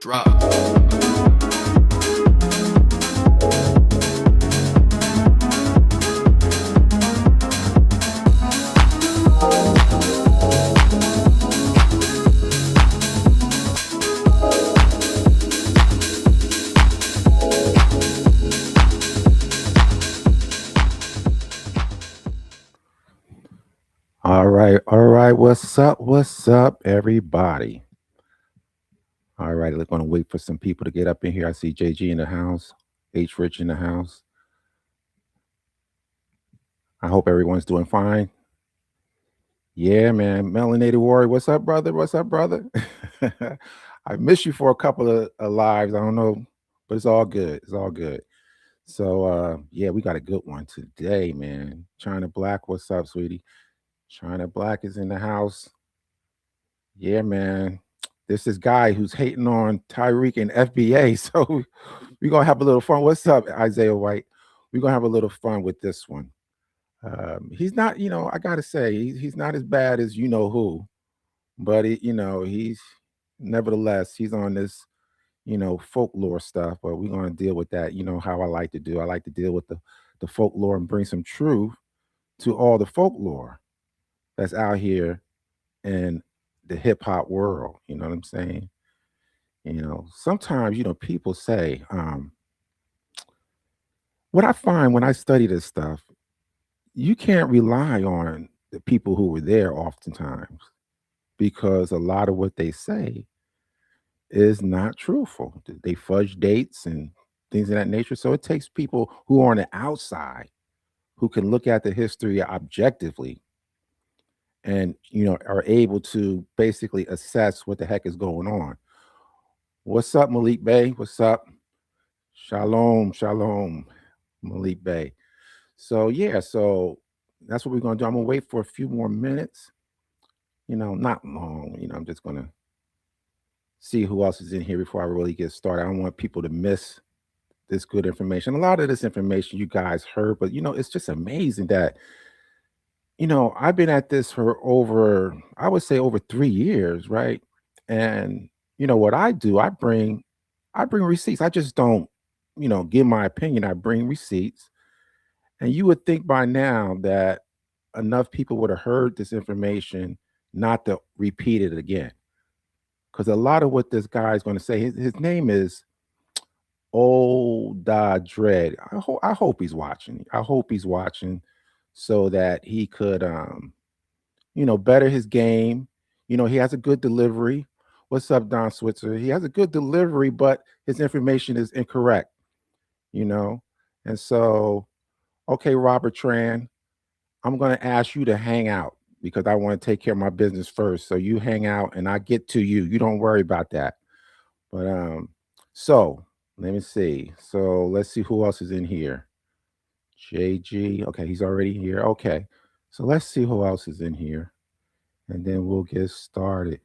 drop. All right. What's up, everybody? All right, we're going to wait for some people to get up in here. I see JG in the house, H Rich in the house. I hope everyone's doing fine. Yeah, man. Melanated Warrior, what's up, brother? What's up, brother? I missed you for a couple of lives. I don't know, but it's all good. It's all good. So, yeah, we got a good one today, man. China Black, what's up, sweetie? China Black is in the house. Yeah, man. This is guy who's hating on Tariq and FBA. So we're gonna have a little fun. What's up, Isaiah White? We're gonna have a little fun with this one. He's not, I gotta say, he's not as bad as you know who, but he's nevertheless he's on this, folklore stuff. But we're gonna deal with that. You know how I like to do. I like to deal with the folklore and bring some truth to all the folklore that's out here in the hip hop world. You know what I'm saying? Sometimes, people say, what I find when I study this stuff, you can't rely on the people who were there oftentimes because a lot of what they say is not truthful. They fudge dates and things of that nature. So it takes people who are on the outside who can look at the history objectively and, are able to basically assess what the heck is going on. What's up, Malik Bey? What's up? Shalom, shalom, Malik Bey. So yeah, so that's what we're gonna do. I'm gonna wait for a few more minutes. Not long. I'm just gonna see who else is in here before I really get started. I don't want people to miss this good information. A lot of this information you guys heard, but it's just amazing that I've been at this for over, I would say over 3 years, right? And what I do, I bring receipts. I just don't, give my opinion. I bring receipts. And you would think by now that enough people would have heard this information not to repeat it again. Because a lot of what this guy is going to say, his name is Old Dread. I hope he's watching. I hope he's watching so that he could better his game. He has a good delivery. What's up, Don Switzer? He has a good delivery, but his information is incorrect, And so, okay, Robert Tran, I'm going to ask you to hang out because I want to take care of my business first. So you hang out and I get to you. You don't worry about that. But so let me see. So let's see who else is in here. JG. Okay, he's already here. Okay. So let's see who else is in here. And then we'll get started.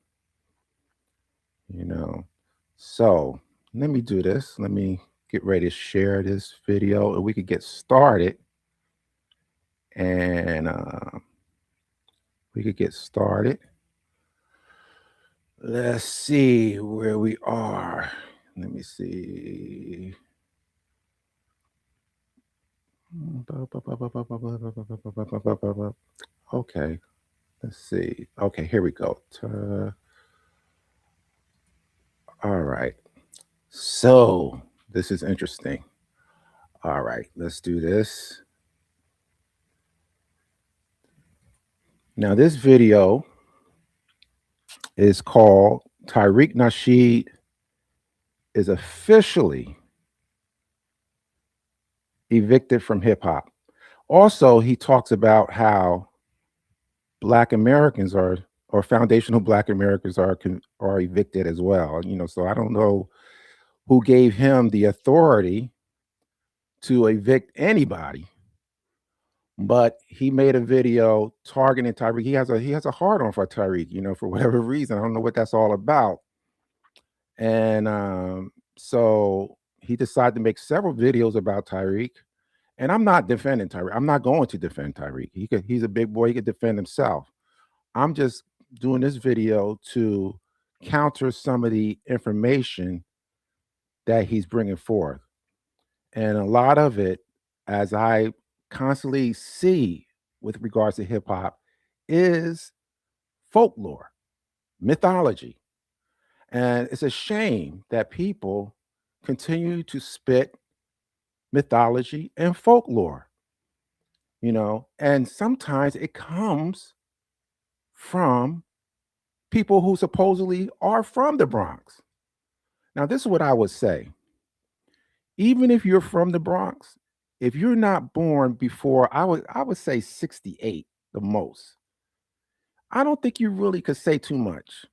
So let me do this. Let me get ready to share this video and we could get started. And we could get started. Let's see where we are. Let me see. Okay. Let's see. Okay, here we go. All right. So this is interesting. All right, let's do this. Now, this video is called Tariq Nasheed is officially evicted from hip hop. Also, he talks about how Black Americans or foundational Black Americans are evicted as well. So I don't know who gave him the authority to evict anybody. But he made a video targeting Tariq. He has a hard on for Tariq, for whatever reason. I don't know what that's all about. And so he decided to make several videos about Tariq. And I'm not defending Tariq. I'm not going to defend Tariq. He's a big boy. He could defend himself. I'm just doing this video to counter some of the information that he's bringing forth. And a lot of it, as I constantly see with regards to hip hop, is folklore, mythology. And it's a shame that people continue to spit mythology and folklore, and sometimes it comes from people who supposedly are from the Bronx. Now, this is what I would say. Even if you're from the Bronx, if you're not born before I would say 68 the most, I don't think you really could say too much,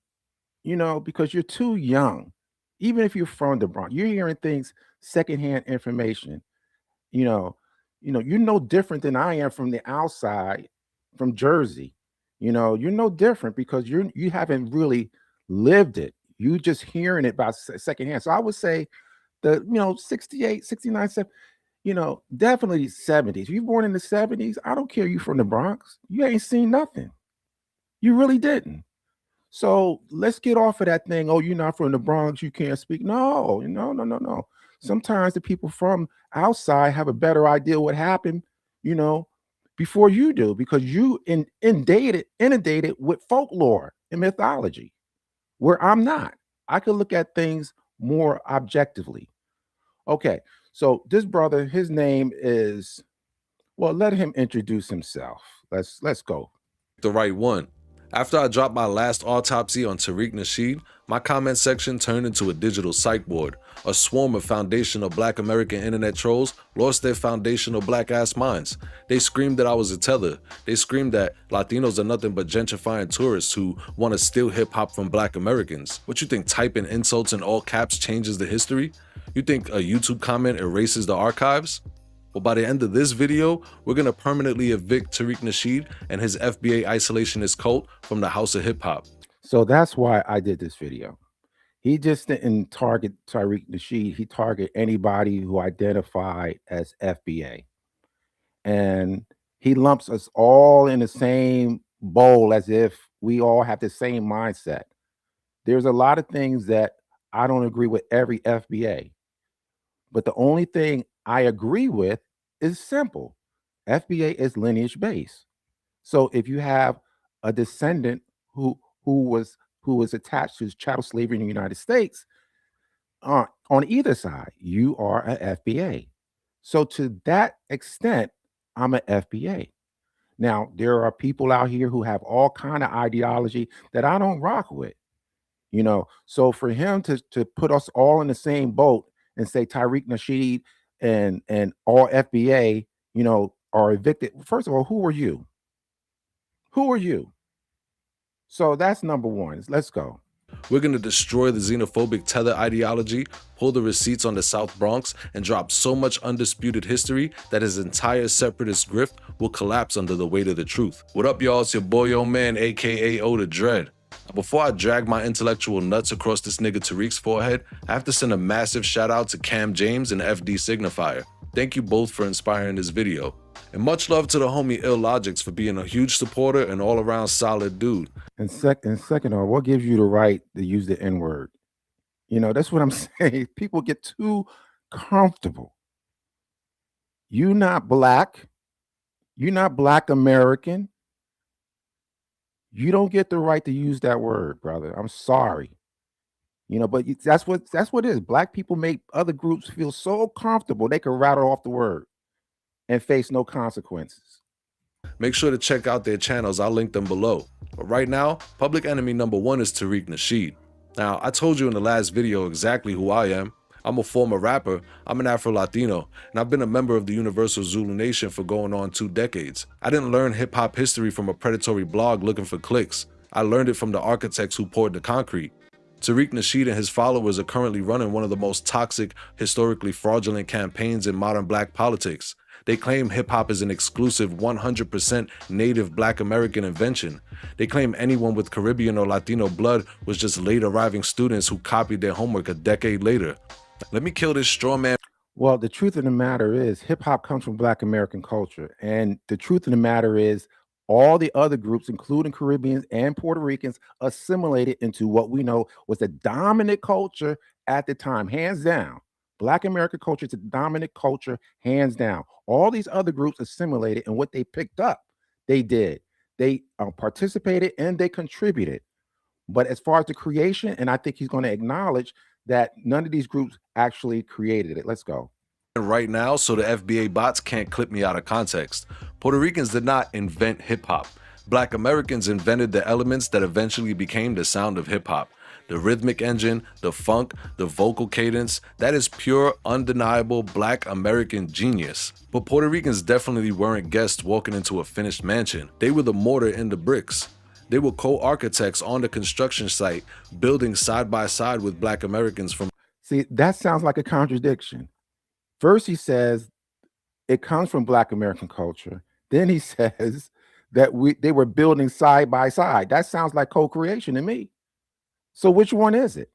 because you're too young. Even if you're from the Bronx, you're hearing things, secondhand information. You know, you're no different than I am from the outside, from Jersey. You're no different because you haven't really lived it. You just hearing it by secondhand. So I would say the 68, 69, 70, definitely 70s. If you're born in the 70s, I don't care you from the Bronx. You ain't seen nothing. You really didn't. So let's get off of that thing. Oh, you're not from the Bronx, you can't speak. No, no, no, no, no. Sometimes the people from outside have a better idea what happened, you know, before you do, because you inundated with folklore and mythology, where I'm not. I could look at things more objectively. Okay, so this brother, his name is, well, let him introduce himself. Let's go. The right one. After I dropped my last autopsy on Tariq Nasheed, my comment section turned into a digital psych ward. A swarm of foundational black American internet trolls lost their foundational black ass minds. They screamed that I was a tether. They screamed that Latinos are nothing but gentrifying tourists who want to steal hip hop from black Americans. What you think, typing insults in all caps changes the history? You think a YouTube comment erases the archives? Well, by the end of this video, we're going to permanently evict Tariq Nasheed and his FBA isolationist cult from the House of Hip Hop. So that's why I did this video. He just didn't target Tariq Nasheed. He targeted anybody who identified as FBA. And he lumps us all in the same bowl as if we all have the same mindset. There's a lot of things that I don't agree with every FBA. But the only thing I agree with is simple. FBA is lineage based. So if you have a descendant who was attached to chattel slavery in the United States, on either side, you are a FBA. So to that extent, I'm a FBA. Now there are people out here who have all kind of ideology that I don't rock with. So for him to put us all in the same boat and say Tariq Nasheed and all FBA, are evicted. First of all, who are you? Who are you? So that's number one. Let's go. We're going to destroy the xenophobic tether ideology, pull the receipts on the South Bronx, and drop so much undisputed history that his entire separatist grift will collapse under the weight of the truth. What up, y'all? It's your boy, yo man, aka O the Dread. Before I drag my intellectual nuts across this nigga Tariq's forehead, I have to send a massive shout out to Cam James and FD Signifier. Thank you both for inspiring this video. And much love to the homie Illogics for being a huge supporter and all around solid dude. And second of all, what gives you the right to use the N-word? That's what I'm saying. People get too comfortable. You're not black. You're not black American. You don't get the right to use that word, brother. I'm sorry. But that's what it is. Black people make other groups feel so comfortable they can rattle off the word and face no consequences. Make sure to check out their channels. I'll link them below. But right now, public enemy number one is Tariq Nasheed. Now, I told you in the last video exactly who I am. I'm a former rapper, I'm an Afro-Latino, and I've been a member of the Universal Zulu Nation for going on 2 decades. I didn't learn hip-hop history from a predatory blog looking for clicks. I learned it from the architects who poured the concrete. Tariq Nasheed and his followers are currently running one of the most toxic, historically fraudulent campaigns in modern black politics. They claim hip-hop is an exclusive 100% native black American invention. They claim anyone with Caribbean or Latino blood was just late arriving students who copied their homework a decade later. Let me kill this straw man. Well, the truth of the matter is hip-hop comes from black American culture. And the truth of the matter is all the other groups, including Caribbeans and Puerto Ricans, assimilated into what we know was the dominant culture at the time, hands down. Black American culture is the dominant culture, hands down. All these other groups assimilated, and what they picked up, they did. They participated and they contributed. But as far as the creation, and I think he's going to acknowledge that none of these groups actually created it. Let's go. Right now, so the FBA bots can't clip me out of context. Puerto Ricans did not invent hip hop. Black Americans invented the elements that eventually became the sound of hip hop. The rhythmic engine, the funk, the vocal cadence, that is pure, undeniable Black American genius. But Puerto Ricans definitely weren't guests walking into a finished mansion. They were the mortar and the bricks. They were co-architects on the construction site, building side by side with Black Americans from. See, that sounds like a contradiction. First, he says it comes from Black American culture. Then he says that they were building side by side. That sounds like co-creation to me. So which one is it?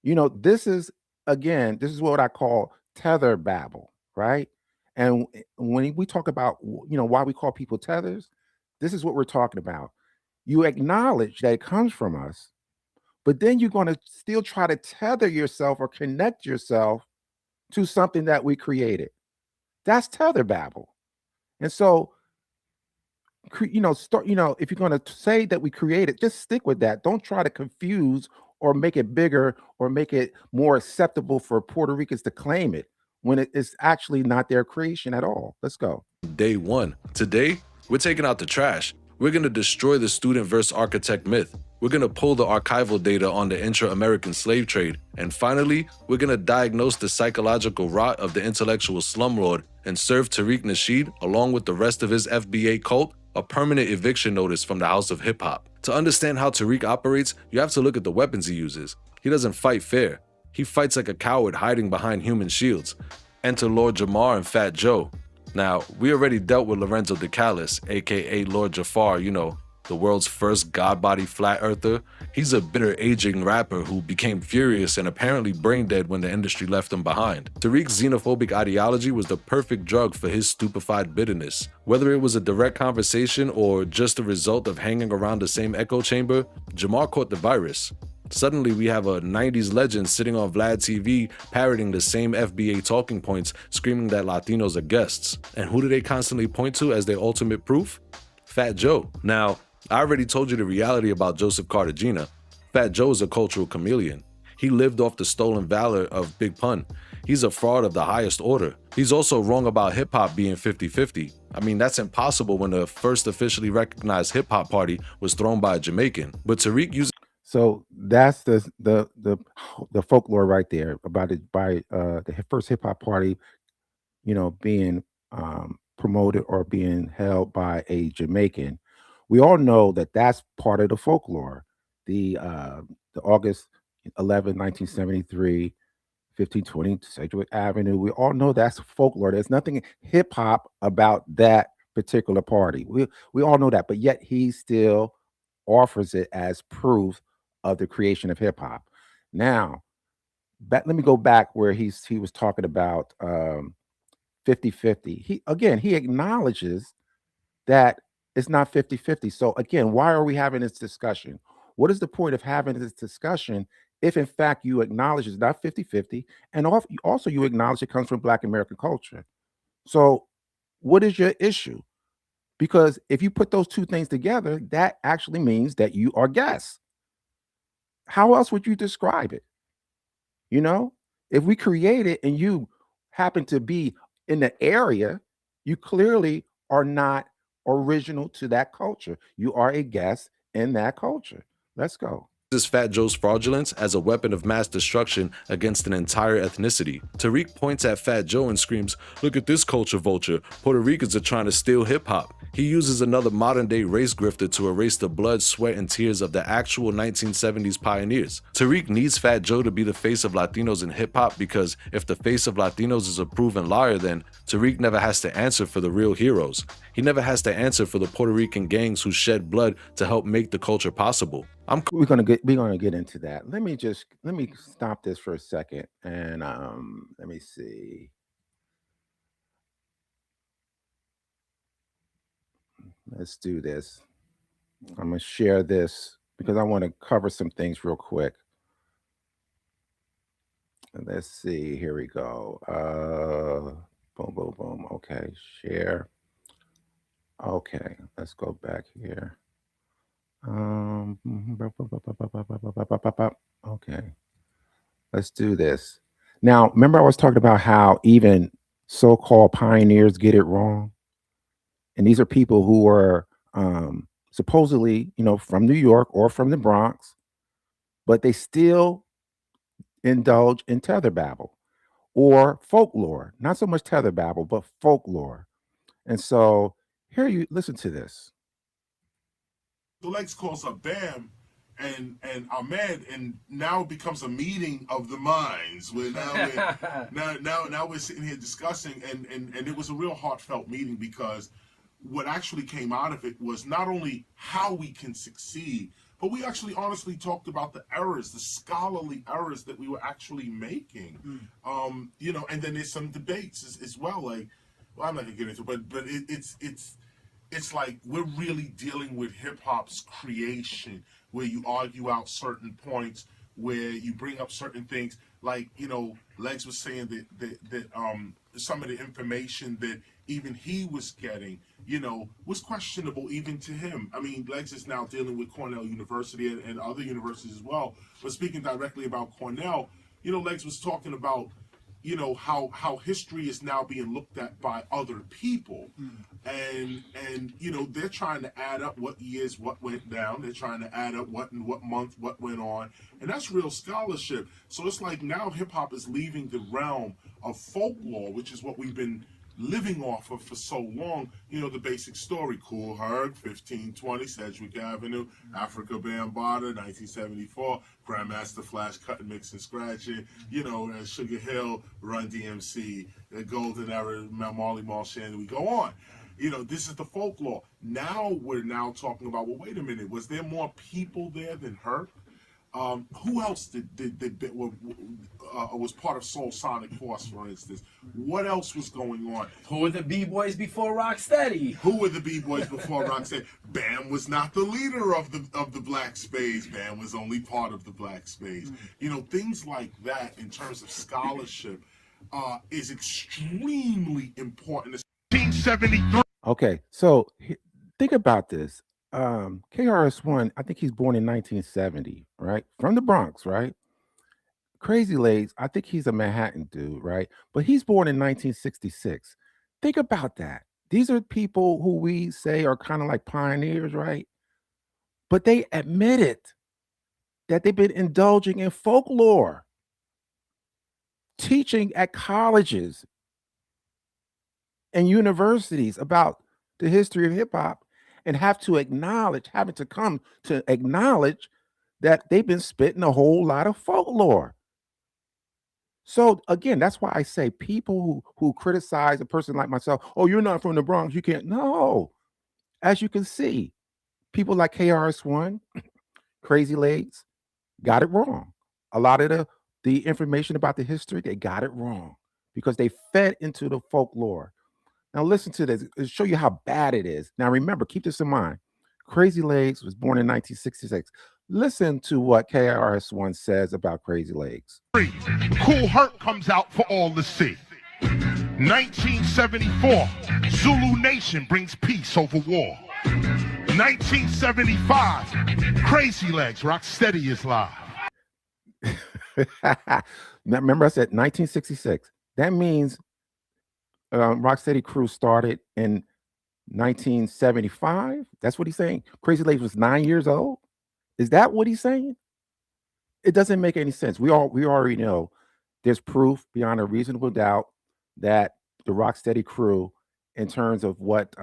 You know, this is what I call tether babble, right? And when we talk about, why we call people tethers, this is what we're talking about. You acknowledge that it comes from us, but then you're going to still try to tether yourself or connect yourself to something that we created. That's tether babble. And so, if you're going to say that we created, just stick with that. Don't try to confuse or make it bigger or make it more acceptable for Puerto Ricans to claim it when it is actually not their creation at all. Let's go. Day one. Today, we're taking out the trash. We're going to destroy the student versus architect myth. We're going to pull the archival data on the intra-American slave trade. And finally, we're going to diagnose the psychological rot of the intellectual slumlord and serve Tariq Nasheed, along with the rest of his FBA cult, a permanent eviction notice from the House of Hip Hop. To understand how Tariq operates, you have to look at the weapons he uses. He doesn't fight fair. He fights like a coward hiding behind human shields. Enter Lord Jamar and Fat Joe. Now, we already dealt with Lorenzo DeCalis, aka Lord Jafar, the world's first god-body flat earther. He's a bitter aging rapper who became furious and apparently brain dead when the industry left him behind. Tariq's xenophobic ideology was the perfect drug for his stupefied bitterness. Whether it was a direct conversation or just a result of hanging around the same echo chamber, Jamar caught the virus. Suddenly, we have a 90s legend sitting on Vlad TV parroting the same FBA talking points, screaming that Latinos are guests. And who do they constantly point to as their ultimate proof? Fat Joe. Now, I already told you the reality about Joseph Cartagena. Fat Joe is a cultural chameleon. He lived off the stolen valor of Big Pun. He's a fraud of the highest order. He's also wrong about hip-hop being 50-50. I mean, that's impossible when the first officially recognized hip-hop party was thrown by a Jamaican. But Tariq uses. So that's the folklore right there about it by the first hip hop party, being promoted or being held by a Jamaican. We all know that that's part of the folklore. The August 11, 1973, 1520 Sedgwick Avenue. We all know that's folklore. There's nothing hip hop about that particular party. We all know that, but yet he still offers it as proof of the creation of hip hop. Now, let me go back where he was talking about 50-50. He acknowledges that it's not 50-50. So again, why are we having this discussion? What is the point of having this discussion if in fact you acknowledge it's not 50-50, and also you acknowledge it comes from Black American culture? So what is your issue? Because if you put those two things together, that actually means that you are guests. How else would you describe it? If we create it and you happen to be in the area, you clearly are not original to that culture. You are a guest in that culture. Let's go. Fat Joe's fraudulence as a weapon of mass destruction against an entire ethnicity. Tariq points at Fat Joe and screams, "Look at this culture vulture. Puerto Ricans are trying to steal hip-hop." He uses another modern-day race grifter to erase the blood, sweat, and tears of the actual 1970s pioneers. Tariq needs Fat Joe to be the face of Latinos in hip-hop because if the face of Latinos is a proven liar, then Tariq never has to answer for the real heroes. He never has to answer for the Puerto Rican gangs who shed blood to help make the culture possible. We're gonna get into that. Let me stop this for a second and let me see. Let's do this. I'm gonna share this because I want to cover some things real quick. Let's see. Here we go. Boom, boom, boom. Okay, share. Okay, let's go back here. Okay, let's do this. Now, remember I was talking about how even so-called pioneers get it wrong, and these are people who are supposedly, from New York or from the Bronx, but they still indulge in tether babble or folklore. Not so much tether babble, but folklore. And so here you listen to this. The Legs calls up Bam and Ahmed, and now it becomes a meeting of the minds. Where now we're sitting here discussing, and it was a real heartfelt meeting, because what actually came out of it was not only how we can succeed, but we actually honestly talked about the errors, the scholarly errors that we were actually making. And then there's some debates as well. Like, well, I'm not gonna get into it, but it's like we're really dealing with hip hop's creation, where you argue out certain points, where you bring up certain things. Like, Legs was saying that some of the information that even he was getting, was questionable even to him. I mean, Legs is now dealing with Cornell University and other universities as well. But speaking directly about Cornell, Legs was talking about, how history is now being looked at by other people. And they're trying to add up what years what went down. They're trying to add up what in what month what went on. And that's real scholarship. So it's like now hip hop is leaving the realm of folklore, which is what we've been living off of for so long. The basic story: Cool Herc, 1520 Sedgwick Avenue, Africa Bambaataa, 1974, Grandmaster Flash cutting, mixing, scratching, Sugar Hill, Run DMC, the Golden Era, Marley Marchand, we go on. This is the folklore. Now we're talking about, well, wait a minute, was there more people there than Herc? Who else was part of Soul Sonic Force, for instance? What else was going on? Who were the B-boys before Rocksteady? Who were the B-boys before Rocksteady? Bam was not the leader of the Black Spades. Bam was only part of the Black Spades. Things like that in terms of scholarship is extremely important. 1973. Okay, so think about this. KRS-One, I think he's born in 1970, right? From the Bronx, right? Crazy Legs, I think he's a Manhattan dude, right? But he's born in 1966. Think about that. These are people who we say are kind of like pioneers, right? But they admitted that they've been indulging in folklore, teaching at colleges and universities about the history of hip hop, and having to come to acknowledge that they've been spitting a whole lot of folklore. So again, that's why I say people who criticize a person like myself, oh, you're not from the Bronx, you can't. No, as you can see, people like KRS-One, Crazy Legs, got it wrong. A lot of the information about the history, they got it wrong because they fed into the folklore. Now listen to this. It'll show you how bad it is. Now remember, keep this in mind. Crazy Legs was born in 1966. Listen to what KRS-One says about Crazy Legs. Cool Herc comes out for all to see. 1974, Zulu Nation brings peace over war. 1975, Crazy Legs, Rocksteady is live. Now, remember I said 1966. That means Rocksteady Crew started in 1975. That's what he's saying. Crazy Legs was 9 years old. Is that what he's saying? It doesn't make any sense. We already know there's proof beyond a reasonable doubt that the Rocksteady Crew, in terms of what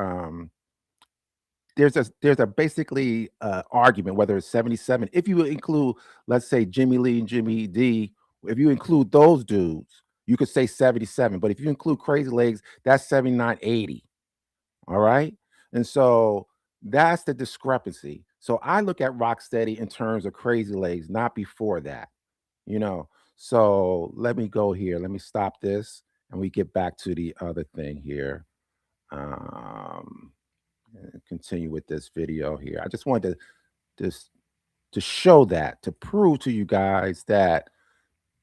there's a basically argument whether it's 77. If you include, let's say, Jimmy Lee and Jimmy D, if you include those dudes, you could say 77. But if you include Crazy Legs, that's 79, 80. All right. And so that's the discrepancy. So I look at Rocksteady in terms of Crazy Legs, not before that, So let me go here. Let me stop this and we get back to the other thing here. Continue with this video here. I just wanted to show that, to prove to you guys that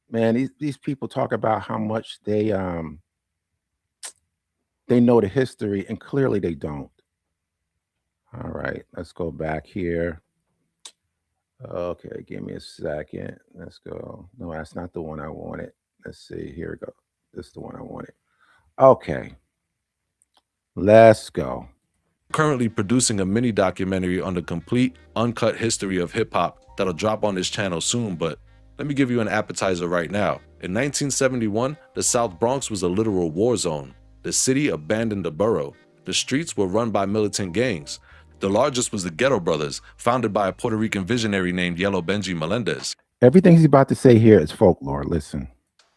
man, these people talk about how much they know the history, and clearly they don't. All right, let's go back here. Okay, give me a second. Let's go. No, that's not the one I wanted. Let's see. Here we go. This is the one I wanted. Okay. Let's go. Currently producing a mini documentary on the complete, uncut history of hip hop that'll drop on this channel soon, but let me give you an appetizer right now. In 1971, the South Bronx was a literal war zone. The city abandoned the borough. The streets were run by militant gangs. The largest was the Ghetto Brothers, founded by a Puerto Rican visionary named Yellow Benji Melendez. Everything he's about to say here is folklore. Listen.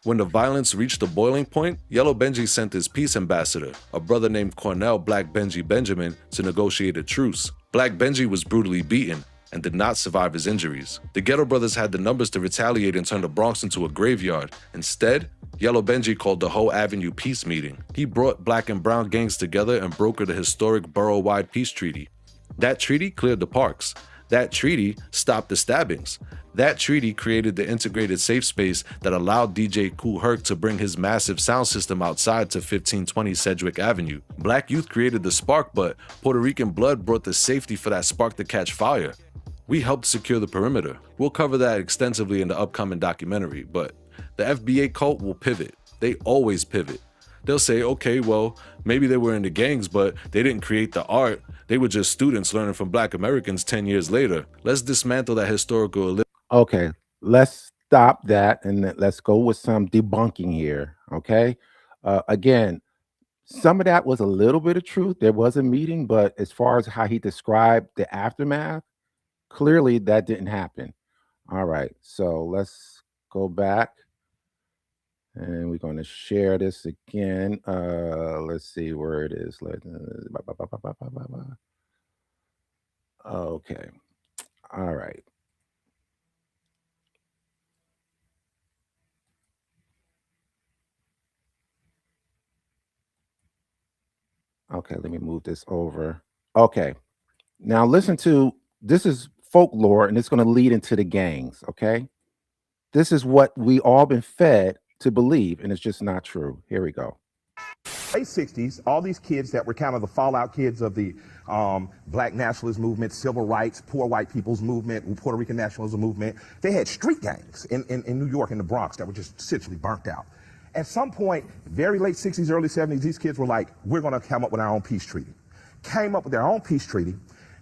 When the violence reached the boiling point, Yellow Benji sent his peace ambassador, a brother named Cornell Black Benji Benjamin, to negotiate a truce. Black Benji was brutally beaten and did not survive his injuries. The Ghetto Brothers had the numbers to retaliate and turn the Bronx into a graveyard. Instead, Yellow Benji called the Hoe Avenue Peace Meeting. He brought black and brown gangs together and brokered the historic borough-wide peace treaty. That treaty cleared the parks. That treaty stopped the stabbings. That treaty created the integrated safe space that allowed DJ Kool Herc to bring his massive sound system outside to 1520 Sedgwick Avenue. Black youth created the spark, but Puerto Rican blood brought the safety for that spark to catch fire. We helped secure the perimeter. We'll cover that extensively in the upcoming documentary, but the FBA cult will pivot. They always pivot. They'll say, okay, well, maybe they were in the gangs, but they didn't create the art. They were just students learning from Black Americans 10 years later. Let's dismantle that historical. Okay, let's stop that and let's go with some debunking here, okay? Again, some of that was a little bit of truth. There was a meeting, but as far as how he described the aftermath, clearly that didn't happen. All right, so let's go back. And we're going to share this again. Let's see where it is. Okay. All right. Okay, let me move this over. Okay. Now listen to, this is folklore and it's going to lead into the gangs, okay? This is what we all been fed to believe, and it's just not true. Here we go. Late 60s, all these kids that were kind of the fallout kids of the Black nationalist movement, civil rights, poor white people's movement, Puerto Rican nationalism movement, they had street gangs in New York and the Bronx that were just essentially burnt out. At some point, very late 60s, early 70s, these kids were like, we're going to come up with our own peace treaty. Came up with their own peace treaty,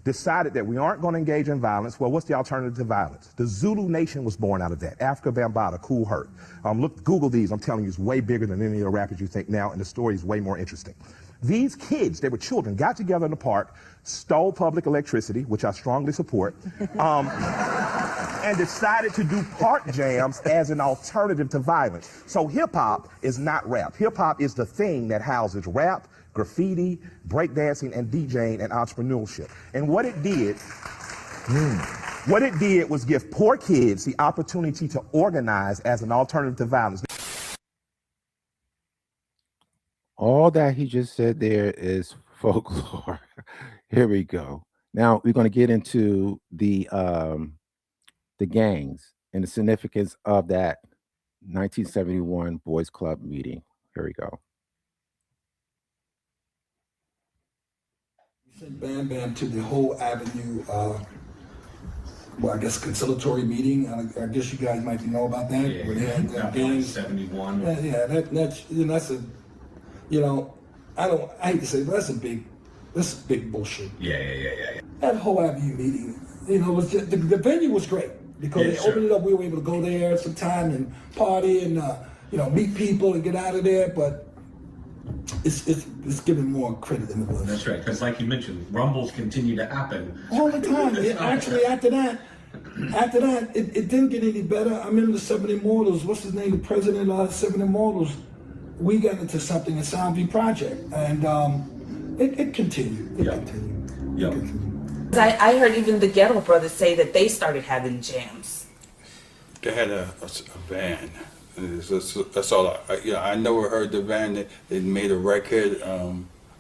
decided that we aren't going to engage in violence. Well, what's the alternative to violence? The Zulu Nation was born out of that. Africa Bambaataa, Kool Herc. Look, Google these. I'm telling you, it's way bigger than any of the rappers you think now, and the story is way more interesting. These kids, they were children, got together in the park, stole public electricity, which I strongly support, and decided to do park jams as an alternative to violence. So hip-hop is not rap. Hip-hop is the thing that houses rap, graffiti, breakdancing, and DJing and entrepreneurship. And what it did was give poor kids the opportunity to organize as an alternative to violence. All that he just said there is folklore. Here we go. Now we're going to get into the gangs and the significance of that 1971 Boys Club meeting. Here we go. Sent Bam Bam to the whole Avenue, well, I guess conciliatory meeting. I guess you guys might know about that. Yeah, where they had gangs. 71. Yeah, that's you know, that's a, you know, I hate to say it, but that's big bullshit. Yeah. That whole Avenue meeting, you know, was just, the venue was great because they opened it up. We were able to go there sometime and party and you know, meet people and get out of there, but. It's given more credit than it was. That's right, because like you mentioned, rumbles continue to happen all the time. Actually, after that, it didn't get any better. I remember the Seven Immortals. What's his name? The president of Seven Immortals. We got into something in Soundview Project, and it continued. It continued. I heard even the Ghetto Brothers say that they started having jams. They had a van. That's all I never heard the band that they made a record.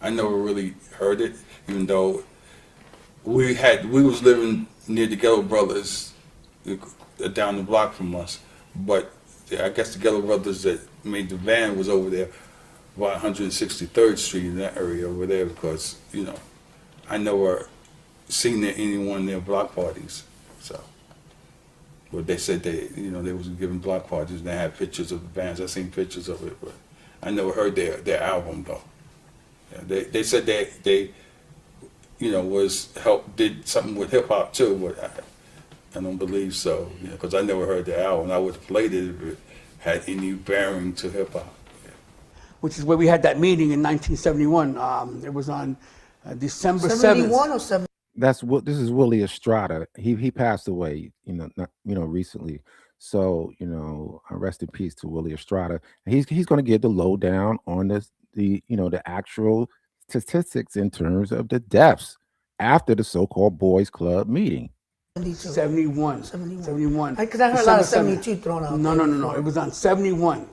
I never really heard it, even though we was living near the Ghetto Brothers down the block from us. But I guess the Ghetto Brothers that made the van was over there by 163rd Street in that area over there because, you know, I never seen any one of their block parties. So, but they said they, you know, they was giving block parties and they had pictures of the bands. I seen pictures of it, but I never heard their album though. Yeah, they said they you know, did something with hip hop too, but I don't believe so, because I never heard the album. I would have played it if it had any bearing to hip hop. Yeah. Which is where we had that meeting in 1971. It was on December 7th. 71 or 70? This is Willie Estrada. He passed away, recently. So, rest in peace to Willie Estrada. He's going to give the lowdown on the actual statistics in terms of the deaths after the so-called Boys Club meeting. 71. Because I heard a lot of 72 thrown out. No. It was on 71.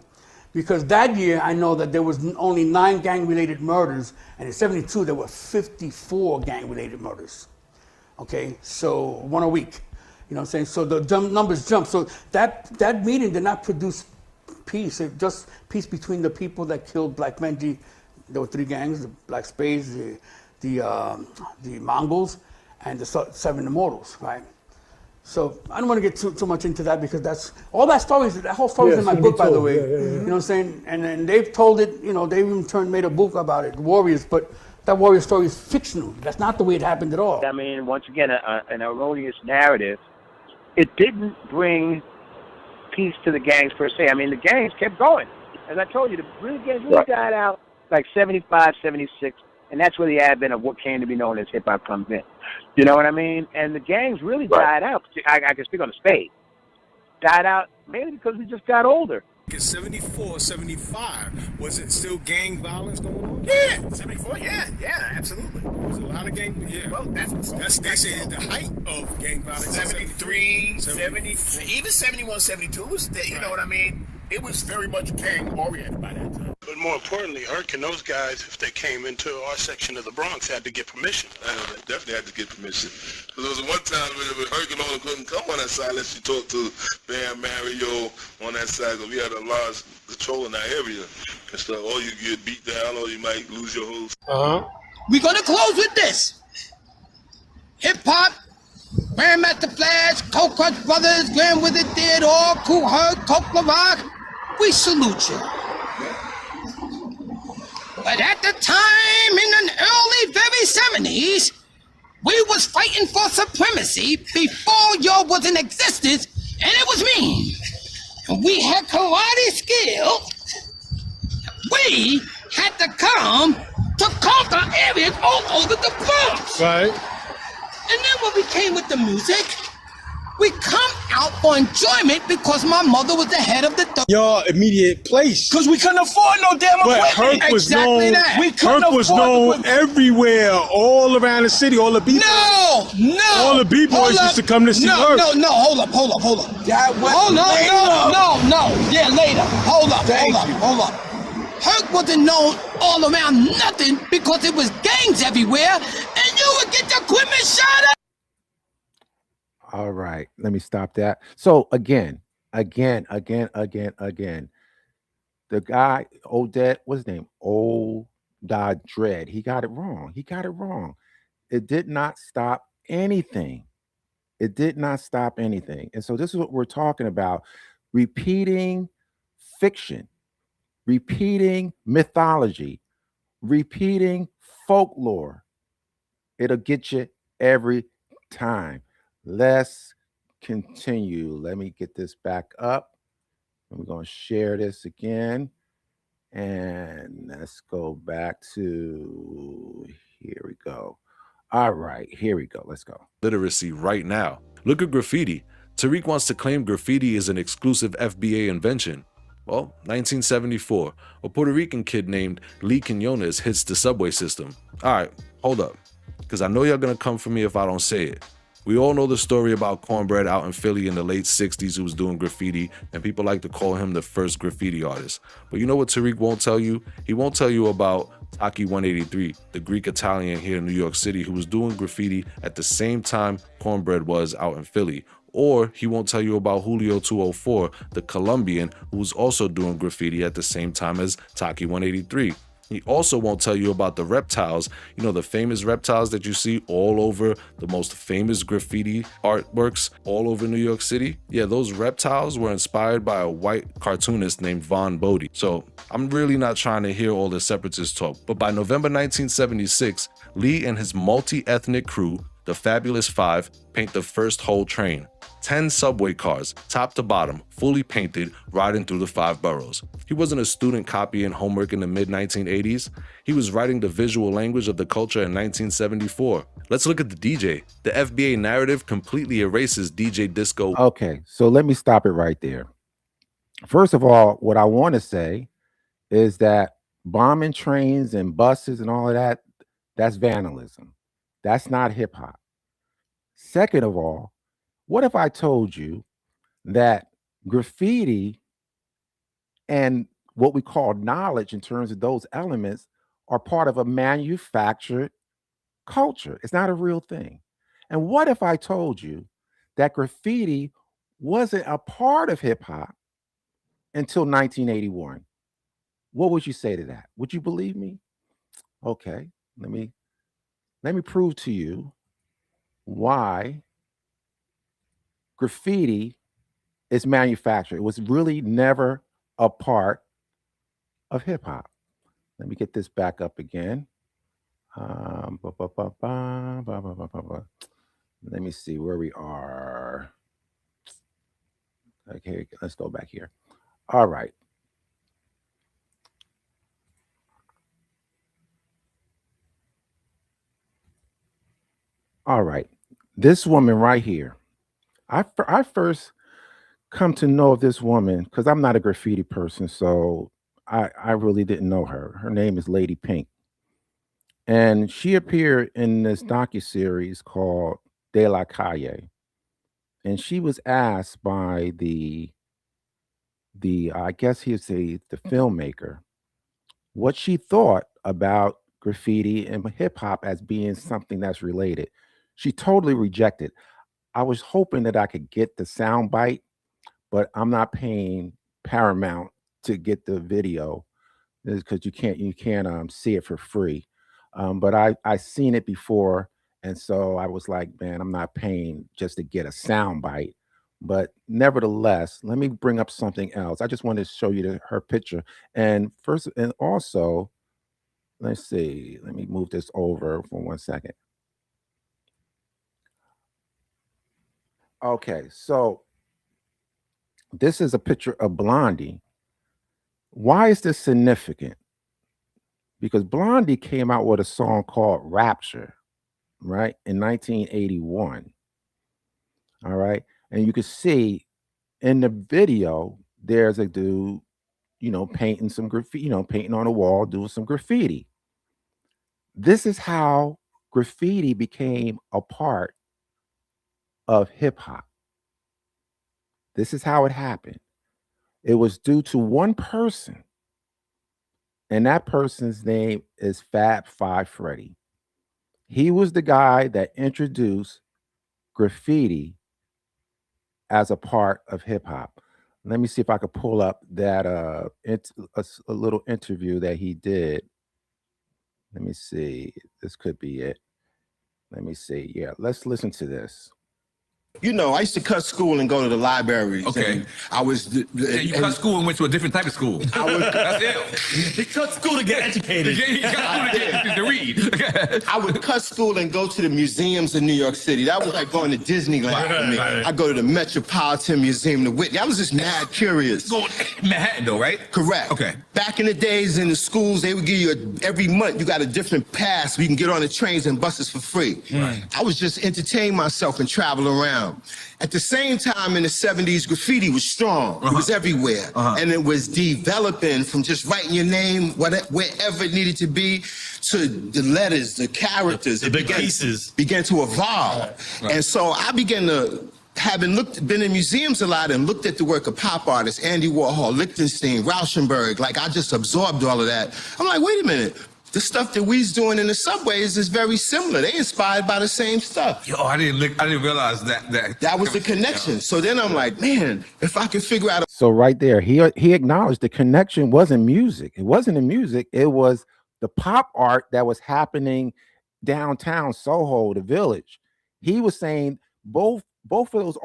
Because that year, I know that there was only 9 gang-related murders, and in 72, there were 54 gang-related murders. Okay, so 1 a week. You know what I'm saying? So the numbers jumped. So that meeting did not produce peace. It just peace between the people that killed Black Benji. There were 3 gangs: the Black Spades, the Mongols, and the 7 Immortals. Right. So I don't want to get too much into that because that whole story is in my book, by the way. You know what I'm saying? And they've told it. They even made a book about it, Warriors. But that warrior story is fictional. That's not the way it happened at all. I mean, once again, an erroneous narrative. It didn't bring peace to the gangs per se. I mean, the gangs kept going. As I told you, the real gangs really died out like 75, 76, and that's where the advent of what came to be known as hip-hop comes in. You know what I mean? And the gangs really died out. I can speak on the spade. Died out mainly because we just got older. In 74, 75, was it still gang violence going on? Yeah, 74, yeah, absolutely. There was a lot of gang, Well, that's the height of gang violence. 73, 70, even 71, 72, you know what I mean? It was very much gang-oriented by that time. But more importantly, Herc and those guys, if they came into our section of the Bronx, had to get permission. I know, they definitely had to get permission. Because there was one time when Herc alone couldn't come on that side unless you talked to Bam Mario on that side, because we had a large control in that area. And so, or you get beat down, or you might lose your whole... We're going to close with this. Hip-hop, Grandmaster Flash, Coke Crush Brothers, Grand Wizard Theodore, Kool Herc, Coke LaRock, we salute you. But at the time, in the early very 70s, we was fighting for supremacy before y'all was in existence, and it was me. And we had karate skills. We had to come to conquer areas all over the Bronx. Right. And then when we came with the music, we come out for enjoyment because my mother was the head of the your immediate place. Because we couldn't afford no damn But equipment. Herc was Exactly known. that. We couldn't Herc was afford known equipment. everywhere, all around the city. All the B-boys. No. All the B-boys used to come to see Herc. No, hold up. That went No. Yeah, later. Hold up. Herc wasn't known all around nothing because it was gangs everywhere, and you would get your equipment shot up. All right, let me stop that. So again, the guy, Odette, what's his name? Old Dod Dread. He got it wrong. It did not stop anything. And so this is what we're talking about: repeating fiction, repeating mythology, repeating folklore. It'll get you every time. Let's continue. Let me get this back up. And we're going to share this again. And let's go back to, here we go. All right, here we go. Let's go. Literacy right now. Look at graffiti. Tariq wants to claim graffiti is an exclusive FBA invention. Well, 1974, a Puerto Rican kid named Lee Quinones hits the subway system. All right, hold up, because I know y'all gonna come for me if I don't say it. We all know the story about Cornbread out in Philly in the late 60s who was doing graffiti, and people like to call him the first graffiti artist. But you know what Tariq won't tell you? He won't tell you about Taki 183, the Greek Italian here in New York City who was doing graffiti at the same time Cornbread was out in Philly. Or he won't tell you about Julio 204, the Colombian, who's also doing graffiti at the same time as Taki 183. He also won't tell you about the reptiles, you know, the famous reptiles that you see all over the most famous graffiti artworks all over New York City. Yeah, those reptiles were inspired by a white cartoonist named Von Bodie. So I'm really not trying to hear all the separatist talk, but by November 1976, Lee and his multi-ethnic crew, the Fabulous Five, paint the first whole train. 10 subway cars, top to bottom, fully painted, riding through the 5 boroughs. He wasn't a student copying homework in the mid-1980s. He was writing the visual language of the culture in 1974. Let's look at the DJ. The FBA narrative completely erases DJ disco. Okay, so let me stop it right there. First of all, what I want to say is that bombing trains and buses and all of that, that's vandalism. That's not hip hop. Second of all, what if I told you that graffiti and what we call knowledge in terms of those elements are part of a manufactured culture? It's not a real thing. And what if I told you that graffiti wasn't a part of hip hop until 1981? What would you say to that? Would you believe me? Okay, let me prove to you why graffiti is manufactured. It was really never a part of hip hop. Let me get this back up again. Let me see where we are. Okay, let's go back here. All right. All right. This woman right here. I first come to know of this woman because I'm not a graffiti person, so I really didn't know her. Her name is Lady Pink. And she appeared in this docuseries called De La Calle. And she was asked by the I guess he's the filmmaker, what she thought about graffiti and hip hop as being something that's related. She totally rejected. I was hoping that I could get the sound bite, but I'm not paying Paramount to get the video because you can't see it for free. But I seen it before, and so I was like, man, I'm not paying just to get a sound bite. But nevertheless, let me bring up something else. I just wanted to show you her picture. And first, and also, let's see. Let me move this over for 1 second. Okay, so this is a picture of Blondie. Why is this significant? Because Blondie came out with a song called Rapture, right, in 1981. All right, and you can see in the video, there's a dude, painting some graffiti, painting on a wall, doing some graffiti. This is how graffiti became a part of hip hop. This is how it happened. It was due to one person, and that person's name is Fab Five Freddy. He was the guy that introduced graffiti as a part of hip hop. Let me see if I could pull up that a little interview that he did. Let me see. This could be it. Let me see. Yeah, let's listen to this. You know, I used to cut school and go to the libraries. Okay. I was... you cut school and went to a different type of school. That's it. He cut school to get educated. He cut school to get to read. I would cut school and go to the museums in New York City. That was like going to Disneyland for me. I go to the Metropolitan Museum, the Whitney. I was just mad curious. Go Manhattan though, right? Correct. Okay. Back in the days in the schools, they would give you every month, you got a different pass where you can get on the trains and buses for free. Right. I was just entertaining myself and travel around. At the same time in the 70s, graffiti was strong. It was everywhere. And it was developing from just writing your name wherever it needed to be to the letters, the characters. The big pieces. Began to evolve. And so I began to, been in museums a lot and looked at the work of pop artists, Andy Warhol, Lichtenstein, Rauschenberg, like I just absorbed all of that. I'm like, wait a minute. the stuff that we's doing in the subways is very similar. They inspired by the same stuff. Yo, I didn't realize that. That was the connection. So then I'm like, man, if I could figure out. So right there, he acknowledged the connection wasn't music. It wasn't the music. It was the pop art that was happening downtown Soho, the Village. He was saying both of those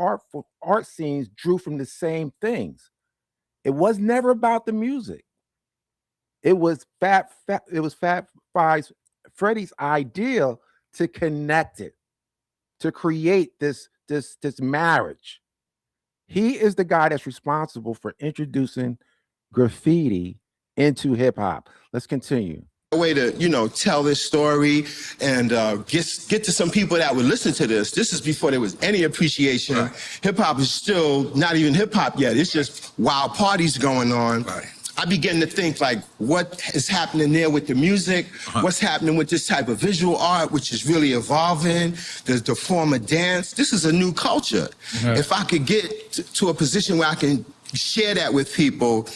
art scenes drew from the same things. It was never about the music. It was Fab Five Freddy's idea to connect it, to create this marriage. He is the guy that's responsible for introducing graffiti into hip hop. Let's continue. A way to, tell this story and get to some people that would listen to this. This is before there was any appreciation. Right. Hip hop is still not even hip hop yet. It's just wild parties going on. Right. I began to think like, what is happening there with the music? What's happening with this type of visual art, which is really evolving? The form of dance. This is a new culture. If I could get to a position where I can share that with people,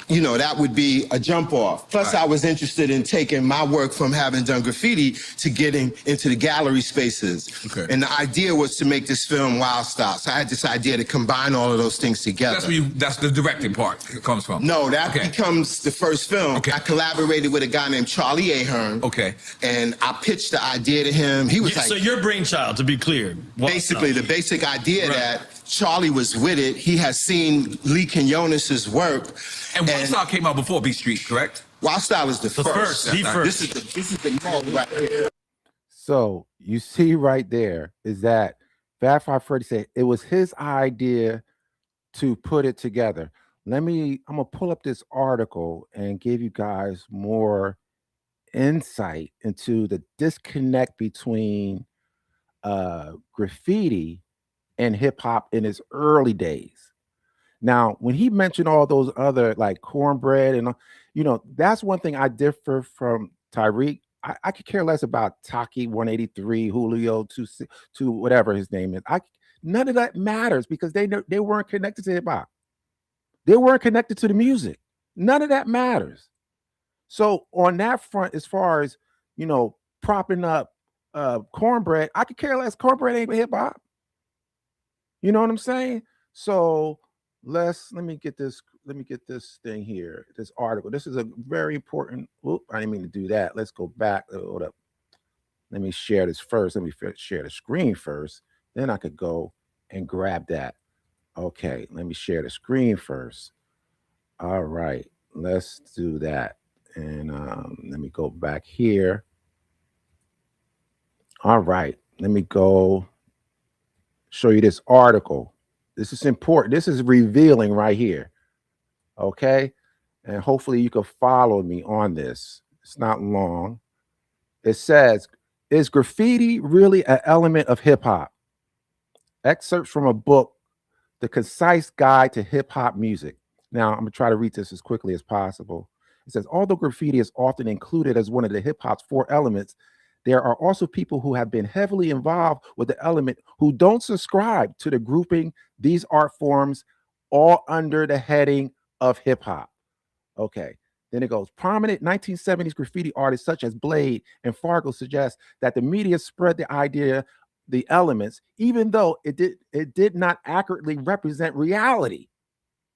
that would be a jump off. Plus, I was interested in taking my work from having done graffiti to getting into the gallery spaces. Okay. And the idea was to make this film Wild Style. So I had this idea to combine all of those things together. That's the directing part it comes from. No, that becomes the first film. Okay. I collaborated with a guy named Charlie Ahern. Okay. And I pitched the idea to him. He was like... So your brainchild, to be clear. Basically, the basic idea that Charlie was with it. He has seen Lee Quinones's work. And Wild Style came out before Beat Street, correct? Wild Style is the first. This is the moment right here. So you see right there is that Fab Five Freddy said it was his idea to put it together. I'm gonna pull up this article and give you guys more insight into the disconnect between graffiti and hip hop in its early days. Now, when he mentioned all those other like cornbread and that's one thing I differ from Tariq. I could care less about Taki 183, Julio 2 whatever his name is. None of that matters because they weren't connected to hip hop. They weren't connected to the music. None of that matters. So on that front, as far as propping up cornbread, I could care less. Cornbread ain't hip hop. You know what I'm saying? So let me get this thing here, this article. This is a very important. Whoop, I didn't mean to do that. Let's go back. Hold up. Let me share this first. Let me share the screen first. Then I could go and grab that. Okay, let me share the screen first. All right, let's do that. And let me go back here. All right, let me go show you this article. This is important. This is revealing right here. Okay. And hopefully you can follow me on this. It's not long. It says, is graffiti really an element of hip hop? Excerpts from a book, The Concise Guide to Hip Hop Music. Now, I'm going to try to read this as quickly as possible. It says, although graffiti is often included as one of the hip hop's 4 elements, there are also people who have been heavily involved with the element who don't subscribe to the grouping these art forms all under the heading of hip hop. Okay, then it goes, prominent 1970s graffiti artists such as Blade and Fargo suggest that the media spread the idea, the elements, even though it did not accurately represent reality.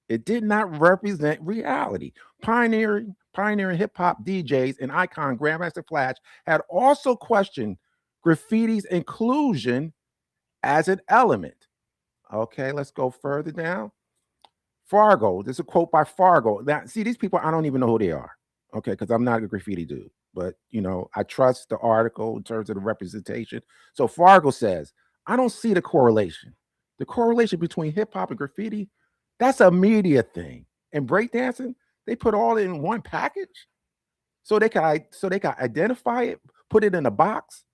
It did not represent reality. Pioneering hip-hop DJs and icon Grandmaster Flash had also questioned graffiti's inclusion as an element. Okay, let's go further down. Fargo, this is a quote by Fargo. Now, see, these people, I don't even know who they are, okay, because I'm not a graffiti dude. But, I trust the article in terms of the representation. So Fargo says, I don't see the correlation. The correlation between hip-hop and graffiti, that's a media thing. And breakdancing, they put all in one package so they can identify it, put it in a box.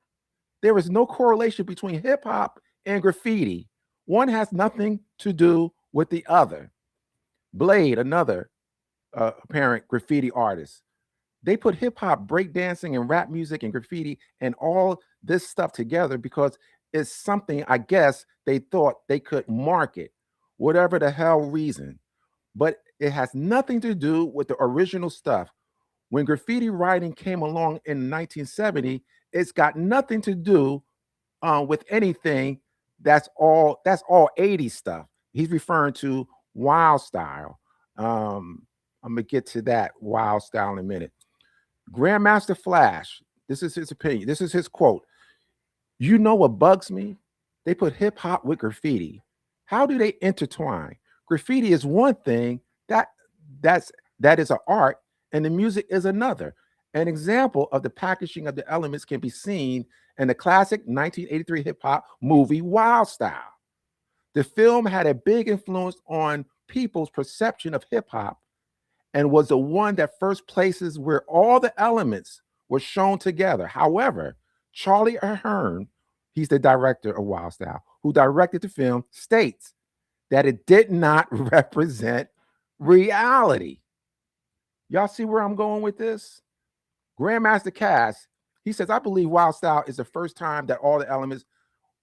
There is no correlation between hip hop and graffiti. One has nothing to do with the other. Blade, another apparent graffiti artist, they put hip hop, breakdancing, and rap music and graffiti and all this stuff together because it's something I guess they thought they could market, whatever the hell reason. But it has nothing to do with the original stuff. When graffiti writing came along in 1970, it's got nothing to do with anything. That's all 80s stuff. He's referring to wild style. I'm gonna get to that wild style in a minute. Grandmaster Flash, this is his opinion. This is his quote. You know what bugs me? They put hip hop with graffiti. How do they intertwine? Graffiti is one thing, that is an art, and the music is another. An example of the packaging of the elements can be seen in the classic 1983 hip hop movie Wild Style. The film had a big influence on people's perception of hip hop and was the one that first places where all the elements were shown together. However, Charlie Ahern, he's the director of Wild Style, who directed the film, states that it did not represent reality. Y'all see where I'm going with this? Grandmaster Cass, he says, I believe Wild Style is the first time that all the elements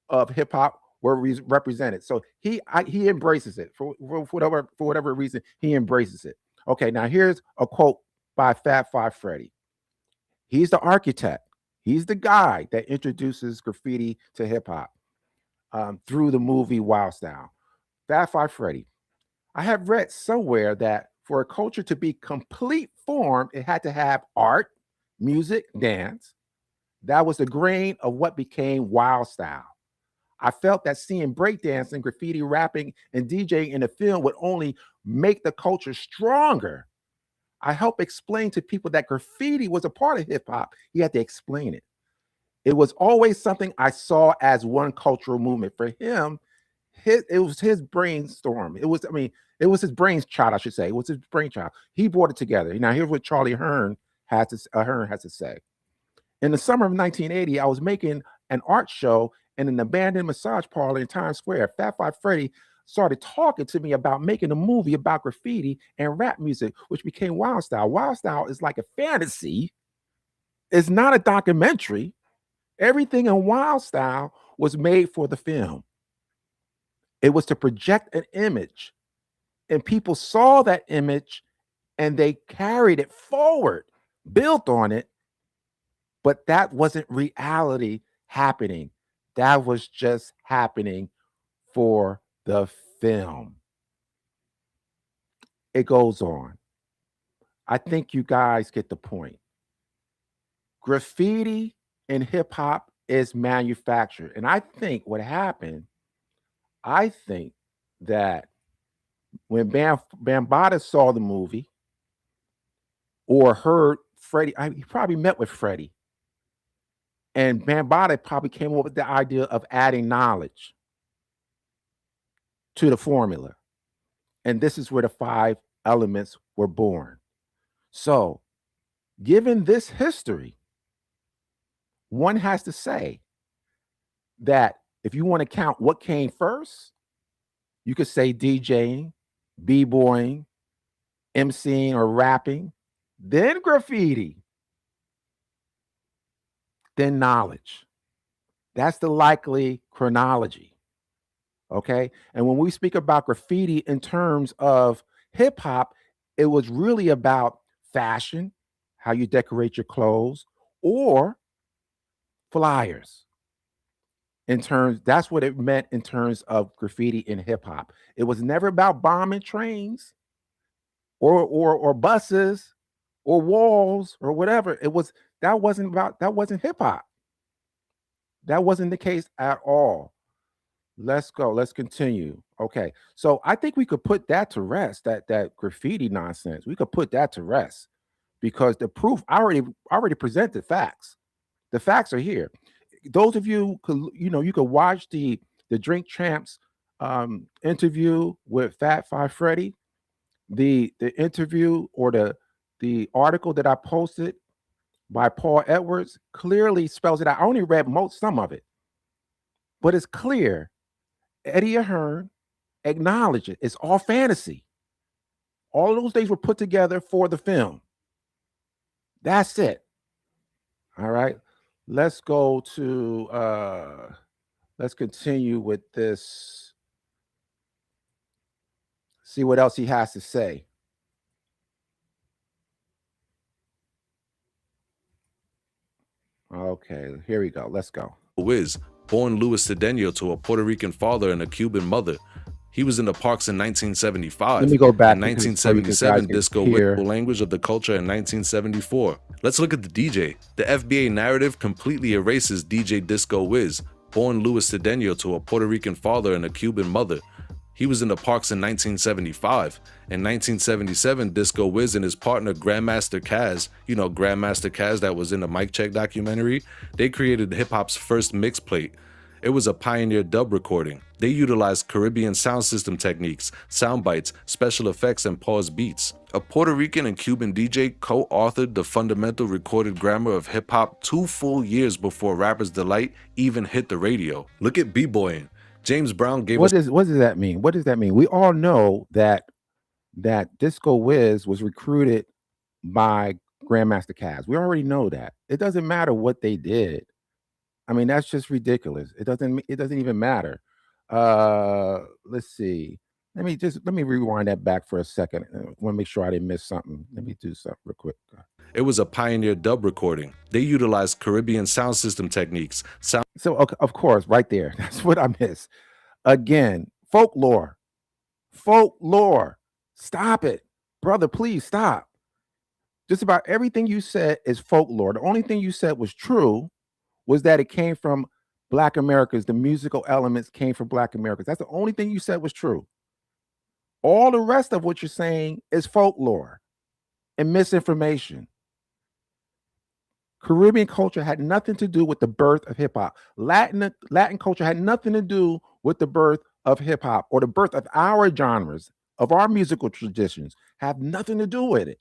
of hip hop were represented. So he embraces it for whatever reason. He embraces it. Okay, now here's a quote by Fab Five Freddy. He's the architect. He's the guy that introduces graffiti to hip hop through the movie Wild Style. Fab Five Freddy. I have read somewhere that for a culture to be complete form, it had to have art, music, dance. That was the grain of what became Wild Style. I felt that seeing breakdancing, graffiti, rapping, and DJing in the film would only make the culture stronger. I helped explain to people that graffiti was a part of hip hop. He had to explain it. It was always something I saw as one cultural movement. For him, it was his brainstorm. It was his brainchild, I should say. It was his brainchild. He brought it together. Now, here's what Charlie Ahern has to say. In the summer of 1980, I was making an art show in an abandoned massage parlor in Times Square. Fab Five Freddy started talking to me about making a movie about graffiti and rap music, which became Wild Style. Wild Style is like a fantasy. It's not a documentary. Everything in Wild Style was made for the film. It was to project an image, and people saw that image and they carried it forward, built on it, but that wasn't reality happening. That was just happening for the film. It goes on. I think you guys get the point. Graffiti in hip hop is manufactured. And I think what happened, I think that when Bambaataa saw the movie or heard Freddie, he probably met with Freddie. And Bambaataa probably came up with the idea of adding knowledge to the formula. And this is where the 5 elements were born. So, given this history, one has to say that if you want to count what came first, you could say DJing, b-boying, MCing or rapping, then graffiti, then knowledge. That's the likely chronology. Okay. And when we speak about graffiti in terms of hip hop, it was really about fashion, how you decorate your clothes, or flyers. That's what it meant in terms of graffiti in hip hop. It was never about bombing trains or buses or walls or whatever. That wasn't hip hop. That wasn't the case at all. Let's go. Let's continue. Okay. So I think we could put that to rest, that graffiti nonsense. We could put that to rest because the proof, I already presented facts. The facts are here. Those of you you could watch the Drink Champs interview with Fab Five Freddy. The interview or the article that I posted by Paul Edwards clearly spells it out. I only read some of it, but it's clear. Eddie Ahern acknowledged it. It's all fantasy. All of those things were put together for the film. That's it. All right. Let's go to let's continue with this. See what else he has to say. Okay, here we go. Let's go. Wiz, born Luis Cedeno to a Puerto Rican father and a Cuban mother. He was in the parks in 1975. Let me go back In because- so you 1977, guys can disco hear. with language of the culture in 1974. Let's look at the DJ. The FBA narrative completely erases DJ Disco Wiz, born Luis Cedeno to a Puerto Rican father and a Cuban mother. He was in the parks in 1975. In 1977, Disco Wiz and his partner Grandmaster Caz, you know Grandmaster Caz that was in the Mic Check documentary, they created hip-hop's first mixplate. It was a pioneer dub recording. They utilized Caribbean sound system techniques, sound bites, special effects, and pause beats. A Puerto Rican and Cuban DJ co-authored the fundamental recorded grammar of hip-hop 2 full years before Rapper's Delight even hit the radio. Look at B-boying. James Brown gave us... What does that mean? What does that mean? We all know that Disco Wiz was recruited by Grandmaster Caz. We already know that. It doesn't matter what they did. I mean, that's just ridiculous. It doesn't even matter. Let's see. Let me rewind that back for a second. I want to make sure I didn't miss something. Let me do something real quick. It was a pioneer dub recording. They utilized Caribbean sound system techniques. So, okay, of course, right there. That's what I missed. Again, folklore. Folklore. Stop it. Brother, please stop. Just about everything you said is folklore. The only thing you said was true was that it came from Black Americans. The musical elements came from Black Americans. That's the only thing you said was true. All the rest of what you're saying is folklore and misinformation. Caribbean culture had nothing to do with the birth of hip hop. Latin culture had nothing to do with the birth of hip hop or the birth of our genres, of our musical traditions. Have nothing to do with it.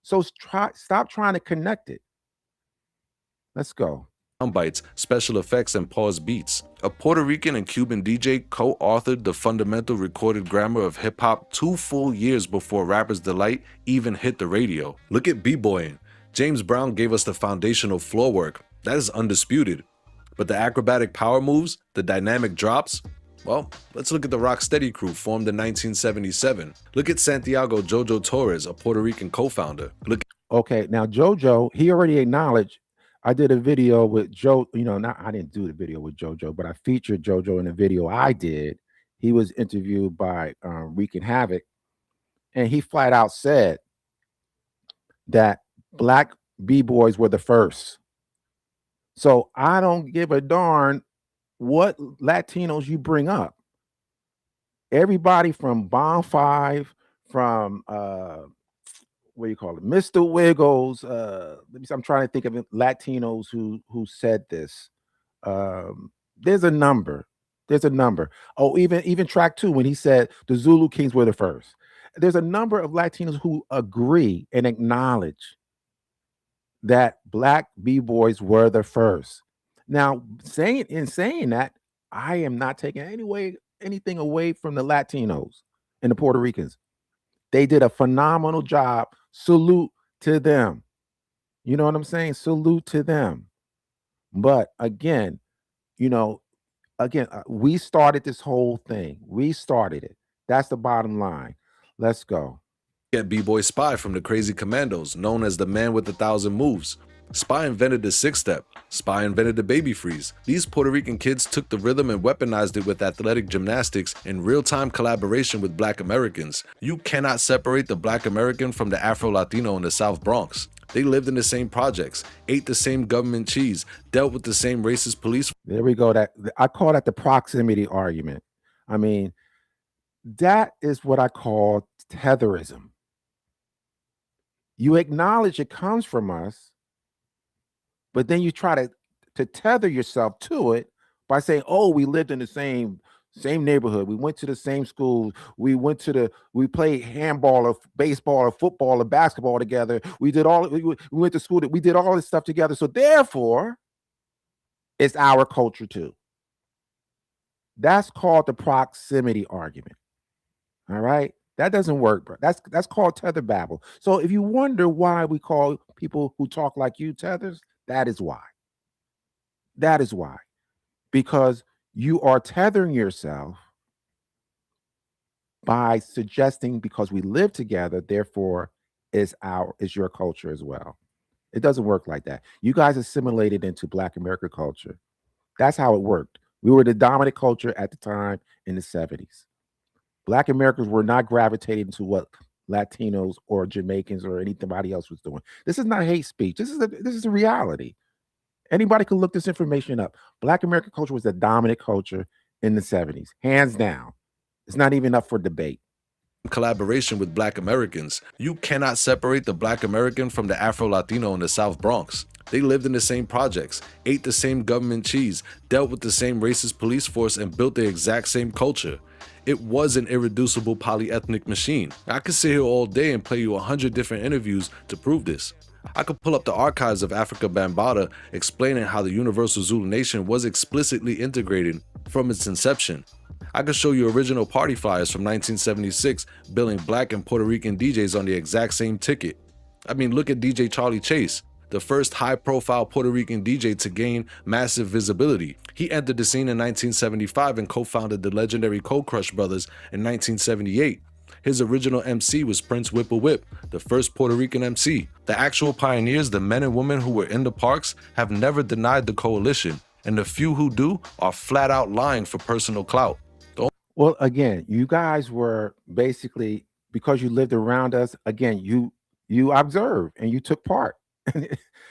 So stop trying to connect it. Let's go. Sound bites, special effects, and pause beats. A Puerto Rican and Cuban DJ co-authored the fundamental recorded grammar of hip-hop 2 full years before Rapper's Delight even hit the radio. Look at B-boying. James Brown gave us the foundational floor work. That is undisputed. But the acrobatic power moves, the dynamic drops, well, let's look at the Rocksteady crew formed in 1977. Look at Santiago Jojo Torres, a Puerto Rican co-founder. Okay, now Jojo, he already acknowledged. I did a video with Joe, I didn't do the video with Jojo, but I featured Jojo in a video I did. He was interviewed by Wreaking Havoc, and he flat out said that Black B-boys were the first. So I don't give a darn what Latinos you bring up. Everybody from Bomb 5, from what do you call it, Mr. Wiggles. I'm trying to think of Latinos who said this. There's a number. Oh, even track 2 when he said the Zulu Kings were the first. There's a number of Latinos who agree and acknowledge that Black B-boys were the first. Now, saying that, I am not taking anything away from the Latinos and the Puerto Ricans. They did a phenomenal job. Salute to them. You know what I'm saying? Salute to them. But again, we started this whole thing. We started it. That's the bottom line. Let's go. Get B-Boy Spy from the Crazy Commandos, known as the man with 1,000 moves. Spy invented the 6-step. Spy invented the baby freeze. These Puerto Rican kids took the rhythm and weaponized it with athletic gymnastics in real-time collaboration with Black Americans. You cannot separate the Black American from the Afro-Latino in the South Bronx. They lived in the same projects, ate the same government cheese, dealt with the same racist police. There we go. I call that the proximity argument. I mean, that is what I call tetherism. You acknowledge it comes from us, but then you try to tether yourself to it by saying, oh, we lived in the same neighborhood. We went to the same schools. We played handball or baseball or football or basketball together. We went to school. We did all this stuff together. So therefore, it's our culture too. That's called the proximity argument. All right. That doesn't work, bro. That's called tether babble. So if you wonder why we call people who talk like you tethers, that is why. That is why. Because you are tethering yourself by suggesting because we live together, therefore is your culture as well. It doesn't work like that. You guys assimilated into Black American culture. That's how it worked. We were the dominant culture at the time in the 70s. Black Americans were not gravitating to what Latinos or Jamaicans or anybody else was doing. This is not hate speech. This is a reality. Anybody can look this information up. Black American culture was the dominant culture in the 70s, hands down. It's not even up for debate. Collaboration with Black Americans. You cannot separate the Black American from the Afro-Latino in the South Bronx. They lived in the same projects, ate the same government cheese, dealt with the same racist police force, and built the exact same culture. It was an irreducible polyethnic machine. I could sit here all day and play you 100 different interviews to prove this. I could pull up the archives of Africa Bambaataa explaining how the Universal Zulu Nation was explicitly integrated from its inception. I could show you original party flyers from 1976 billing Black and Puerto Rican DJs on the exact same ticket. I mean, look at DJ Charlie Chase, the first high-profile Puerto Rican DJ to gain massive visibility. He entered the scene in 1975 and co-founded the legendary Cold Crush Brothers in 1978. His original MC was Prince Whipple Whip, the first Puerto Rican MC. The actual pioneers, the men and women who were in the parks, have never denied the coalition, and the few who do are flat out lying for personal clout. Well, again, you guys were basically, because you lived around us, again, you observed and you took part.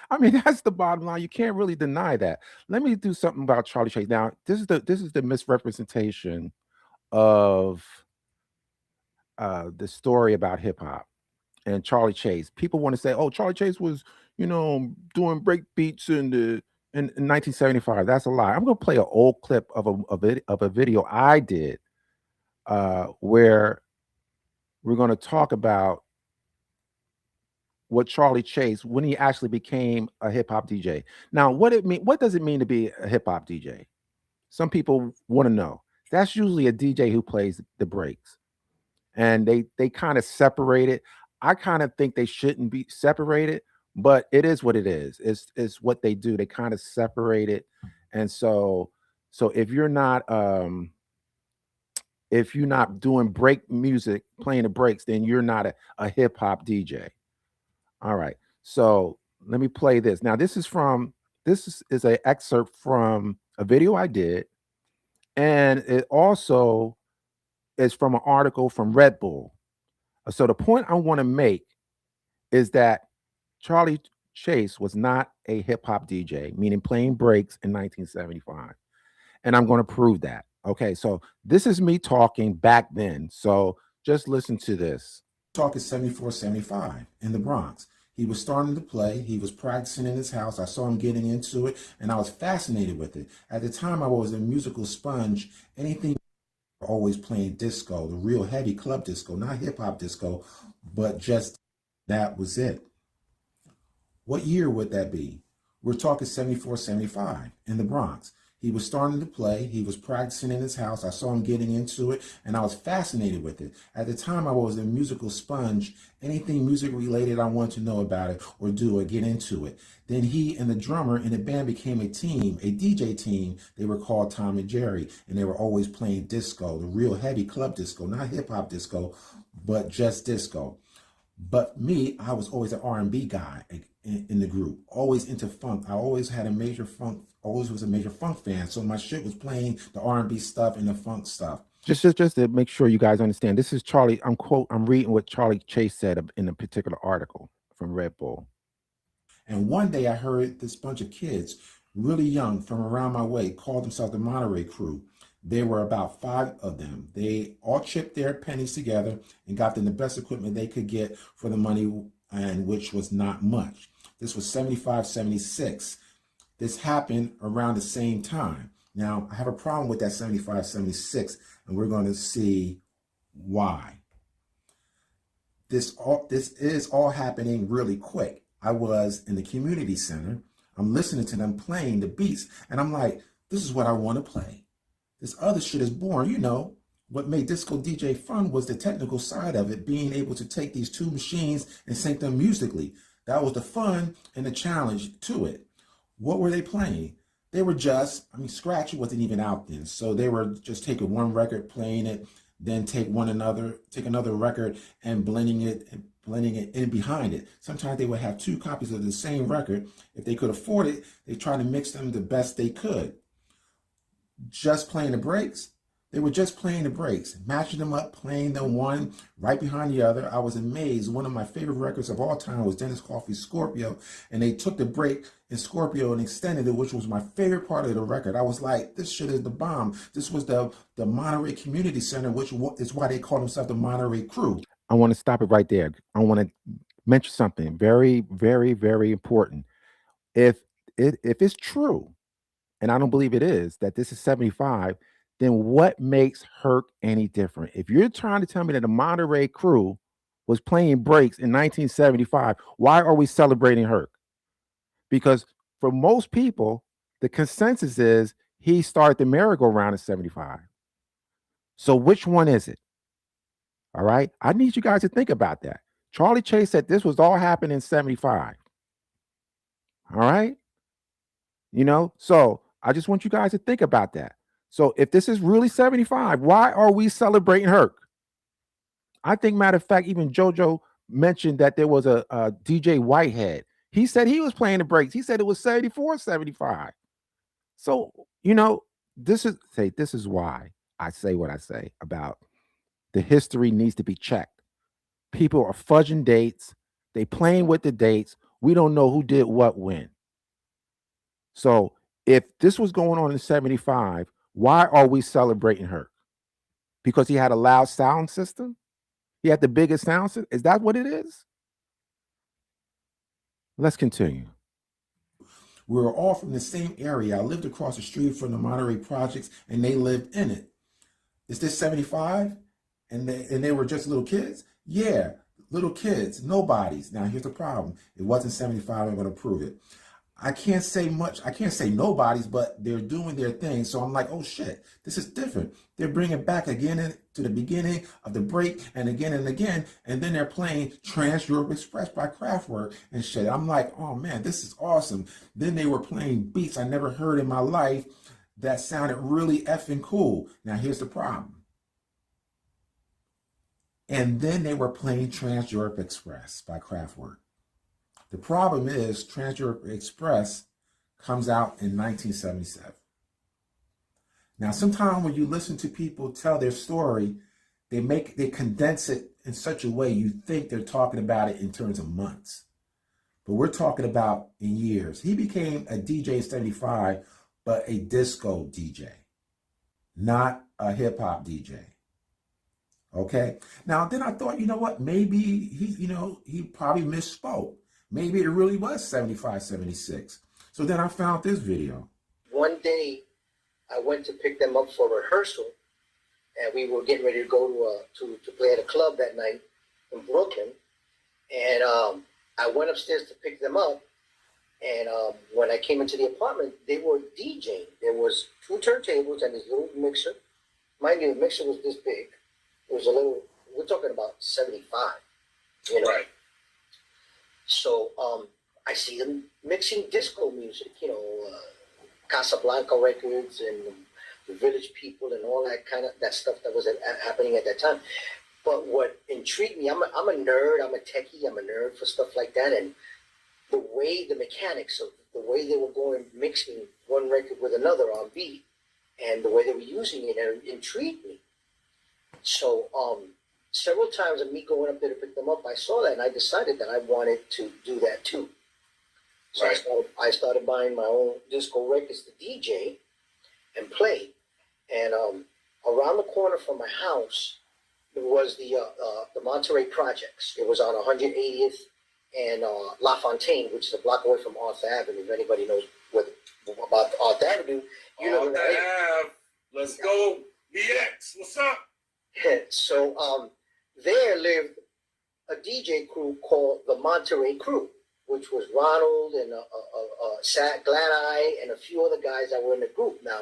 I mean, that's the bottom line. You can't really deny that. Let me do something about Charlie Chase. Now, this is the misrepresentation of the story about hip hop and Charlie Chase. People want to say, "Oh, Charlie Chase was, doing break beats in 1975." That's a lie. I'm going to play an old clip of a video I did where we're going to talk about what Charlie Chase, when he actually became a hip hop DJ. Now, what does it mean to be a hip hop DJ? Some people want to know. That's usually a DJ who plays the breaks. And they kind of separate it. I kind of think they shouldn't be separated, but it is what it is. It's what they do. They kind of separate it. And so if you're not doing break music, playing the breaks, then you're not a hip hop DJ. All right. So let me play this. Now, this is an excerpt from a video I did. And it also is from an article from Red Bull. So the point I want to make is that Charlie Chase was not a hip hop DJ, meaning playing breaks in 1975. And I'm going to prove that. Okay, so this is me talking back then. So just listen to this. Talk is 74, 75 in the Bronx. He was starting to play. He was practicing in his house. I saw him getting into it, and I was fascinated with it. At the time, I was a musical sponge. Anything, always playing disco, the real heavy club disco, not hip-hop disco, but just that was it. What year would that be? We're talking 74, 75 in the Bronx. He was starting to play. He was practicing in his house. I saw him getting into it, and I was fascinated with it. At the time, I was a musical sponge. Anything music related, I wanted to know about it or do or get into it. Then he and the drummer in the band became a team, a DJ team. They were called Tom and Jerry, and they were always playing disco, the real heavy club disco, not hip-hop disco, but just disco. But me, I was always an R&B guy in the group, always into funk. I always had a major funk, always was a major funk fan. So my shit was playing the R&B stuff and the funk stuff. Just to make sure you guys understand, this is Charlie. I'm reading what Charlie Chase said in a particular article from Red Bull. And one day I heard this bunch of kids, really young, from around my way, called themselves the Monterey Crew. There were about 5 of them. They all chipped their pennies together and got them the best equipment they could get for the money, and which was not much. This was 75, 76. This happened around the same time. Now, I have a problem with that 75, 76, and we're going to see why. This is all happening really quick. I was in the community center. I'm listening to them playing the beats, and I'm like, this is what I want to play. This other shit is boring. What made disco DJ fun was the technical side of it, being able to take these 2 machines and sync them musically. That was the fun and the challenge to it. What were they playing? They were Scratchy wasn't even out then. So they were just taking one record, playing it, then take another record and blending it blending it in behind it. Sometimes they would have two copies of the same record. If they could afford it, they try to mix them the best they could. Just playing the breaks, they were just playing the breaks, matching them up, playing them one right behind the other. I was amazed. One of my favorite records of all time was Dennis Coffey's Scorpio, and they took the break in Scorpio and extended it, which was my favorite part of the record. I was like, this shit is the bomb. This was the Monterey Community Center, which is why they call themselves the Monterey Crew. I want to stop it right there. I want to mention something very, very, very important. If it's true, and I don't believe it is, that this is 75, then what makes Herc any different? If you're trying to tell me that the Monterey Crew was playing breaks in 1975, why are we celebrating Herc? Because for most people, the consensus is he started the merry-go-round in 75. So which one is it? All right, I need you guys to think about that. Charlie Chase said this was all happening in 75. All right, you know, so I just want you guys to think about that. So if this is really 75, why are we celebrating Herc? I think, matter of fact, even JoJo mentioned that there was a DJ Whitehead. He said he was playing the breaks. He said it was 74, 75. So, you know, this is why I say what I say about the history needs to be checked. People are fudging dates. They playing with the dates. We don't know who did what when. So if this was going on in 75, why are we celebrating Herc? Because he had a loud sound system? He had the biggest sound system? Is that what it is? Let's continue. We were all from the same area. I lived across the street from the Monterey Projects, and they lived in it. Is this 75? And they were just little kids? Yeah, little kids, nobodies. Now, here's the problem. It wasn't 75. I'm going to prove it. I can't say much. I can't say nobodies, but they're doing their thing. So I'm like, oh shit, this is different. They're bringing back again to the beginning of the break and again, and then they're playing Trans Europe Express by Kraftwerk and shit. I'm like, oh man, this is awesome. Then they were playing beats I never heard in my life that sounded really effing cool. Now here's the problem. And then they were playing Trans Europe Express by Kraftwerk. The problem is Trans Europe Express comes out in 1977. Now, sometimes when you listen to people tell their story, they condense it in such a way you think they're talking about it in terms of months. But we're talking about in years. He became a DJ in 75, but a disco DJ, not a hip hop DJ. Okay. Now, then I thought, you know what? Maybe he probably misspoke. Maybe it really was 75, 76. So then I found this video. One day, I went to pick them up for rehearsal, and we were getting ready to go to play at a club that night in Brooklyn. And I went upstairs to pick them up, and when I came into the apartment, they were DJing. There was 2 turntables and this little mixer. Mind you, the mixer was this big. It was a little, we're talking about 75, you know. Right. So I see them mixing disco music, Casablanca records and the Village People and all that stuff that was happening at that time. But what intrigued me, I'm a nerd, I'm a techie, I'm a nerd for stuff like that. And the mechanics of the way they were going, mixing one record with another on beat and the way they were using it intrigued me. So several times of me going up there to pick them up, I saw that and I decided that I wanted to do that too. So right. I started buying my own disco records to DJ and play. And around the corner from my house, there was the Monterey Projects. It was on 180th and La Fontaine, which is a block away from Arthur Avenue. If anybody knows about Arthur Avenue, you know that. Let's go, BX. What's up? So there lived a DJ crew called the Monterey Crew, which was Ronald and Glad Eye and a few other guys that were in the group. Now,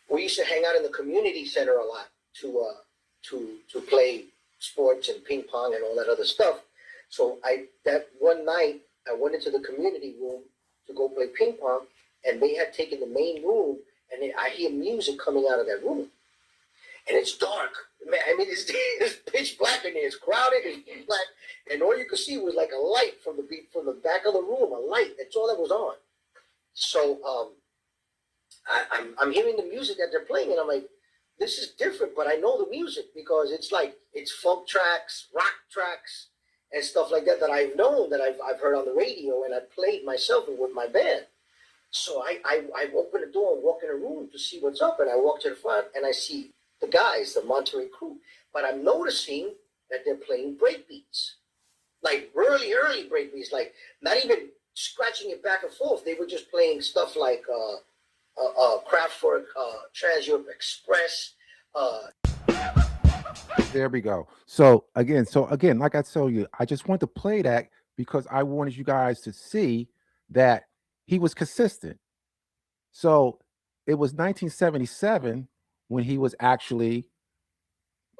we used to hang out in the community center a lot to play sports and ping pong and all that other stuff. So that one night I went into the community room to go play ping pong, and they had taken the main room, and I hear music coming out of that room. and it's dark. Man, I mean, it's pitch black in there. It's crowded. It's pitch black, and all you could see was like a light from the back of the room. A light. That's all that was on. So I'm hearing the music that they're playing, and I'm like, this is different. But I know the music because it's funk tracks, rock tracks, and stuff like that I've known, that I've heard on the radio, and I played myself with my band. So I open the door and walk in a room to see what's up, and I walk to the front and I see the guys, the Monterey crew. But I'm noticing that they're playing breakbeats, like early breakbeats, like not even scratching it back and forth. They were just playing stuff like Kraftwerk, Trans-Europe Express. There we go. So again, like I told you, I just want to play that because I wanted you guys to see that he was consistent. So it was 1977 when he was actually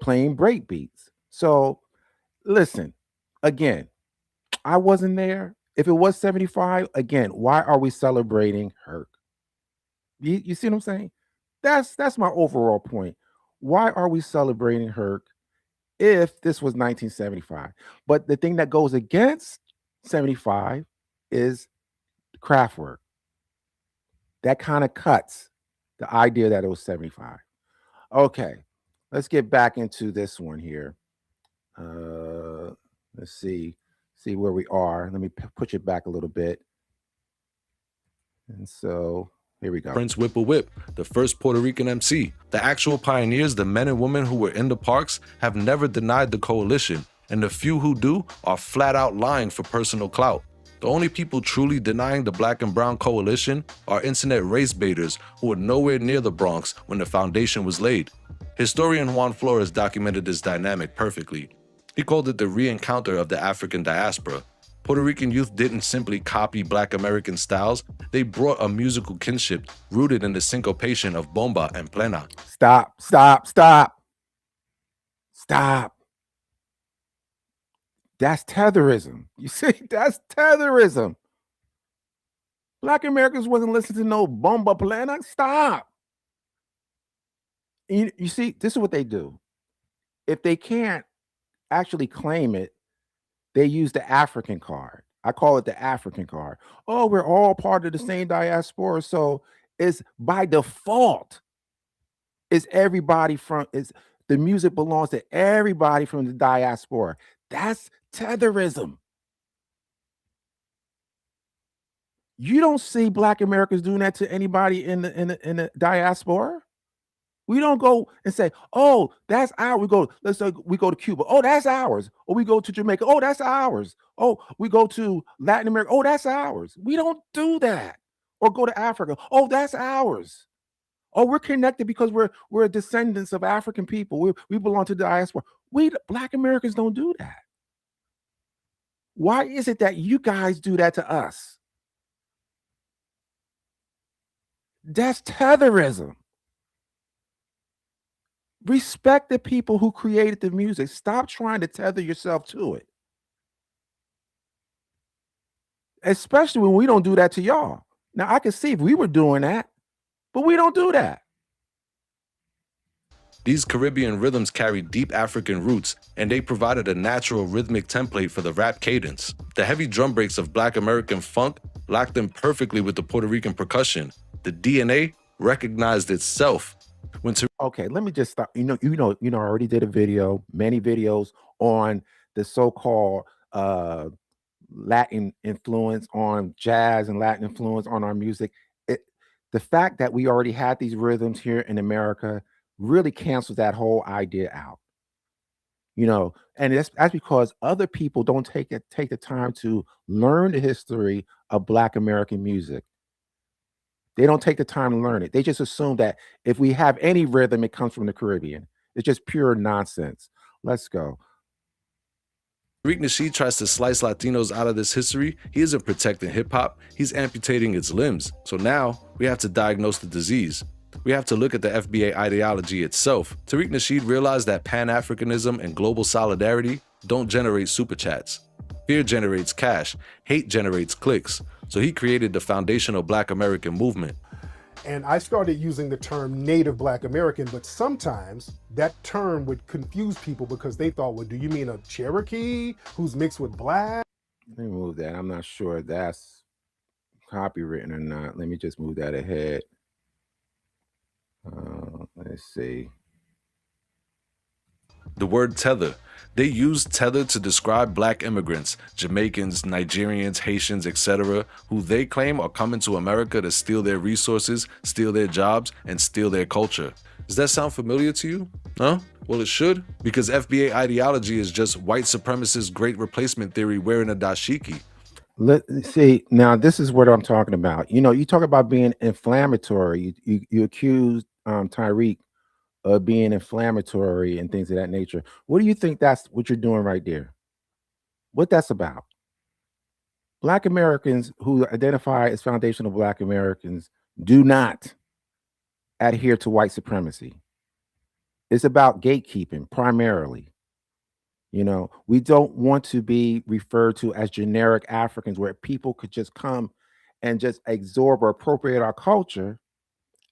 playing break beats. So listen, again, I wasn't there. If it was 75, again, why are we celebrating Herc? You see what I'm saying? That's my overall point. Why are we celebrating Herc if this was 1975? But the thing that goes against 75 is Kraftwerk. That kind of cuts the idea that it was 75. Okay, let's get back into this one here. Let's see where we are. Let me push it back a little bit. And so here we go. Prince Whipple Whip, the first Puerto Rican MC. The actual pioneers, the men and women who were in the parks, have never denied the coalition, and the few who do are flat out lying for personal clout. The only people truly denying the Black and Brown coalition are internet race baiters who were nowhere near the Bronx when the foundation was laid. Historian Juan Flores documented this dynamic perfectly. He called it the re-encounter of the African diaspora. Puerto Rican youth didn't simply copy Black American styles, they brought a musical kinship rooted in the syncopation of bomba and plena. Stop. That's tetherism. You see, that's tetherism. Black Americans wasn't listening to no bomba plena. Stop. You see, this is what they do. If they can't actually claim it, they use the African card. I call it the African card. Oh, we're all part of the same diaspora. So it's by default, the music belongs to everybody from the diaspora. That's tetherism. You don't see Black Americans doing that to anybody in the diaspora. We don't go and say, "Oh, that's ours." We go to Cuba. "Oh, that's ours." Or we go to Jamaica. "Oh, that's ours." Oh, we go to Latin America. "Oh, that's ours." We don't do that. Or go to Africa. "Oh, that's ours." Oh, we're connected because we're descendants of African people. We belong to the diaspora. Black Americans don't do that. Why is it that you guys do that to us? That's tetherism. Respect the people who created the music. Stop trying to tether yourself to it. Especially when we don't do that to y'all. Now, I can see if we were doing that, but we don't do that. These Caribbean rhythms carry deep African roots, and they provided a natural rhythmic template for the rap cadence. The heavy drum breaks of Black American funk locked in perfectly with the Puerto Rican percussion. The DNA recognized itself. Okay, let me just stop. I already did a video, many videos on the so-called Latin influence, on jazz and Latin influence on our music. The fact that we already had these rhythms here in America really cancels that whole idea out. And that's because other people don't take the time to learn the history of Black American music. They don't take the time to learn it. They just assume that if we have any rhythm, it comes from the Caribbean. It's just pure nonsense. Let's go. Tariq Nasheed tries to slice Latinos out of this history. He isn't protecting hip-hop, he's amputating its limbs. So now, we have to diagnose the disease. We have to look at the FBA ideology itself. Tariq Nasheed realized that Pan-Africanism and global solidarity don't generate super chats. Fear generates cash, hate generates clicks. So he created the foundational Black American movement. And I started using the term Native Black American, but sometimes that term would confuse people because they thought, well, do you mean a Cherokee who's mixed with black? Let me move that. I'm not sure if that's copywritten or not. Let me just move that ahead. Let's see. The word tether. They use tether to describe black immigrants, Jamaicans, Nigerians, Haitians, etc., who they claim are coming to America to steal their resources, steal their jobs, and steal their culture. Does that sound familiar to you? Huh? Well, it should, because FBA ideology is just white supremacist great replacement theory wearing a dashiki. Let's see, now this is what I'm talking about. You know, you talk about being inflammatory. You accused Tariq of being inflammatory and things of that nature. What do you think that's what you're doing right there? What that's about? Black Americans who identify as foundational Black Americans do not adhere to white supremacy. It's about gatekeeping primarily. You know, we don't want to be referred to as generic Africans where people could just come and just absorb or appropriate our culture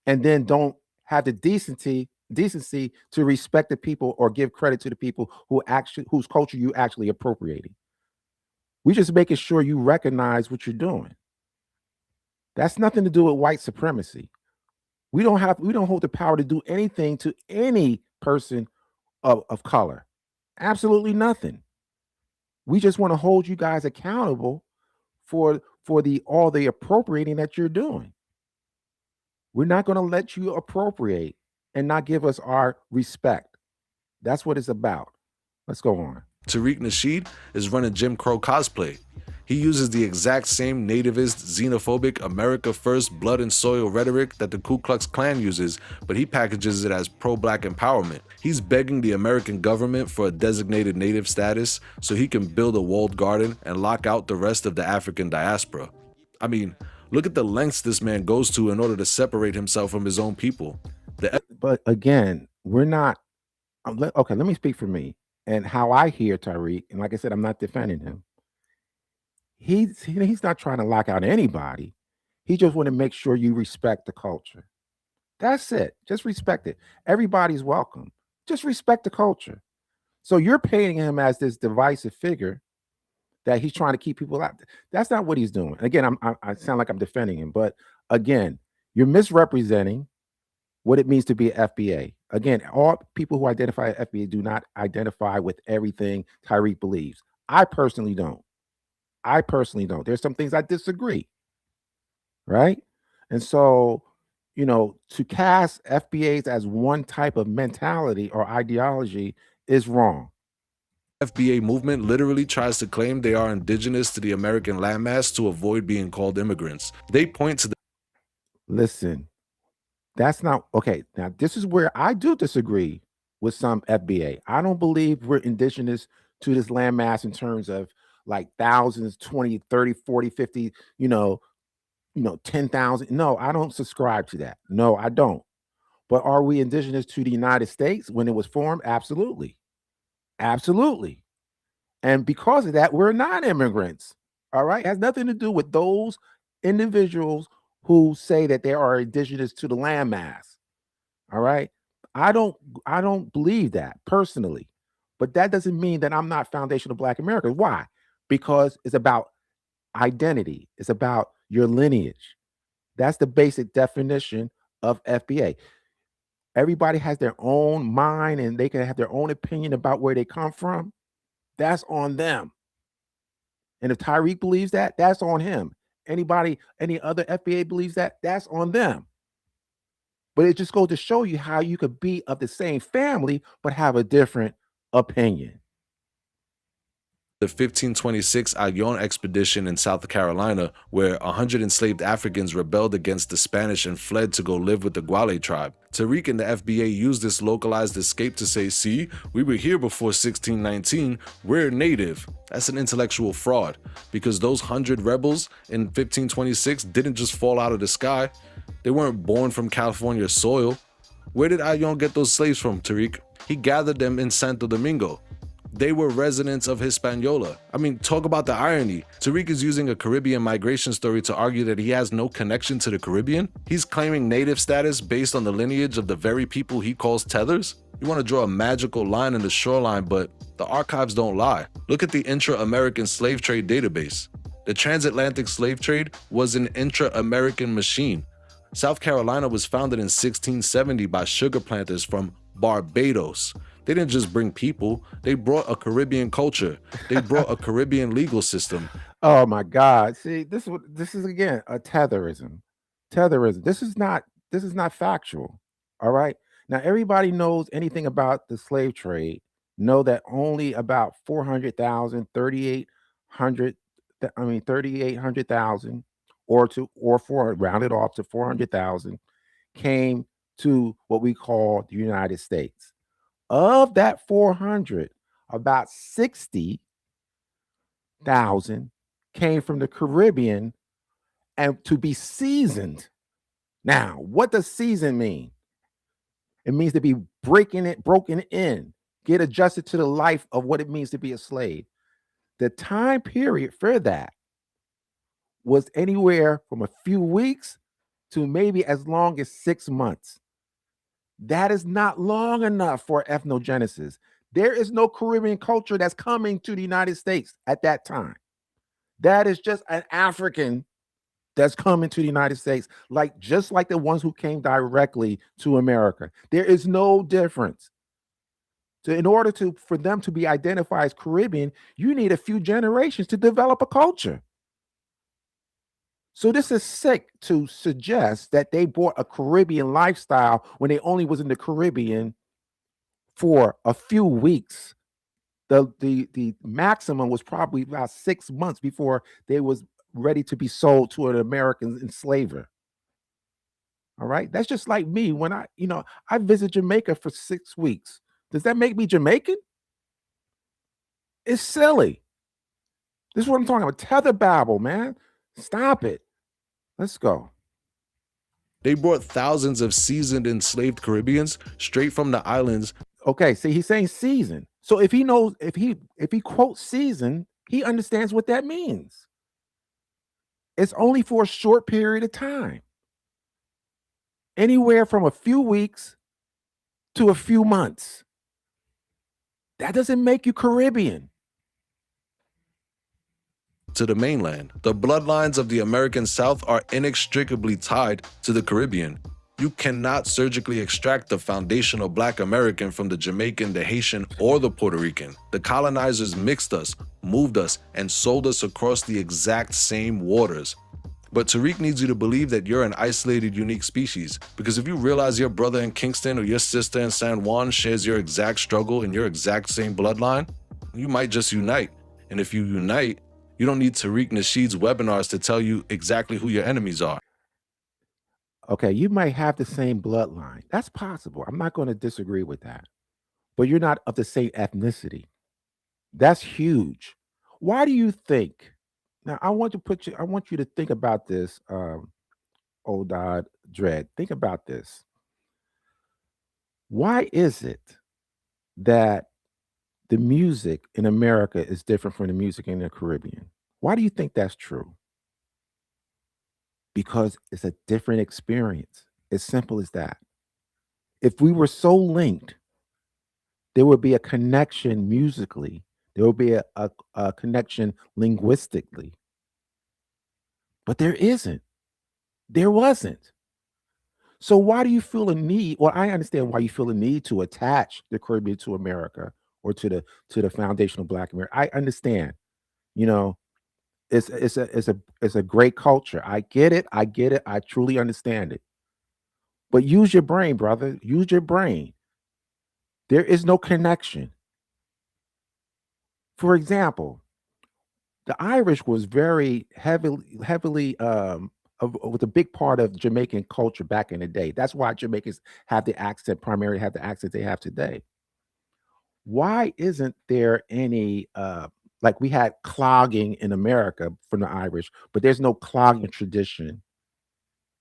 and then don't have the decency to respect the people or give credit to the people whose culture you actually appropriating. We just making sure you recognize what you're doing. That's nothing to do with white supremacy. We don't hold the power to do anything to any person of color. Absolutely nothing. We just want to hold you guys accountable for all the appropriating that you're doing. We're not going to let you appropriate and not give us our respect. That's what it's about. Let's go on. Tariq Nasheed is running Jim Crow cosplay. He uses the exact same nativist, xenophobic, America First, blood and soil rhetoric that the Ku Klux Klan uses, but he packages it as pro-black empowerment. He's begging the American government for a designated native status so he can build a walled garden and lock out the rest of the African diaspora. I mean, look at the lengths this man goes to in order to separate himself from his own people. But again, we're not, okay, let me speak for me and how I hear Tariq. And like I said, I'm not defending him. He's not trying to lock out anybody. He just want to make sure you respect the culture. That's it. Just respect it. Everybody's welcome. Just respect the culture. So you're painting him as this divisive figure that he's trying to keep people out. That's not what he's doing. Again, I sound like I'm defending him, but again, you're misrepresenting what it means to be an FBA. Again, all people who identify as FBA do not identify with everything Tariq believes. I personally don't. There's some things I disagree, right? And so, you know, to cast FBAs as one type of mentality or ideology is wrong. FBA movement literally tries to claim they are indigenous to the American landmass to avoid being called immigrants. They point to the... Listen, that's not, okay, now this is where I do disagree with some FBA. I don't believe we're indigenous to this landmass in terms of like thousands, 20, 30, 40, 50, 10,000. No, I don't subscribe to that. No, I don't. But are we indigenous to the United States when it was formed? Absolutely. Absolutely. And because of that, we're not immigrants. All right. It has nothing to do with those individuals who say that they are indigenous to the landmass. All right. I don't believe that personally, but that doesn't mean that I'm not foundational Black American. Why? Because it's about identity. It's about your lineage. That's the basic definition of FBA. Everybody has their own mind and they can have their own opinion about where they come from. That's on them. And if Tariq believes that, that's on him. Any other FBA believes that, that's on them. But it just goes to show you how you could be of the same family, but have a different opinion. The 1526 Ayllón expedition in South Carolina, where 100 enslaved Africans rebelled against the Spanish and fled to go live with the Guale tribe. Tariq and the FBA used this localized escape to say, see, we were here before 1619, we're native. That's an intellectual fraud, because those 100 rebels in 1526 didn't just fall out of the sky. They weren't born from California soil. Where did Ayllón get those slaves from, Tariq? He gathered them in Santo Domingo. They were residents of Hispaniola. I mean, talk about the irony. Tariq is using a Caribbean migration story to argue that he has no connection to the Caribbean. He's claiming native status based on the lineage of the very people he calls tethers. You want to draw a magical line in the shoreline, but the archives don't lie. Look at the intra-American slave trade database. The transatlantic slave trade was an intra-American machine. South Carolina was founded in 1670 by sugar planters from Barbados. They didn't just bring people, they brought a Caribbean culture. They brought a Caribbean legal system. Oh my God. See, this is again a tetherism. Tetherism. This is not factual. All right. Now everybody knows anything about the slave trade, know that only about 400,000, 3,800,000 or 400, rounded off to 400,000 came to what we call the United States. Of that 400, about 60,000 came from the Caribbean and to be seasoned. Now, what does season mean? It means to be broken in, get adjusted to the life of what it means to be a slave. The time period for that was anywhere from a few weeks to maybe as long as 6 months. That is not long enough for ethnogenesis. There is no Caribbean culture that's coming to the United States at that time. That is just an African that's coming to the United States, just like the ones who came directly to America. There is no difference. So in order for them to be identified as Caribbean, you need a few generations to develop a culture. So this is sick to suggest that they brought a Caribbean lifestyle when they only was in the Caribbean for a few weeks. The maximum was probably about 6 months before they was ready to be sold to an American enslaver. All right. That's just like me when I visit Jamaica for 6 weeks. Does that make me Jamaican? It's silly. This is what I'm talking about. Tether babble, man. Stop it. Let's go. They brought thousands of seasoned enslaved Caribbeans straight from the islands. Okay, see, he's saying season. So if he knows, if he quotes season, he understands what that means. It's only for a short period of time. Anywhere from a few weeks to a few months. That doesn't make you Caribbean. To the mainland. The bloodlines of the American South are inextricably tied to the Caribbean. You cannot surgically extract the foundational Black American from the Jamaican, the Haitian, or the Puerto Rican. The colonizers mixed us, moved us, and sold us across the exact same waters. But Tariq needs you to believe that you're an isolated, unique species, because if you realize your brother in Kingston or your sister in San Juan shares your exact struggle and your exact same bloodline, you might just unite. And if you unite, you don't need Tariq Nasheed's webinars to tell you exactly who your enemies are. Okay, you might have the same bloodline. That's possible. I'm not going to disagree with that. But you're not of the same ethnicity. That's huge. Why do you think? Now, I want you to think about this, Odad Dread. Think about this. Why is it that the music in America is different from the music in the Caribbean? Why do you think that's true? Because it's a different experience. As simple as that. If we were so linked, there would be a connection musically. There would be a connection linguistically. But there isn't. There wasn't. So why do you feel a need? Well, I understand why you feel a need to attach the Caribbean to America or to the foundational Black America. I understand. It's a great culture. I get it. I truly understand it. But use your brain, brother. Use your brain. There is no connection. For example, the Irish was very heavily with a big part of Jamaican culture back in the day. That's why Jamaicans primarily have the accent they have today. Why isn't there any like we had clogging in America from the Irish, but there's no clogging tradition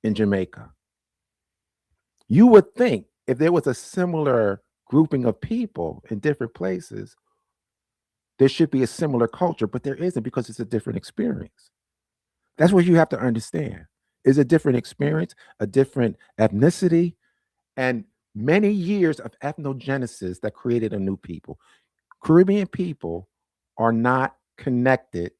in Jamaica? You would think if there was a similar grouping of people in different places, there should be a similar culture, but there isn't because it's a different experience. That's what you have to understand. It's a different experience, a different ethnicity, and many years of ethnogenesis that created a new people. Caribbean people are not connected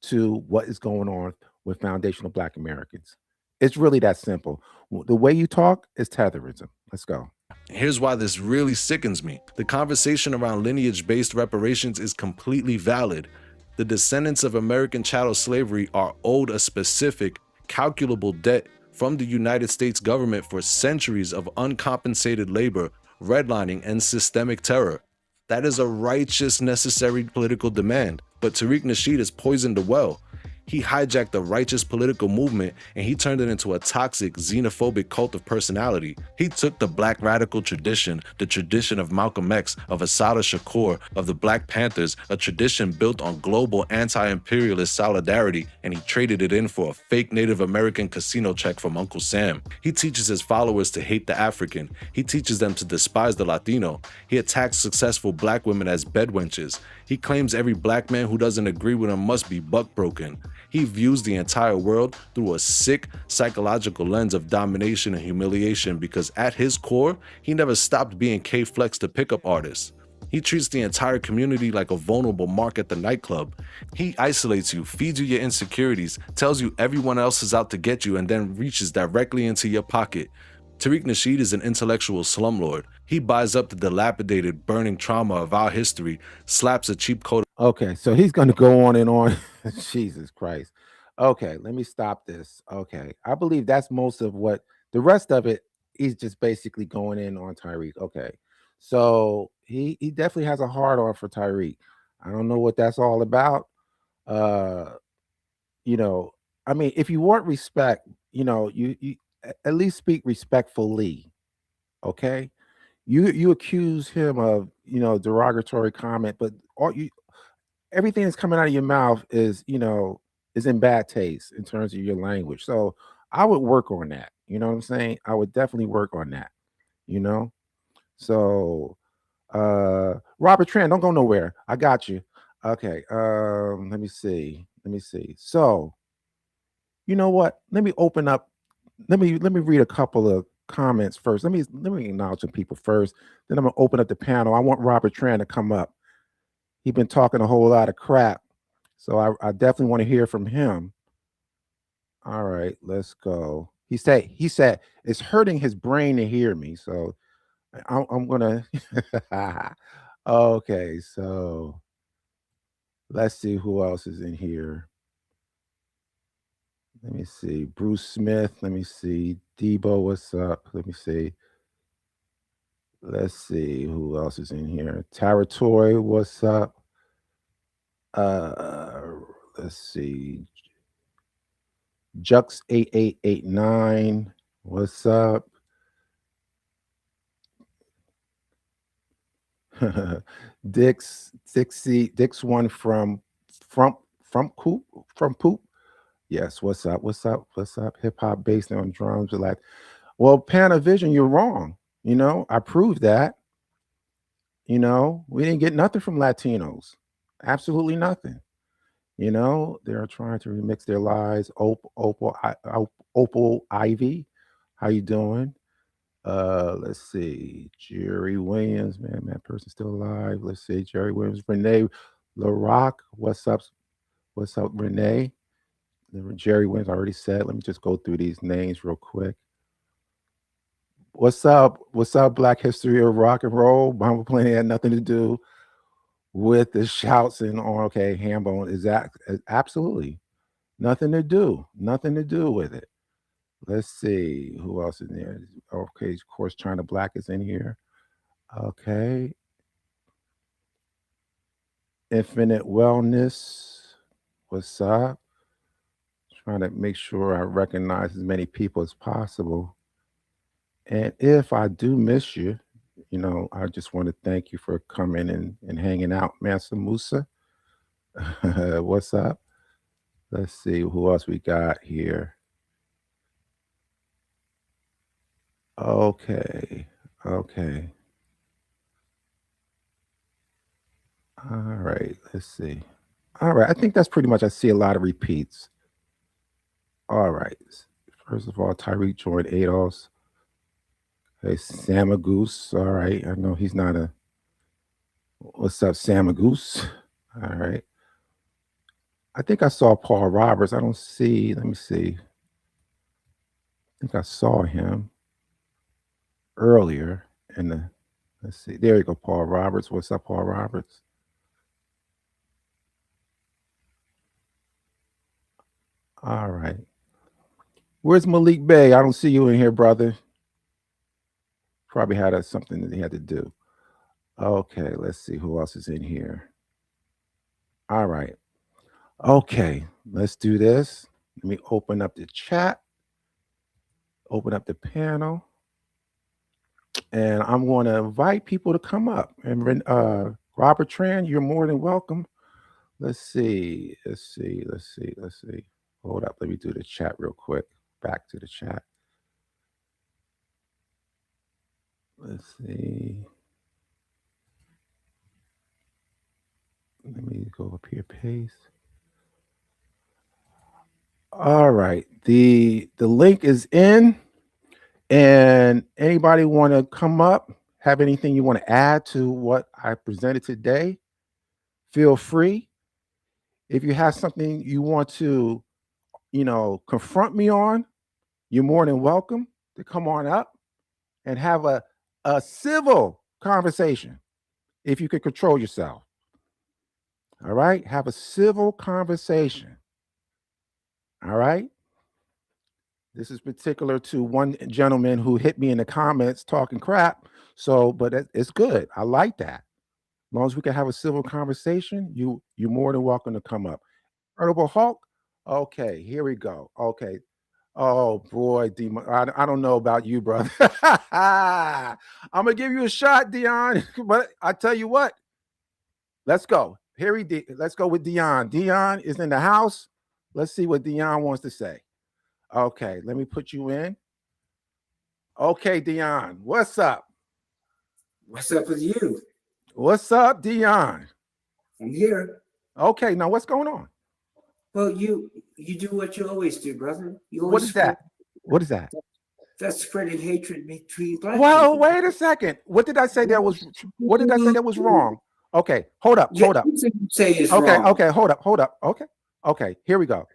to what is going on with foundational Black Americans. It's really that simple. The way you talk is tetherism. Let's go. Here's why this really sickens me. The conversation around lineage-based reparations is completely valid. The descendants of American chattel slavery are owed a specific, calculable debt from the United States government for centuries of uncompensated labor, redlining, and systemic terror. That is a righteous, necessary political demand. But Tariq Nasheed has poisoned the well. He hijacked the righteous political movement and he turned it into a toxic, xenophobic cult of personality. He took the Black radical tradition, the tradition of Malcolm X, of Assata Shakur, of the Black Panthers, a tradition built on global anti-imperialist solidarity, and he traded it in for a fake Native American casino check from Uncle Sam. He teaches his followers to hate the African. He teaches them to despise the Latino. He attacks successful Black women as bedwenches. He claims every Black man who doesn't agree with him must be buck-broken. He views the entire world through a sick psychological lens of domination and humiliation because at his core, he never stopped being K-Flex the pickup artist. He treats the entire community like a vulnerable mark at the nightclub. He isolates you, feeds you your insecurities, tells you everyone else is out to get you, and then reaches directly into your pocket. Tariq Nasheed is an intellectual slumlord. He buys up the dilapidated, burning trauma of our history, slaps a cheap coat. Okay, so he's going to go on and on. Jesus Christ. Okay, let me stop this. Okay, I believe that's most of what the rest of it. He's just basically going in on Tariq. Okay, so he definitely has a hard on for Tariq. I don't know what that's all about. You know, I mean, if you want respect, you know, you at least speak respectfully. Okay, you accuse him of, you know, derogatory comment, but everything that's coming out of your mouth is, you know, is in bad taste in terms of your language. So I would work on that. You know what I'm saying? I would definitely work on that. You know, so Robert Tran, don't go nowhere. I got you. Okay. Let me see. So, you know what? Let me open up. Let me read a couple of comments first. Let me acknowledge some people first. Then I'm gonna open up the panel. I want Robert Tran to come up. He's been talking a whole lot of crap, so I definitely want to hear from him. All right, let's go. He said it's hurting his brain to hear me, so I'm gonna. Okay, so let's see who else is in here. Let me see. Bruce Smith. Let me see. Debo, what's up? Let me see. Let's see who else is in here. Territory, what's up? Let's see. Jux 8889, what's up? Dix one from Poop. Yes, what's up? Hip hop based on drums. Like, well, Panavision, you're wrong. You know, I proved that. You know, we didn't get nothing from Latinos. Absolutely nothing. You know, they're trying to remix their lives. Opal Ivy, how you doing? Let's see. Jerry Williams, man, that person's still alive. Let's see. Jerry Williams, Renee LaRock, what's up? What's up, Renee? Jerry Williams, I already said. Let me just go through these names real quick. What's up? What's up, Black History of Rock and Roll? Mama Plenty had nothing to do with the shouts and on. Okay, Hambone is that absolutely nothing to do with it. Let's see who else is there. Okay, of course, China Black is in here. Okay, Infinite Wellness, what's up? Trying to make sure I recognize as many people as possible. And if I do miss you, you know, I just want to thank you for coming and hanging out, Mansa Musa. What's up? Let's see who else we got here. Okay. All right, let's see. All right, I think that's pretty much. I see a lot of repeats. All right. First of all, Tariq joined ADOS. Hey, Samagoose. All right. I know he's not a. What's up, Samagoose? All right. I think I saw Paul Roberts. I don't see. Let me see. I think I saw him earlier in the. Let's see. There you go, Paul Roberts. What's up, Paul Roberts? All right. Where's Malik Bey? I don't see you in here, brother. Probably had something that he had to do. Okay, let's see who else is in here. All right. Okay, let's do this. Let me open up the chat, open up the panel, and I'm going to invite people to come up. And Robert Tran, you're more than welcome. Let's see. Hold up. Let me do the chat real quick. Back to the chat. Let's see. Let me go up here, paste. All right. The link is in. And anybody want to come up, have anything you want to add to what I presented today, feel free. If you have something you want to, confront me on, you're more than welcome to come on up and have a civil conversation if you can control yourself. All right? Have a civil conversation. All right? This is particular to one gentleman who hit me in the comments talking crap. So, but it's good. I like that. As long as we can have a civil conversation, you're more than welcome to come up. Incredible Hulk. Okay, here we go. Okay. Oh boy, I don't know about you, brother. I'm gonna give you a shot, Dion. But I tell you what, let's go. Let's go with Dion. Dion is in the house. Let's see what Dion wants to say. Okay, let me put you in. Okay, Dion, what's up? What's up with you? What's up, Dion? I'm here. Okay, now what's going on? Well, you do what you always do, brother. What is that? What is that? That's spreading hatred between black well, people. Wait a second. What did I say that was? What did I say that was wrong? Okay, hold up. Everything you say is okay, wrong. Okay, hold up. Okay, here we go.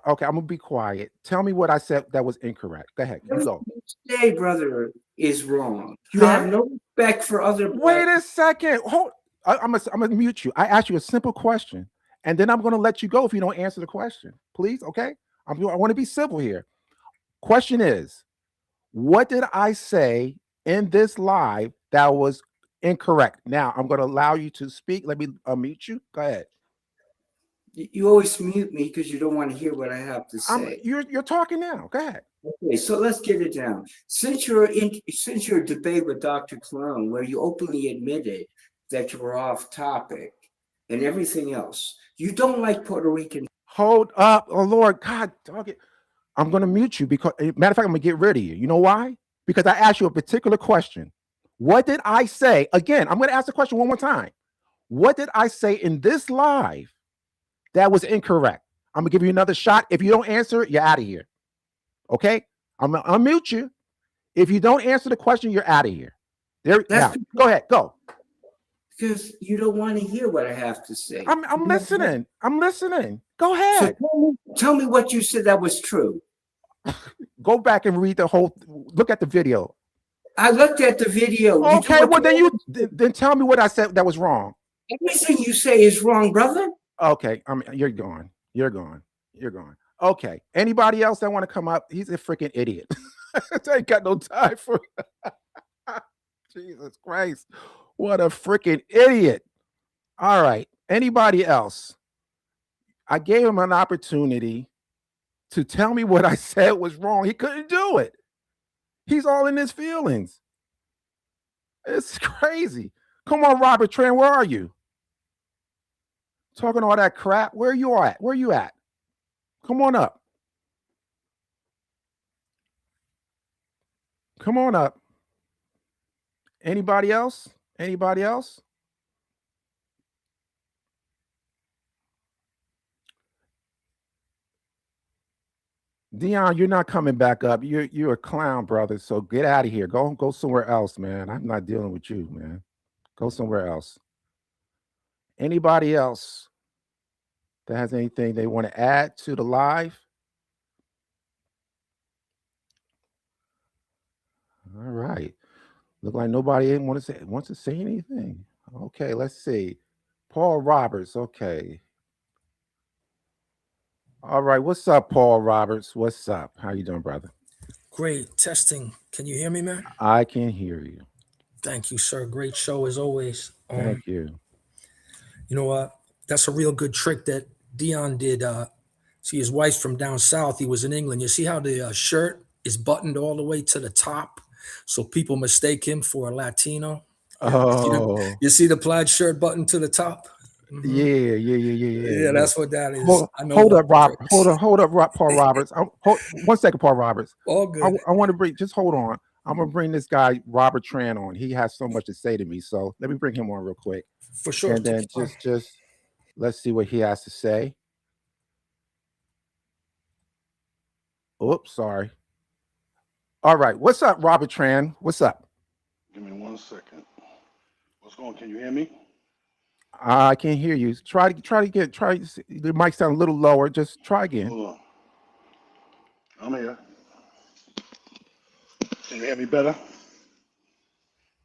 Okay, I'm gonna be quiet. Tell me what I said that was incorrect. Go ahead. You go. Say, brother, is wrong. You have no respect for other. Wait a second. Hold. I'm gonna mute you. I asked you a simple question, and then I'm gonna let you go if you don't answer the question, please. Okay. I want to be civil here. Question is, what did I say in this live that was incorrect? Now I'm gonna allow you to speak. Let me mute you. Go ahead. You always mute me because you don't want to hear what I have to say. You're talking now. Go ahead. Okay, so let's get it down. Since your debate with Dr. Cologne, where you openly admitted that you were off topic and everything else, you don't like Puerto Rican. Hold up. Oh Lord, God, dog it. I'm gonna mute you because matter of fact, I'm gonna get rid of you. You know why? Because I asked you a particular question. What did I say? Again, I'm gonna ask the question one more time. What did I say in this live that was incorrect? I'm gonna give you another shot. If you don't answer it, you're out of here. Okay? I'm gonna unmute you. If you don't answer the question, you're out of here. Now, go ahead, go. Because you don't want to hear what I have to say. I'm listening. I'm listening. Go ahead. So tell me what you said that was true. Go back and read the whole. Look at the video. I looked at the video. Okay, well then tell me what I said that was wrong. Everything you say is wrong, brother. Okay, you're gone. You're gone. You're gone. Okay. Anybody else that want to come up? He's a freaking idiot. I ain't got no time for. Jesus Christ. What a freaking idiot. All right. Anybody else? I gave him an opportunity to tell me what I said was wrong. He couldn't do it. He's all in his feelings. It's crazy. Come on, Robert Tran, where are you? Talking all that crap. Where you at? Where you at? Come on up. Come on up. Anybody else? Anybody else? Dion, you're not coming back up. You're a clown, brother. So get out of here. Go somewhere else, man. I'm not dealing with you, man. Go somewhere else. Anybody else that has anything they want to add to the live? All right. Look like nobody wants to say anything. Okay, let's see. Paul Roberts. Okay. All right. What's up, Paul Roberts? What's up? How you doing, brother? Great. Testing. Can you hear me, man? I can hear you. Thank you, sir. Great show as always. Thank you. You know what? That's a real good trick that Dion did. See, his wife's from down south. He was in England. You see how the shirt is buttoned all the way to the top, so people mistake him for a Latino. Oh, you see the plaid shirt buttoned to the top? yeah. Yeah, that's what that is. Hold up, Robert. Hold up, Paul Roberts. 1 second, Paul Roberts. All good. I want to just hold on. I'm gonna bring this guy Robert Tran on. He has so much to say to me, so let me bring him on real quick. For sure. And then just let's see what he has to say. Oops, sorry. All right, what's up, Robert Tran? What's up? Give me 1 second. What's going on? Can you hear me? I can't hear you. Try the mic sound a little lower. Just try again. Hold on. I'm here. Can you hear me better?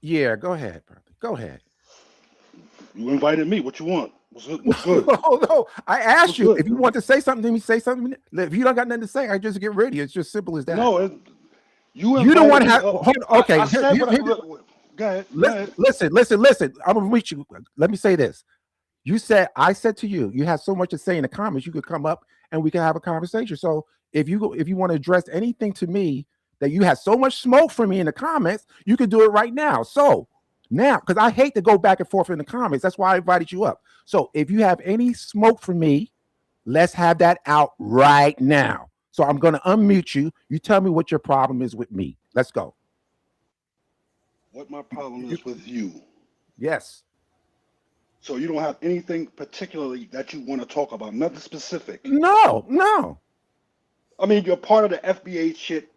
Yeah, go ahead, brother. Go ahead. You invited me. What you want? What's good? No. I asked you if you want to say something to me. Say something. If you don't got nothing to say, I just get rid of you. It's just simple as that. No, you don't want to have. Okay. Go ahead. Listen. I'm gonna reach you. Let me say this. I said to you, you have so much to say in the comments. You could come up and we can have a conversation. So if you want to address anything to me that you have so much smoke for me in the comments, you can do it right now. So now, because I hate to go back and forth in the comments, that's why I invited you up. So if you have any smoke for me, let's have that out right now. So I'm going to unmute you. You tell me what your problem is with me. Let's go. What my problem is with you? Yes. So you don't have anything particularly that you want to talk about? Nothing specific? No. I mean, you're part of the FBA shit.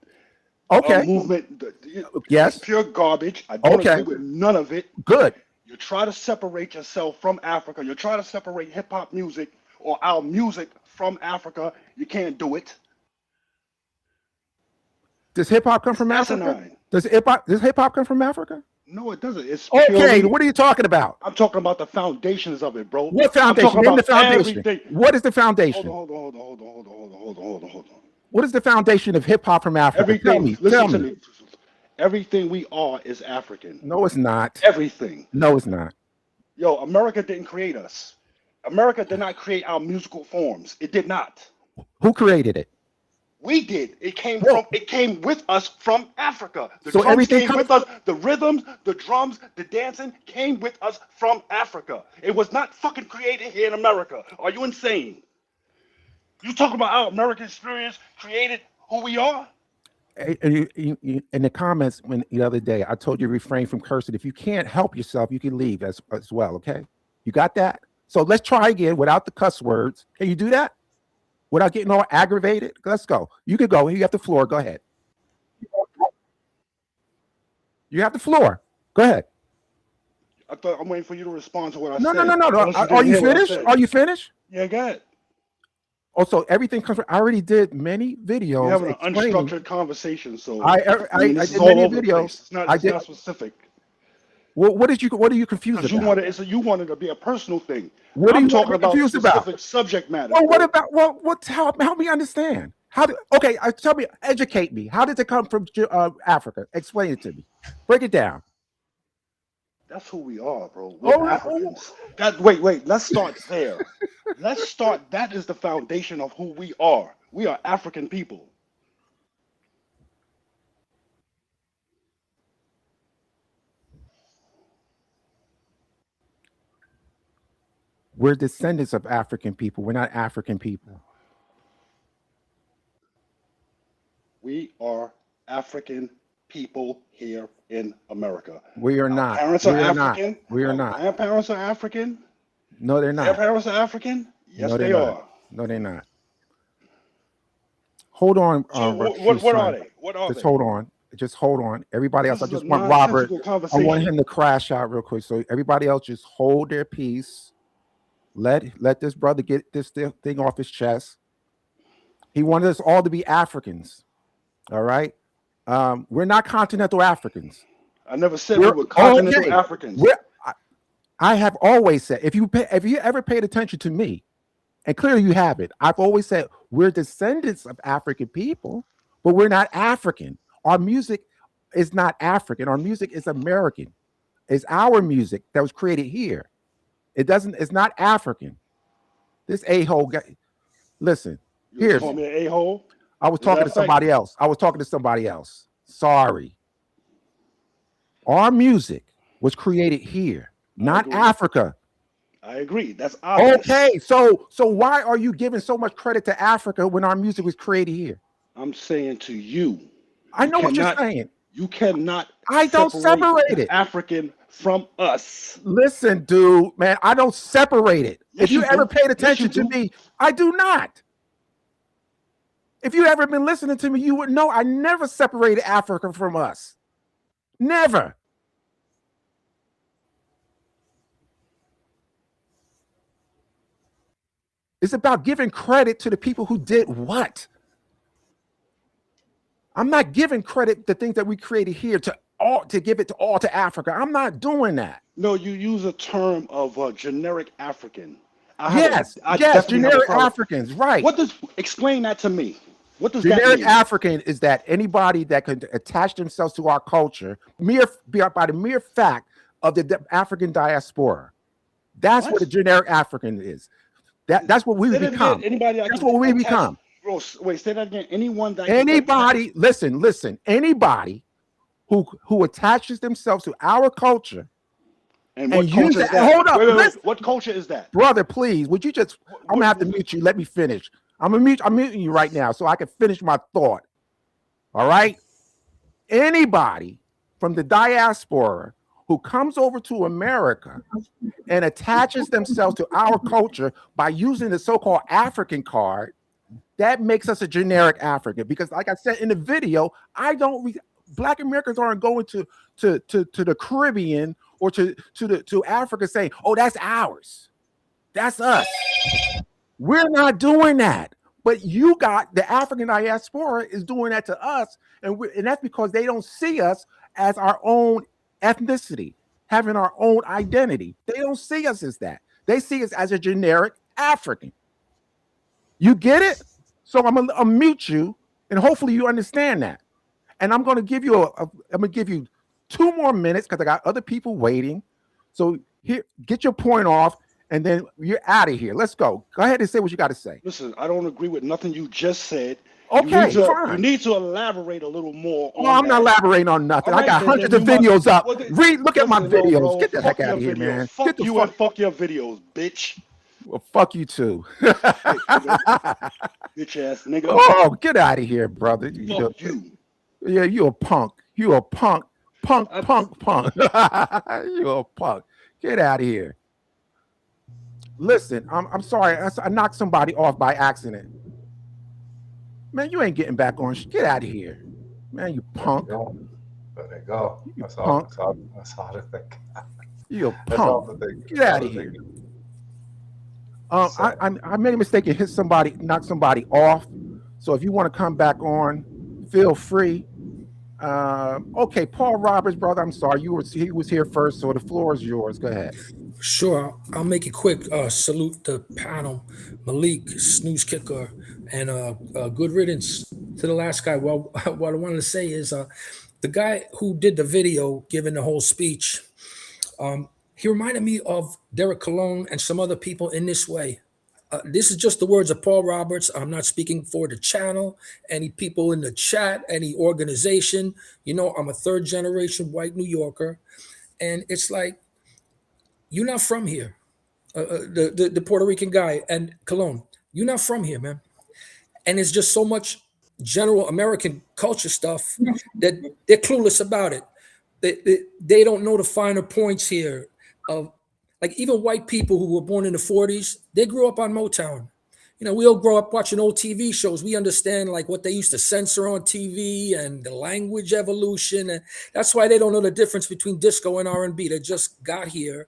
Okay. Movement. Yes. Pure garbage. I don't agree with none of it. Good. You try to separate yourself from Africa. You try to separate hip hop music or our music from Africa. You can't do it. Does hip hop come from Africa? Does hip hop come from Africa? No, it doesn't. It's okay. What are you talking about? I'm talking about the foundations of it, bro. What foundation? Name the foundation. Everything. What is the foundation? Hold on. What is the foundation of hip hop from Africa? Everything. Tell me. Everything we are is African. No, it's not. Everything. No, it's not. Yo, America didn't create us. America did not create our musical forms. It did not. Who created it? We did. It came with us from Africa. The so drums everything came with us. The rhythms, the drums, the dancing came with us from Africa. It was not fucking created here in America. Are you insane? You talking about our American experience created who we are? In the comments the other day, I told you to refrain from cursing. If you can't help yourself, you can leave as well, okay? You got that? So let's try again without the cuss words. Can you do that? Without getting all aggravated? Let's go. You can go. You have the floor. Go ahead. You have the floor. Go ahead. I thought I'm waiting for you to respond to what I said. No. Are you finished? Are you finished? Yeah, go ahead. Also, everything comes from. I already did many videos. You're having an unstructured conversation, so I did many videos. It's not specific. Well, what are you confused about? You wanted to be a personal thing. What are you talking about? Confused specific about? Subject matter. Well, what about? Well, help me understand. Tell me, educate me. How did it come from Africa? Explain it to me. Break it down. That's who we are, bro. We're Africans. Wait. Let's start there. That is the foundation of who we are. We are African people. We're descendants of African people. We're not African people. We are African people here in America. We are not. Parents are African. We are not. Our parents are African. No, they're not. Their parents are African. Yes, they are. No, they're not. Hold on, So Rasheed, what are son. they? What are Just they? hold on. Just hold on. Everybody else, This I is a just want Robert. nonsensical I want conversation. him to crash out real quick. So everybody else, just hold their peace. Let this brother get this thing off his chest. He wanted us all to be Africans. All right. We're not continental Africans. I never said we were continental Africans. I have always said, if you ever paid attention to me, and clearly you haven't, I've always said we're descendants of African people, but we're not African. Our music is not African. Our music is American. It's our music that was created here. It's not African. This a-hole guy. Listen, You call me an a-hole? I was talking to somebody else. Sorry. Our music was created here, not Africa. I agree. That's obvious. Okay, so why are you giving so much credit to Africa when our music was created here? I'm saying to you. I know what you're saying. You cannot. I don't separate it. African from us. Listen, dude, man, I don't separate it. Yes, if you ever paid attention to me, I do not. If you ever been listening to me, you would know I never separated Africa from us. Never. It's about giving credit to the people who did what? I'm not giving credit the things that we created here to give it to all to Africa. I'm not doing that. No, you use a term of generic African. Yes, generic Africans, right. Explain that to me. What does generic that mean? African is that anybody that could attach themselves to our culture by the mere fact of the African diaspora. That's what a generic African is. That's what we become. That's what we become. Bro, wait, say that again. Anybody, listen. Anybody who attaches themselves to our culture. And what culture is that? Hold up. Wait, what culture is that? Brother, please, would you just, I'm going to have to mute you. Let me finish. I'm muting you right now so I can finish my thought. All right? Anybody from the diaspora who comes over to America and attaches themselves to our culture by using the so-called African card, that makes us a generic African. Because like I said in the video, Black Americans aren't going to the Caribbean or to Africa saying, oh, that's ours. That's us. We're not doing that. But you got the African diaspora is doing that to us. And that's because they don't see us as our own ethnicity, having our own identity. They don't see us as that. They see us as a generic African. You get it? So I'm gonna mute you, and hopefully you understand that. And I'm gonna give you I'm gonna give you 2 more minutes because I got other people waiting. So here, get your point off, and then you're out of here. Let's go. Go ahead and say what you got to say. Listen, I don't agree with nothing you just said. Okay, you need to elaborate a little more. No, I'm not elaborating on nothing. I got hundreds of videos up. Look at my videos. Bro, get the heck out of here, man. Fuck you and fuck your videos, bitch. Well, fuck you too. Bitch ass nigga. Oh, get out of here, brother. Fuck you. Yeah, you a punk. You a punk. Punk. You a punk. Get out of here. Listen, I'm sorry. I knocked somebody off by accident. Man, you ain't getting back on. Get out of here. Man, you punk. Let it go. That's punk. That's all to think. You a punk. Get out of here. I made a mistake and knock somebody off. So if you want to come back on, feel free. Okay, Paul Roberts, brother, I'm sorry. He was here first, so the floor is yours. Go ahead. Sure, I'll make it quick. Salute the panel, Malik, snooze kicker, and good riddance to the last guy. Well, what I wanted to say is the guy who did the video, giving the whole speech, he reminded me of Derek Colon and some other people in this way. This is just the words of Paul Roberts. I'm not speaking for the channel, any people in the chat, any organization. You know, I'm a 3rd generation white New Yorker. And it's like, you're not from here. The Puerto Rican guy and Colon, you're not from here, man. And it's just so much general American culture stuff that they're clueless about it. They don't know the finer points here of, like, even white people who were born in the 40s, they grew up on Motown. you know, we all grow up watching old TV shows. We understand like what they used to censor on TV and the language evolution. And that's why they don't know the difference between disco and R&B. They just got here,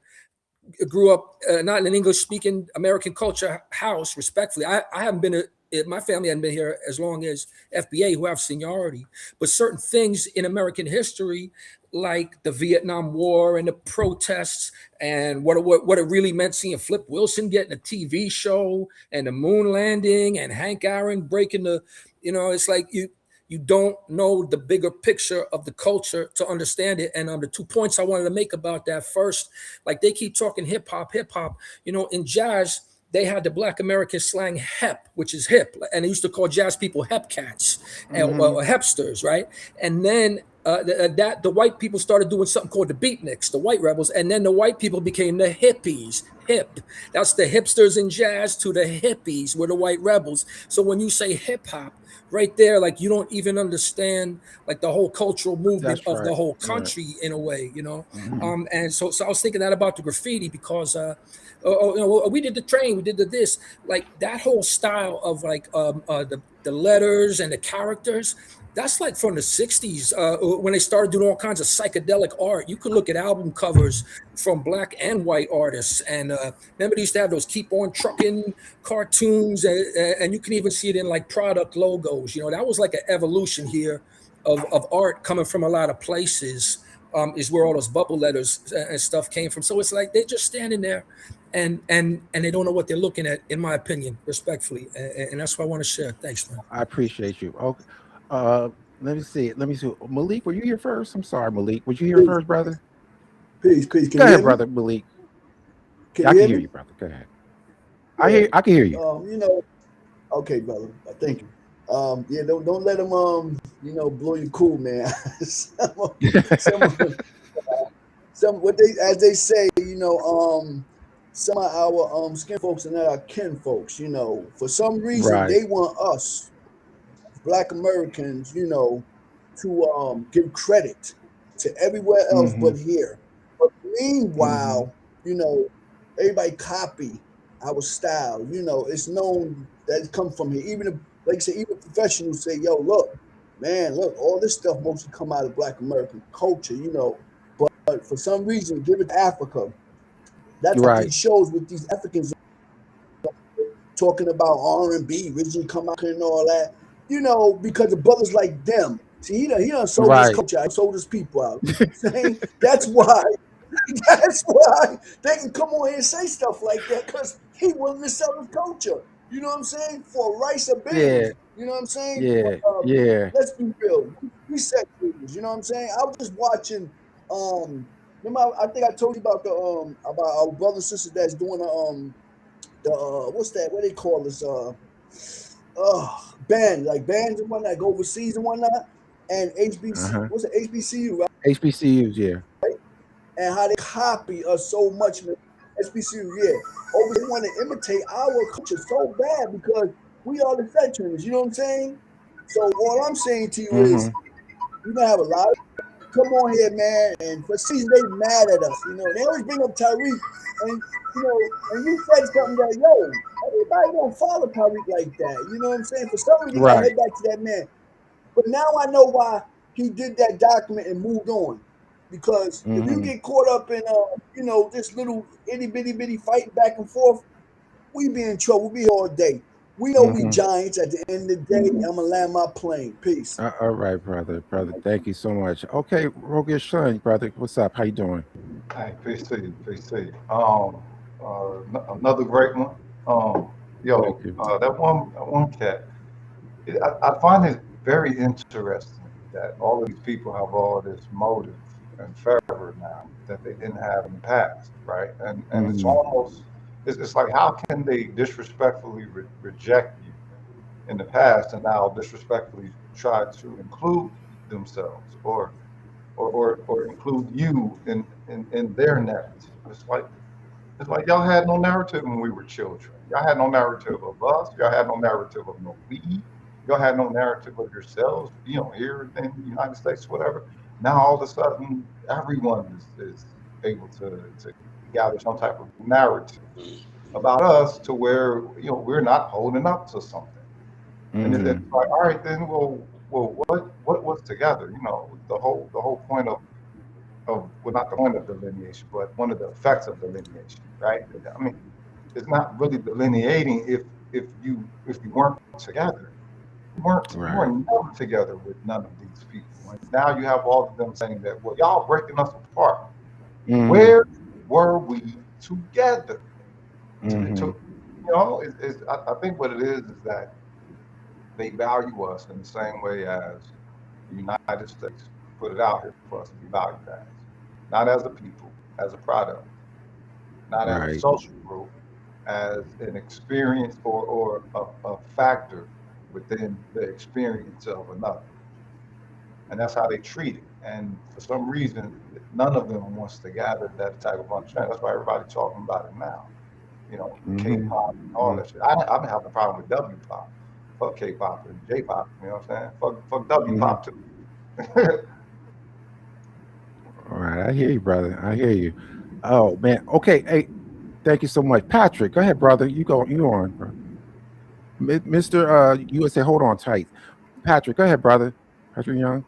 grew up not in an English-speaking American culture house, respectfully. I haven't been, my family hadn't been here as long as FBA, who have seniority. But certain things in American history, like the Vietnam War and the protests and what it really meant seeing Flip Wilson getting a TV show and the moon landing and Hank Aaron breaking the, you know, it's like you don't know the bigger picture of the culture to understand it. And the 2 points I wanted to make about that: first, like they keep talking hip hop, you know, in jazz, they had the Black American slang hep, which is hip. And they used to call jazz people hep cats or hepsters, right? And then the white people started doing something called the beatniks, the white rebels. And then the white people became the hippies, hip. That's the hipsters in jazz to the hippies were the white rebels. So when you say hip hop, right there, like you don't even understand like the whole cultural movement of the whole country in a way, you know. And so I was thinking that about the graffiti because you know, we did the train, we did this, like that whole style of like the letters and the characters. That's like from the 60s when they started doing all kinds of psychedelic art. You could look at album covers from Black and white artists. And remember, they used to have those Keep On Trucking cartoons. And you can even see it in like product logos. You know, that was like an evolution here of art coming from a lot of places, is where all those bubble letters and stuff came from. So it's like they're just standing there and they don't know what they're looking at, in my opinion, respectfully. And that's what I want to share. Thanks, man. I appreciate you. Okay. Let me see. Malik, were you here first? I'm sorry, Malik. Was you here first, brother? Peace. Go ahead, brother Malik. I can hear you, brother. Go ahead. I can hear you. You know, okay, brother. Thank you. Yeah, don't let them you know, blow your cool, man. some what they, as they say, you know, some of our skin folks are not our kin folks, you know. For some reason they want us Black Americans, you know, to give credit to everywhere else but here. But meanwhile, you know, everybody copy our style. You know, it's known that it comes from here. Even if, like I say, even professionals say, "Yo, look, man, look, all this stuff mostly come out of Black American culture." You know, but for some reason, give it to Africa. That's what these shows with these Africans talking about R&B, originally come out and all that. You know, because of brothers like them. See, he done sold his culture out, sold his people out. You know what I'm saying? That's why they can come on here and say stuff like that, because he willing to sell his culture. You know what I'm saying? For rice or beans. Yeah. You know what I'm saying? Yeah. Let's be real. We set rules. You know what I'm saying? I was just watching. Remember, I think I told you about our brother and sister that's doing the what's that? What they call this? Band, like bands and whatnot, go overseas and whatnot, and HBC, what's it, HBCU, right? HBCUs, yeah. Right? And how they copy us so much, HBCU, yeah. Oh, they want to imitate our culture so bad because we are the veterans, you know what I'm saying? So all I'm saying to you is, you're gonna have a lot of come on here, man, and for season they mad at us, you know. They always bring up Tariq, and you know, and you said something that, yo, everybody don't follow Tariq like that. You know what I'm saying? For some reason, I head back to that man. But now I know why he did that document and moved on. Because if you get caught up in, you know, this little itty bitty fighting back and forth, we be in trouble. We be here all day. We know we giants. At the end of the day, I'm gonna land my plane. Peace. All right, brother. Thank you so much. Okay, Rogish Son, brother, what's up? How you doing? Hey, peace to you. Another great one. That one cat. I find it very interesting that all of these people have all this motive and fervor now that they didn't have in the past, right? And it's almost, it's like, how can they disrespectfully reject you in the past and now disrespectfully try to include themselves or include you in their narrative? It's like y'all had no narrative when we were children. Y'all had no narrative of us. Y'all had no narrative of no we. Y'all had no narrative of yourselves, you know, here in the United States, whatever. Now all of a sudden, everyone is able to gather some type of narrative. about us to where we're not holding up to something. And it's like, all right, then, well, what's together? The whole point of well, not the point of delineation, but one of the effects of delineation, right? I mean, it's not really delineating if you weren't together. You weren't never together with none of these people. And now you have all of them saying that, well, y'all breaking us apart. Where were we together? I think what it is that they value us in the same way as the United States put it out here for us to be valued as. Not as a people, as a product, not as a social group, as an experience or a factor within the experience of another. And that's how they treat it. And for some reason, none of them wants to gather that type of understanding. That's why everybody's talking about it now. K-pop and all that shit. I've been having a problem with W-pop. Fuck K-pop and J-pop, you know what I'm saying? Fuck W-pop too. All right, I hear you, brother. I hear you. Oh man. Okay. Hey, thank you so much, Patrick. Go ahead, brother. You on, bro. Mr. USA, hold on tight. Patrick, go ahead, brother. Patrick Young.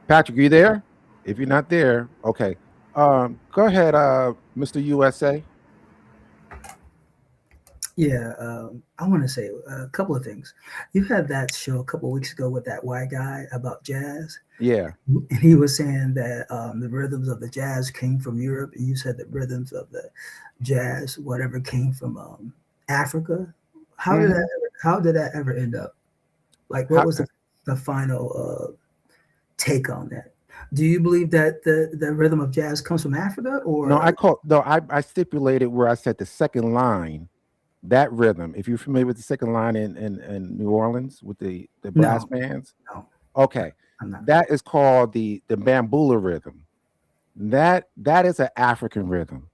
Patrick, you there? If you're not there, okay. Go ahead, Mr. USA. Yeah, I want to say a couple of things. You had that show a couple of weeks ago with that white guy about jazz. Yeah. And he was saying that the rhythms of the jazz came from Europe, and you said the rhythms of the jazz, whatever, came from Africa. How did that ever end up? Like, what was the final take on that? Do you believe that the rhythm of jazz comes from Africa, or no? I stipulated where I said the second line. That rhythm, if you're familiar with the second line in New Orleans with the brass bands, no. Okay, that is called the bambula rhythm. That is an African rhythm,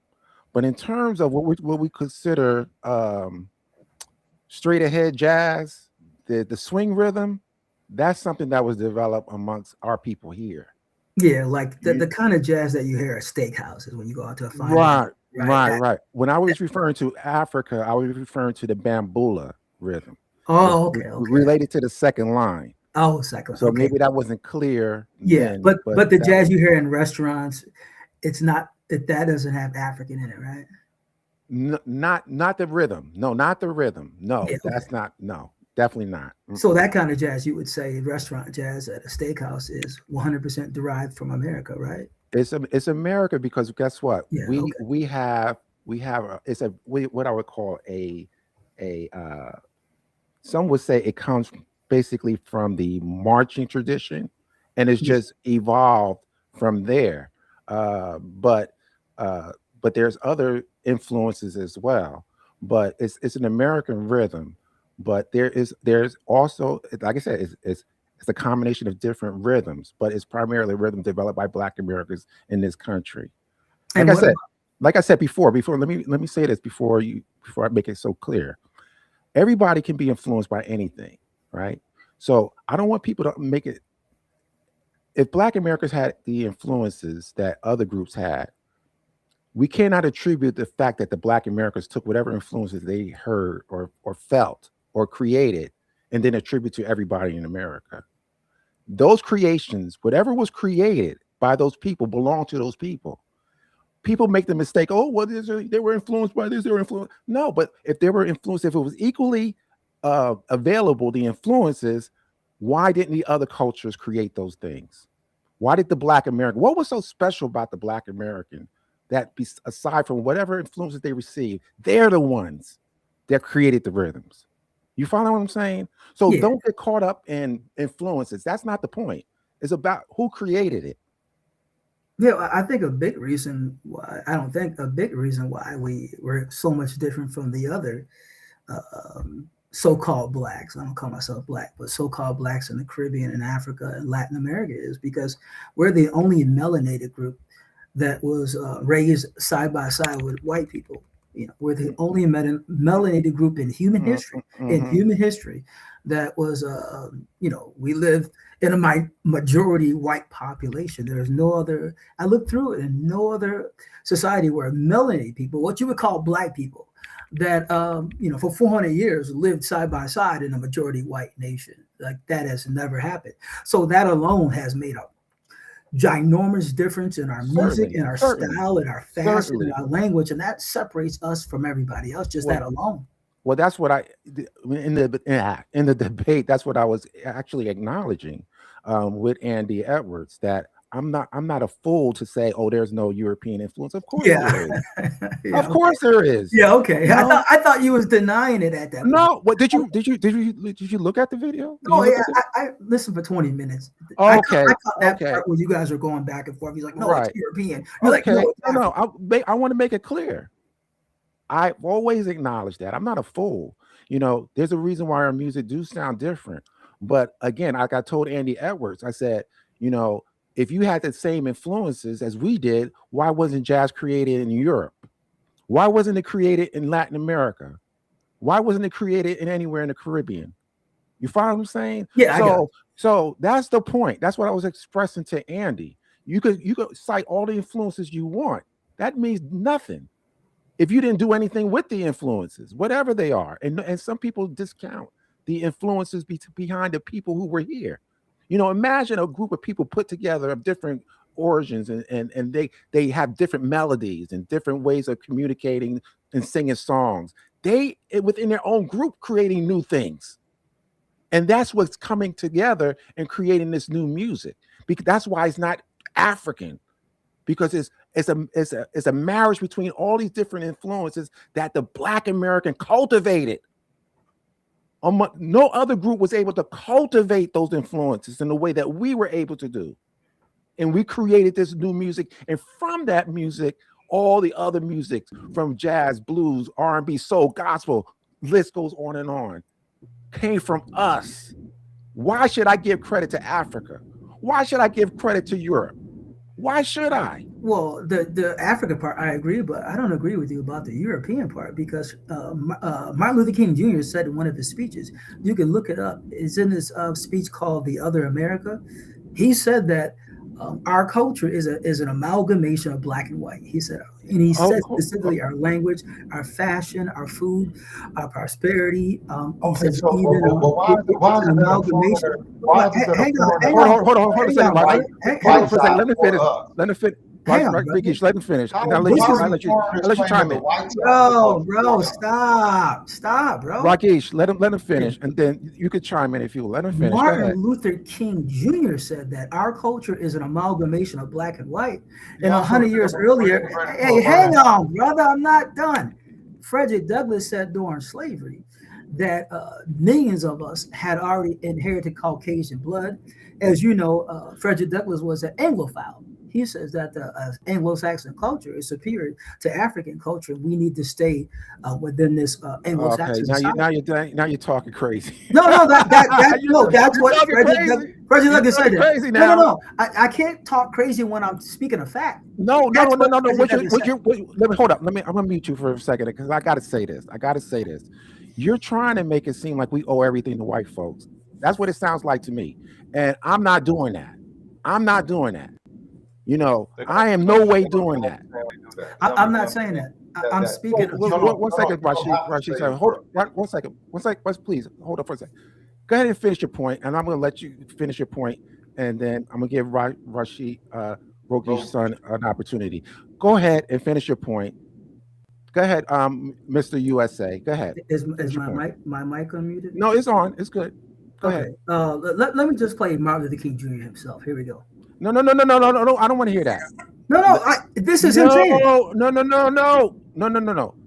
but in terms of what we consider straight ahead jazz, the swing rhythm, that's something that was developed amongst our people here. Yeah, like the kind of jazz that you hear at steakhouses when you go out to a fine right. When I was referring to Africa, I was referring to the bambula rhythm. Oh, okay. Related to the second line. Oh, second. So maybe that wasn't clear. Yeah, then, but the jazz you hear in restaurants, it's not that doesn't have African in it, right? Not the rhythm. No, not the rhythm. No, that's not. No, definitely not. So that kind of jazz, you would say, restaurant jazz at a steakhouse is 100% derived from America, right? It's America because guess what? Yeah, we have what I would call a some would say it comes basically from the marching tradition, and it's just evolved from there. But there's other influences as well. But it's an American rhythm. But there's also, like I said, it's a combination of different rhythms, but it's primarily a rhythm developed by Black Americans in this country. Like I said before, let me say this before I make it so clear. Everybody can be influenced by anything, right? So I don't want people to make it. If Black Americans had the influences that other groups had, we cannot attribute the fact that the Black Americans took whatever influences they heard or felt or created and then attribute to everybody in America. Those creations, whatever was created by those people, belong to those people. People make the mistake, oh, well, they were influenced by this, they were influenced. No, but if they were influenced, if it was equally available, the influences, why didn't the other cultures create those things? Why did the Black American, what was so special about the Black American that aside from whatever influences they received, they're the ones that created the rhythms? You follow what I'm saying? So don't get caught up in influences. That's not the point. It's about who created it. Yeah, I think a big reason why we're so much different from the other so-called Blacks. I don't call myself Black, but so-called Blacks in the Caribbean and Africa and Latin America is because we're the only melanated group that was raised side by side with white people. You know, we're the only melanated group in human history. In human history, that was you know, we live in a majority white population. There's no other. I looked through it, and no other society where melanated people, what you would call black people, that you know, for 400 years lived side by side in a majority white nation. Like that has never happened. So that alone has made a ginormous difference in our music, in our style, in our fashion, in our language, and that separates us from everybody else. Just that alone. Well, that's what in the debate. That's what I was actually acknowledging with Andy Edwards, that I'm not a fool to say, oh, there's no European influence. Of course there is. Yeah, of course there is. Yeah, okay. No? I thought you was denying it at that point. No, what did you look at the video? Oh yeah, I listened for 20 minutes. Okay. I caught that part where you guys are going back and forth. He's like, no, it's European. You're like, no, I want to make it clear. I've always acknowledged that. I'm not a fool. You know, there's a reason why our music do sound different. But again, like I told Andy Edwards, I said, you know, if you had the same influences as we did, why wasn't jazz created in Europe? Why wasn't it created in Latin America? Why wasn't it created in anywhere in the Caribbean? You follow what I'm saying? Yeah. So that's the point. That's what I was expressing to Andy. You could cite all the influences you want. That means nothing if you didn't do anything with the influences, whatever they are. And some people discount the influences behind the people who were here. You know, imagine a group of people put together of different origins, and they have different melodies and different ways of communicating and singing songs. They, within their own group, creating new things. And that's what's coming together and creating this new music. Because that's why it's not African, because it's a marriage between all these different influences that the Black American cultivated. No other group was able to cultivate those influences in the way that we were able to do. And we created this new music. And from that music, all the other music, from jazz, blues, R&B, soul, gospel, list goes on, came from us. Why should I give credit to Africa? Why should I give credit to Europe? Why should I? Well, the Africa part, I agree, but I don't agree with you about the European part, because Martin Luther King Jr. said in one of his speeches, you can look it up, it's in this speech called The Other America. He said that our culture is an amalgamation of black and white. He said, and he said specifically our language, our fashion, our food, our prosperity. Hold on. Let me finish. Let me finish. I'll let you chime in. Bro, stop, bro. Rakesh, let him finish, and then you could chime in if you will. Let him finish. Martin Luther King Jr. said that our culture is an amalgamation of black and white. And 100 years earlier, hey, hang on, brother, I'm not done. Frederick Douglass said during slavery that millions of us had already inherited Caucasian blood. As you know, Frederick Douglass was an Anglophile. He says that the Anglo-Saxon culture is superior to African culture. We need to stay within this Anglo-Saxon. Okay, now you're talking crazy. No, that's what Frederick Douglass said. Crazy now. No. I can't talk crazy when I'm speaking a fact. No. Let me hold up. I'm gonna mute you for a second because I gotta say this. You're trying to make it seem like we owe everything to white folks. That's what it sounds like to me, and I'm not doing that. You know, I am no way doing that. I'm not saying that. I'm speaking. One second, Rashid. Hold on. One second. Please hold up for a second. Go ahead and finish your point, and I'm going to let you finish your point, and then I'm going to give Rashid, Rokesh's son, an opportunity. Go ahead and finish your point. Go ahead, Mr. USA. Go ahead. Is my mic unmuted? No, it's on. It's good. Go ahead. Let me just play Martin Luther King Jr. himself. Here we go. No. I don't want to hear that. No. This is him saying. No.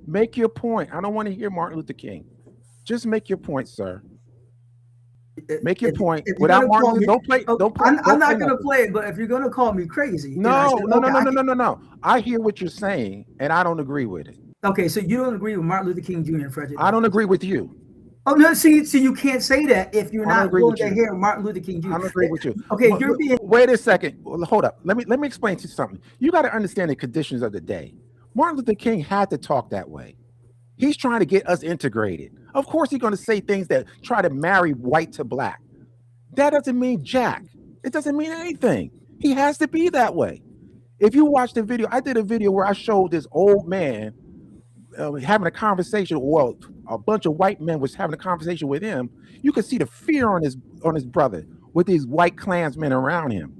Make your point. I don't want to hear Martin Luther King. Just make your point, sir. Make your point without Martin. Don't play. I'm not going to play it, but if you're going to call me crazy, no. I hear what you're saying, and I don't agree with it. Okay, so you don't agree with Martin Luther King Jr. and Frederick? I don't agree with you. Oh no! See, you can't say that if you're not willing to hear Martin Luther King Jr. I don't agree with you. Okay, you're being. Wait a second. Hold up. Let me explain to you something. You got to understand the conditions of the day. Martin Luther King had to talk that way. He's trying to get us integrated. Of course, he's going to say things that try to marry white to black. That doesn't mean jack. It doesn't mean anything. He has to be that way. If you watch the video, I did a video where I showed this old man having a conversation. Well, a bunch of white men was having a conversation with him. You could see the fear on his brother with these white Klansmen around him.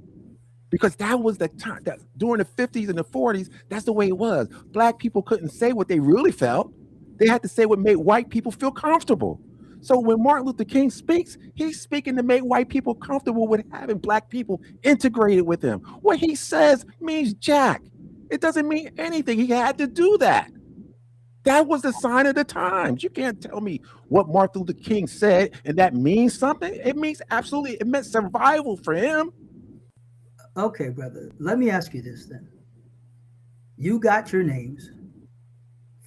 Because that was the time that during the 50s and the 40s, that's the way it was. Black people couldn't say what they really felt. They had to say what made white people feel comfortable. So when Martin Luther King speaks, he's speaking to make white people comfortable with having black people integrated with him. What he says means jack. It doesn't mean anything. He had to do that. That was the sign of the times. You can't tell me what Martin Luther King said and that means something. It means absolutely, it meant survival for him. Okay, brother. Let me ask you this then. You got your names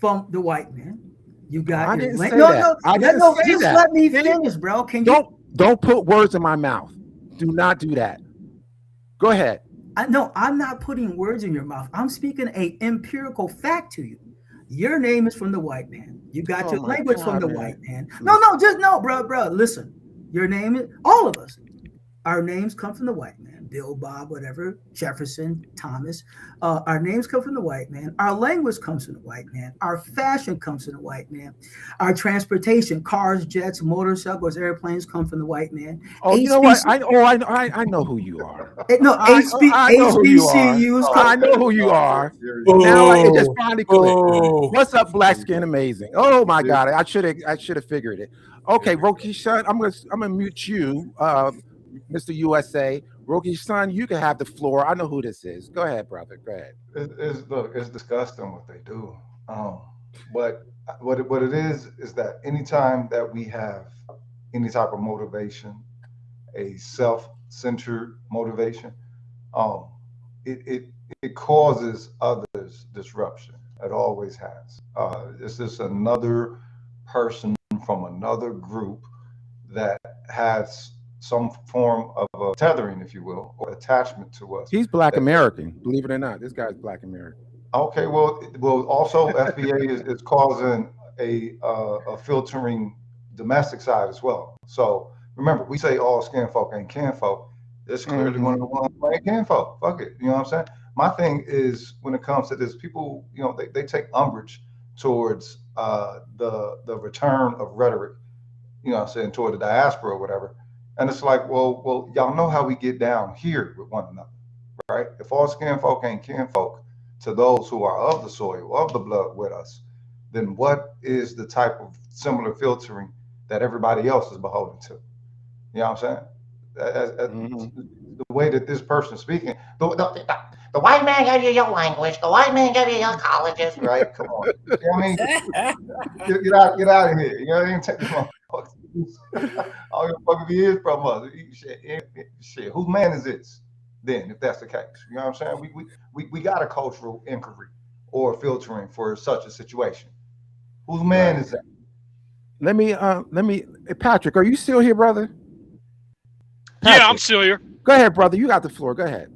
from the white man. You got I your didn't say no, that. no, I didn't no, say just that. let me finish, bro. Can you don't put words in my mouth. Do not do that. Go ahead. No, I'm not putting words in your mouth. I'm speaking a empirical fact to you. Your name is from the white man. You got your language from the white man. No, bro. Listen, your name is all of us. Our names come from the white man. Bill, Bob, whatever, Jefferson, Thomas. Our names come from the white man. Our language comes from the white man. Our fashion comes from the white man. Our transportation, cars, jets, motorcycles, airplanes come from the white man. Oh, you know what? I know who you are. No, HBCUs. I know who you are. Now it just finally clicked. What's up, Black Skin Amazing? Oh my God, I should have figured it. Okay, Roki Son, I'm gonna mute you, Mr. USA. Roki Son, you can have the floor. I know who this is. Go ahead, brother. Go ahead. It's disgusting what they do. But what it is that anytime that we have any type of motivation, a self-centered motivation, it causes others disruption. It always has. It's just another person from another group that has some form of tethering, if you will, or attachment to us. He's Black American, believe it or not. This guy's Black American. Okay, well, also FBA is causing a filtering domestic side as well. So remember, we say all skin folk ain't kin folk. It's clearly one of the ones who ain't kin folk. Fuck it, you know what I'm saying? My thing is when it comes to this, people, they take umbrage towards the return of rhetoric, toward the diaspora or whatever. And it's like, well, y'all know how we get down here with one another, right? If all skin folk ain't kin folk to those who are of the soil, of the blood with us, then what is the type of similar filtering that everybody else is beholden to? You know what I'm saying? The way that this person is speaking, the white man gave you your language, the white man gave you your colleges, right? Come on. You know what I mean? Get out of here. You know what I mean? Take the all your fucking he is from us. Shit. Whose man is this then, if that's the case? You know what I'm saying? We got a cultural inquiry or filtering for such a situation. Whose man is that? Let me Patrick, are you still here, brother? Patrick. Yeah, I'm still here. Go ahead, brother. You got the floor. Go ahead.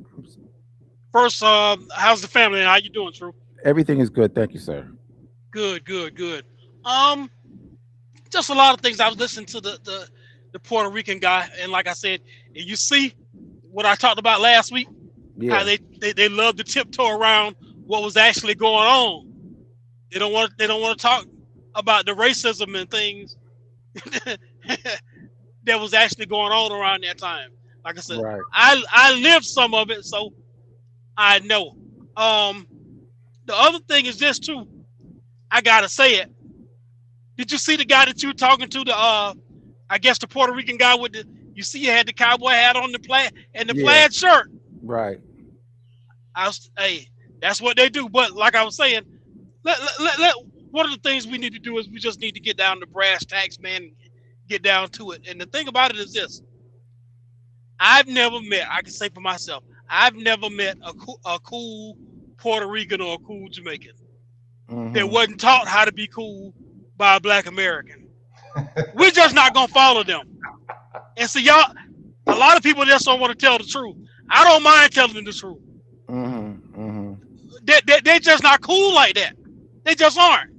First, how's the family? How you doing, True? Everything is good. Thank you, sir. Good. Just a lot of things. I was listening to the Puerto Rican guy, and like I said, you see what I talked about last week. Yeah. How they love to tiptoe around what was actually going on. They don't want to talk about the racism and things that was actually going on around that time. Like I said, I lived some of it, so I know. The other thing is this too. I gotta say it. Did you see the guy that you were talking to? I guess the Puerto Rican guy with the. You see, he had the cowboy hat on the plaid and the plaid shirt. Right. Hey, that's what they do. But like I was saying, let one of the things we need to do is we just need to get down to brass tacks, man. Get down to it. And the thing about it is this: I can say for myself, I've never met a cool Puerto Rican or a cool Jamaican that wasn't taught how to be cool by a Black American. We're just not gonna follow them. And so y'all, a lot of people just don't want to tell the truth. I don't mind telling them the truth. They're just not cool like that. They just aren't.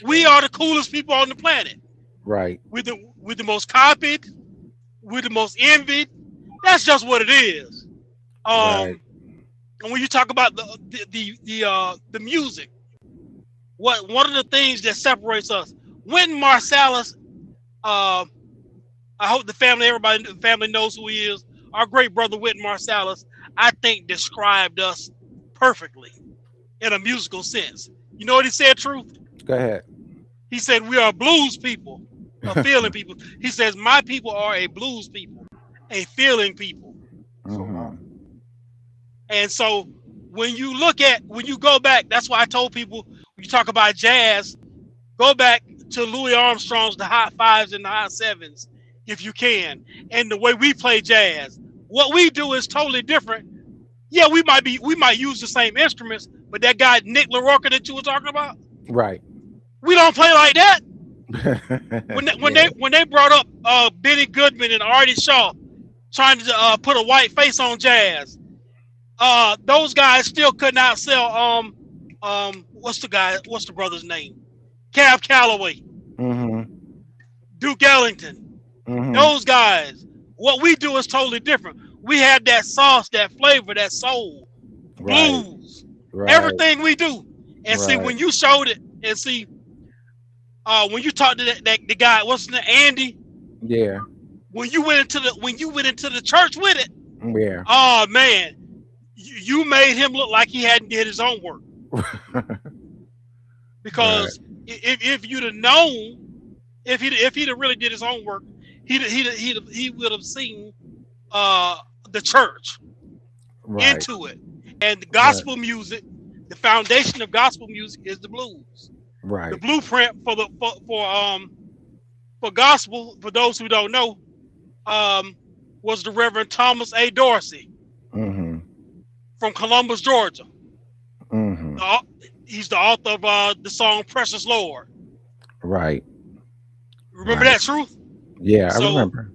We are the coolest people on the planet. Right. We're the most copied. We're the most envied. That's just what it is. Right. And when you talk about the music, one of the things that separates us, Wynton Marsalis, I hope everybody in the family knows who he is. Our great brother Wynton Marsalis, I think, described us perfectly in a musical sense. You know what he said, Truth? Go ahead. He said, we are blues people, a feeling people. He says, my people are a blues people, a feeling people. And so when you go back, that's why I told people, when you talk about jazz, go back to Louis Armstrong's The Hot Fives and the Hot Sevens, if you can. And the way we play jazz, what we do is totally different. Yeah, we might use the same instruments, but that guy Nick LaRocca that you were talking about, right? We don't play like that. when they brought up Benny Goodman and Artie Shaw trying to put a white face on jazz, those guys still could not sell what's the brother's name? Cab Calloway, Duke Ellington. Those guys. What we do is totally different. We have that sauce, that flavor, that soul, blues, everything we do. And see, when you showed it, and see, when you talked to the guy, what's his name, Andy? Yeah. When you went into the church with it, yeah. Oh man, you made him look like he hadn't did his own work. Because if you'd have known, if he'd have really did his own work, he would have seen the church into it. And the gospel music, the foundation of gospel music is the blues. Right. The blueprint for gospel, for those who don't know, was the Reverend Thomas A. Dorsey from Columbus, Georgia. He's the author of the song "Precious Lord." Right. Remember that, Truth? Yeah, I remember.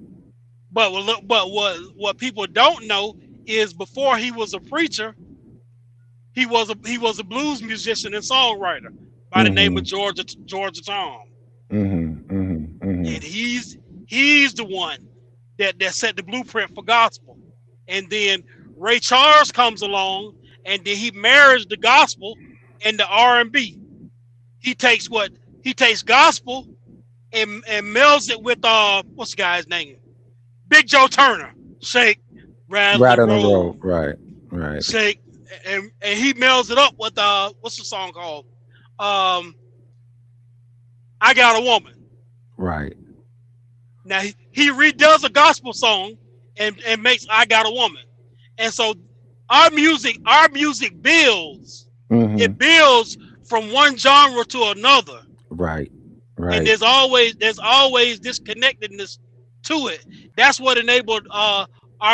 But what people don't know is before he was a preacher, he was a blues musician and songwriter by the name of Georgia Tom. And he's the one that set the blueprint for gospel. And then Ray Charles comes along, and then he marries the gospel and the R&B. He takes gospel and melds it with what's the guy's name? Big Joe Turner. Shake, rattle and roll. Right. Shake, and he melds it up with what's the song called? I Got a Woman. Right. Now he redoes a gospel song and makes I Got a Woman. And so our music builds. It builds from one genre to another. Right. And there's always disconnectedness to it. That's what enabled our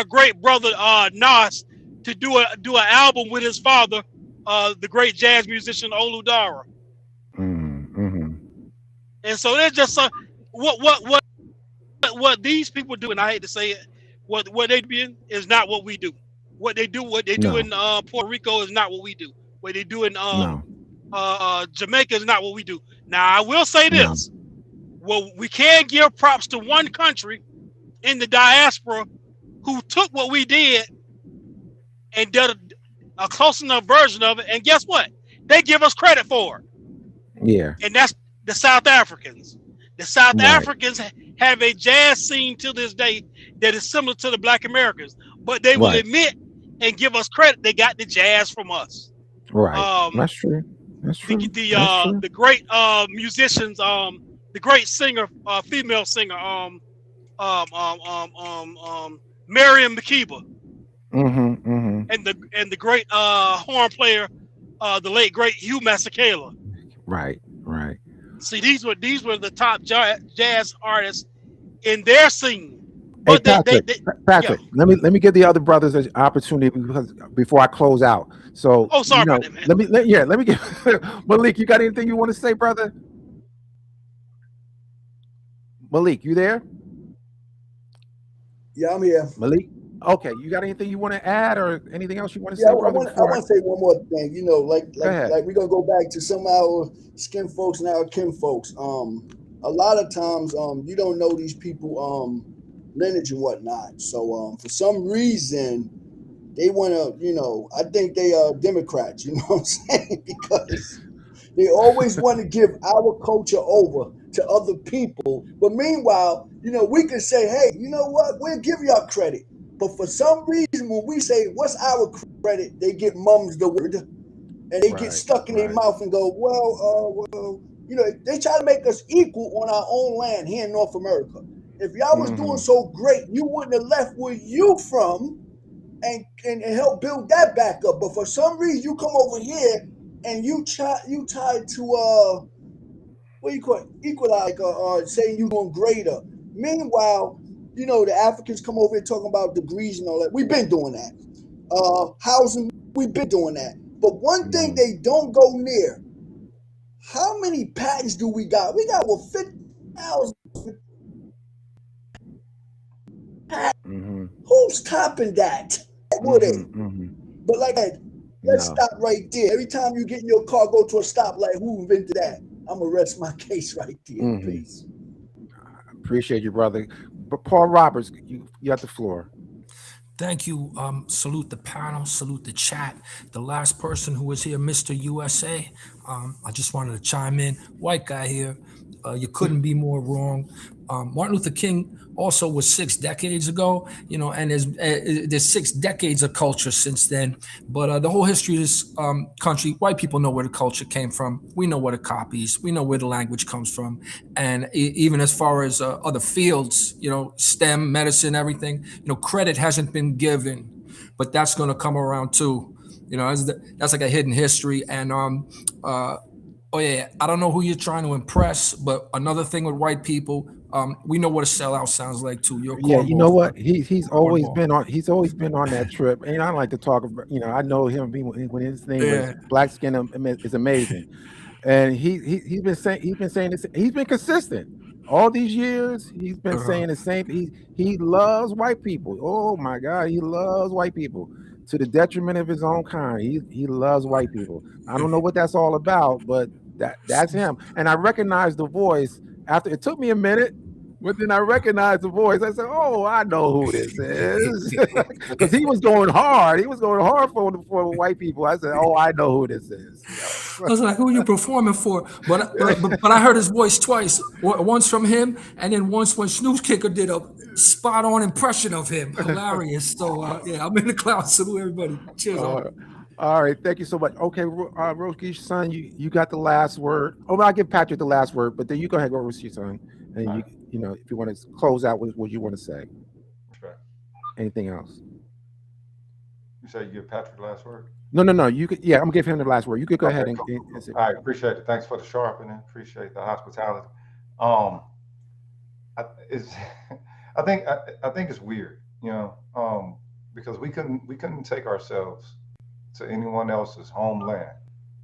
great brother Nas to do an album with his father, the great jazz musician Olu Dara. And so there's just what these people do, and I hate to say it, what they do is not what we do. What they do in Puerto Rico is not what we do. What they do in Jamaica is not what we do. Now I will say this: well, we can give props to one country in the diaspora who took what we did and did a close enough version of it, and guess what? They give us credit for it. Yeah. And that's the South Africans. The South Africans have a jazz scene to this day that is similar to the Black Americans, but they will admit and give us credit. They got the jazz from us. Right. That's true. That's true. The great musicians, the great singer, female singer, Miriam Makeba, and the great horn player, the late great Hugh Masekela. Right. See, these were the top jazz artists in their scene. Hey, Patrick, let me give the other brothers an opportunity before I close out. So, sorry about that, man. Let me get Malik. You got anything you want to say, brother? Malik, you there? Yeah, I'm here. Malik. Okay, you got anything you want to add or anything else you want to Yeah, say, I brother? want to say one more thing. You know, Go ahead. we're gonna go back to some of our skin folks and our kin folks. A lot of times, you don't know these people, lineage and whatnot. So, for some reason, they want to, you know, I think they are Democrats. You know what I'm saying? Because they always want to give our culture over to other people. But meanwhile, you know, we can say, hey, you know what? We'll give y'all credit. But for some reason, when we say, what's our credit, they get mums the word and they get stuck in their mouth and go, well, you know, they try to make us equal on our own land here in North America. If y'all was doing so great, you wouldn't have left where you from and help build that back up. But for some reason, you come over here and you tied to what you call it, equalize, saying you doing greater. Meanwhile, you know, the Africans come over here talking about degrees and all that. We've been doing that. Housing, we've been doing that. But one thing they don't go near, how many patents do we got? We got over 50,000 patents. Who's topping that? Would they? But like that, let's stop right there. Every time you get in your car, go to a stoplight, who invented that? I'm gonna rest my case right there, please. Appreciate you, brother. But Paul Roberts, you got the floor. Thank you. Salute the panel, salute the chat. The last person who was here, Mr. USA. I just wanted to chime in. White guy here. You couldn't be more wrong. Martin Luther King also was 6 decades ago, you know, and there's 6 decades of culture since then. But the whole history of this country, white people know where the culture came from. We know what it copies. We know where the language comes from. And even as far as other fields, you know, STEM, medicine, everything, you know, credit hasn't been given, but that's going to come around too. You know, that's like a hidden history. And oh yeah, I don't know who you're trying to impress, but another thing with white people, we know what a sellout sounds like too. You're Yeah, you know what? He's always been on that trip. And I don't like to talk about, you know, I know him when his name was Black Skin is amazing. And he's been saying this, he's been consistent. All these years, he's been saying the same. He loves white people. Oh my God, he loves white people to the detriment of his own kind. He loves white people. I don't know what that's all about, but that's him. And I recognized the voice after it took me a minute, but then I recognized the voice. I said, "Oh, I know who this is," because he was going hard. He was going hard for white people. I said, "Oh, I know who this is." I was like, "Who are you performing for?" But I heard his voice twice. Once from him, and then once when Snoop Kicker did a spot on impression of him. Hilarious. So yeah, I'm in the clouds. Salute everybody. Cheers. All right, thank you so much. Okay, Roski, son, you got the last word. Oh, I'll give Patrick the last word, but then you go ahead, Roski, son, and you know, if you want to close out with what you want to say. Anything else? You say you give Patrick the last word? No. You could, yeah, I'm gonna give him the last word. You could go ahead and say. All right, appreciate it. Thanks for the sharpening. Appreciate the hospitality. I think it's weird, you know, because we couldn't take ourselves to anyone else's homeland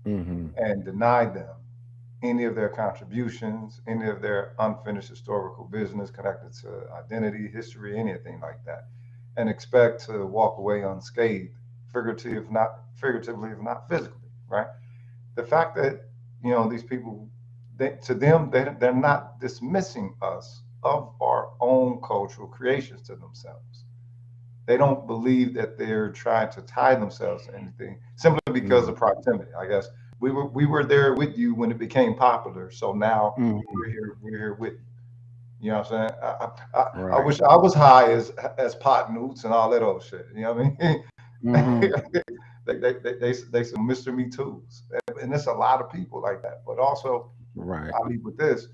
and deny them any of their contributions, any of their unfinished historical business connected to identity, history, anything like that, and expect to walk away unscathed, figuratively, if not physically, right? The fact that, you know, these people, they're not dismissing us of our own cultural creations to themselves. They don't believe that they're trying to tie themselves to anything simply because of proximity. I guess we were there with you when it became popular, so now we're here with you. You know what I'm saying? I wish I was high as pot newts and all that other shit. You know what I mean? They some Mr. Me Too's, and there's a lot of people like that. But also, I'll leave with this.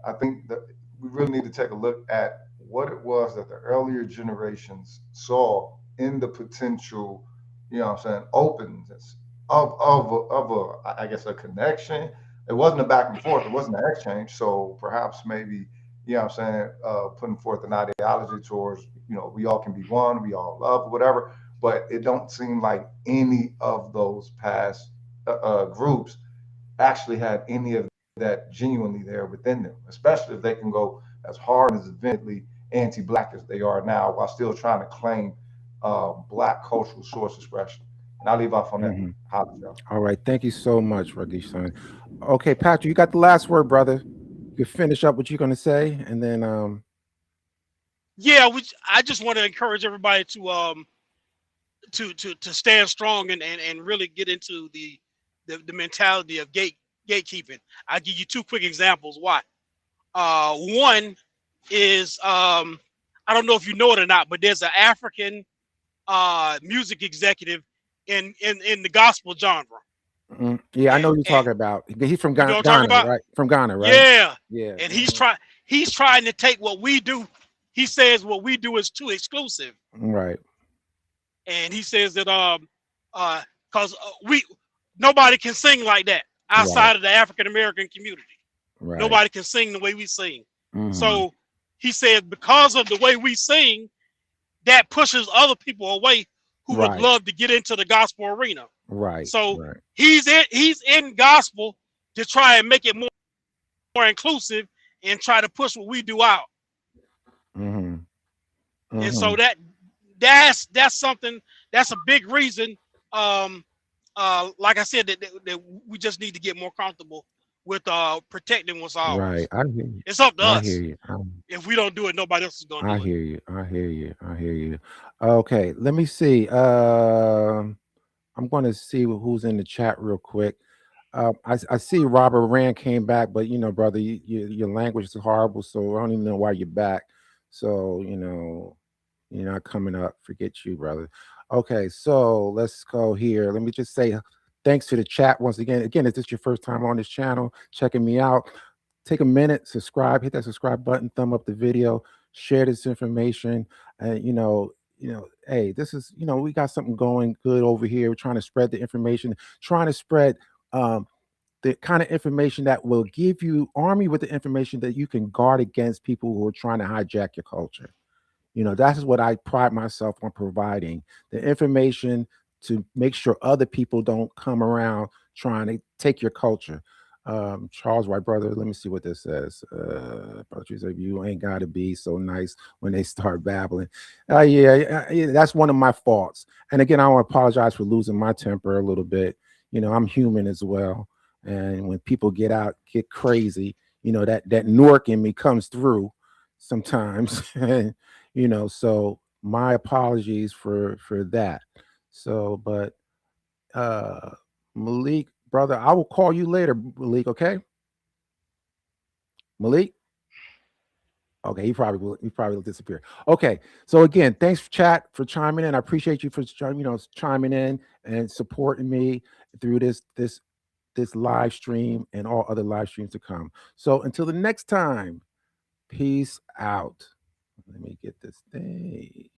I think that we really need to take a look at what it was that the earlier generations saw in the potential, you know what I'm saying, openness of I guess a connection. It wasn't a back and forth, it wasn't an exchange. So perhaps maybe, you know what I'm saying, putting forth an ideology towards, you know, we all can be one, we all love, whatever. But it don't seem like any of those past groups actually had any of that genuinely there within them, especially if they can go as hard and as vehemently anti-Black as they are now while still trying to claim Black cultural source expression. And I'll leave off on that. All right. Thank you so much, Radish son. Okay, Patrick, you got the last word, brother. You finish up what you're going to say, and then yeah, I just want to encourage everybody to stand strong and really get into the mentality of gatekeeping. I'll give you 2 quick examples why. One is I don't know if you know it or not, but there's an African music executive in the gospel genre. yeah, I know who you're talking about. He's from Ghana, right? From Ghana, right? Yeah, yeah. And he's trying to take what we do. He says what we do is too exclusive. Right. And he says that because nobody can sing like that outside of the African American community. Right. Nobody can sing the way we sing. Mhm. So he said because of the way we sing, that pushes other people away who would love to get into the gospel arena. Right. So he's in gospel to try and make it more inclusive and try to push what we do out. And so that's something, that's a big reason. Like I said, that we just need to get more comfortable with protecting what's ours. Right. I hear you. It's up to us. I hear you. If we don't do it, nobody else is going to do I it. hear you. I hear you. I hear you. Okay, let me see. I'm going to see who's in the chat real quick. I see Robert Rand came back, but you know, brother, your language is horrible, so I don't even know why you're back. So you know, you're not coming up. Forget you, brother. Okay, so let's go here. Let me just say thanks to the chat once again. Again, if this is your first time on this channel, checking me out, take a minute, subscribe, hit that subscribe button, thumb up the video, share this information, and you know, hey, this is, you know, we got something going good over here. We're trying to spread the information, trying to spread the kind of information that will give you army with the information that you can guard against people who are trying to hijack your culture. You know, that's what I pride myself on providing, the information to make sure other people don't come around trying to take your culture. Charles White, brother, let me see what this says. You ain't got to be so nice when they start babbling. Yeah, that's one of my faults. And again, I want to apologize for losing my temper a little bit. You know, I'm human as well. And when people get crazy, you know, that Newark in me comes through sometimes. You know, so my apologies for that. So, but Malik, brother, I will call you later, Malik, okay? Malik? Okay, he probably will disappear. Okay, so again, thanks chat for chiming in. I appreciate you for chiming in and supporting me through this live stream and all other live streams to come. So until the next time, peace out. Let me get this thing.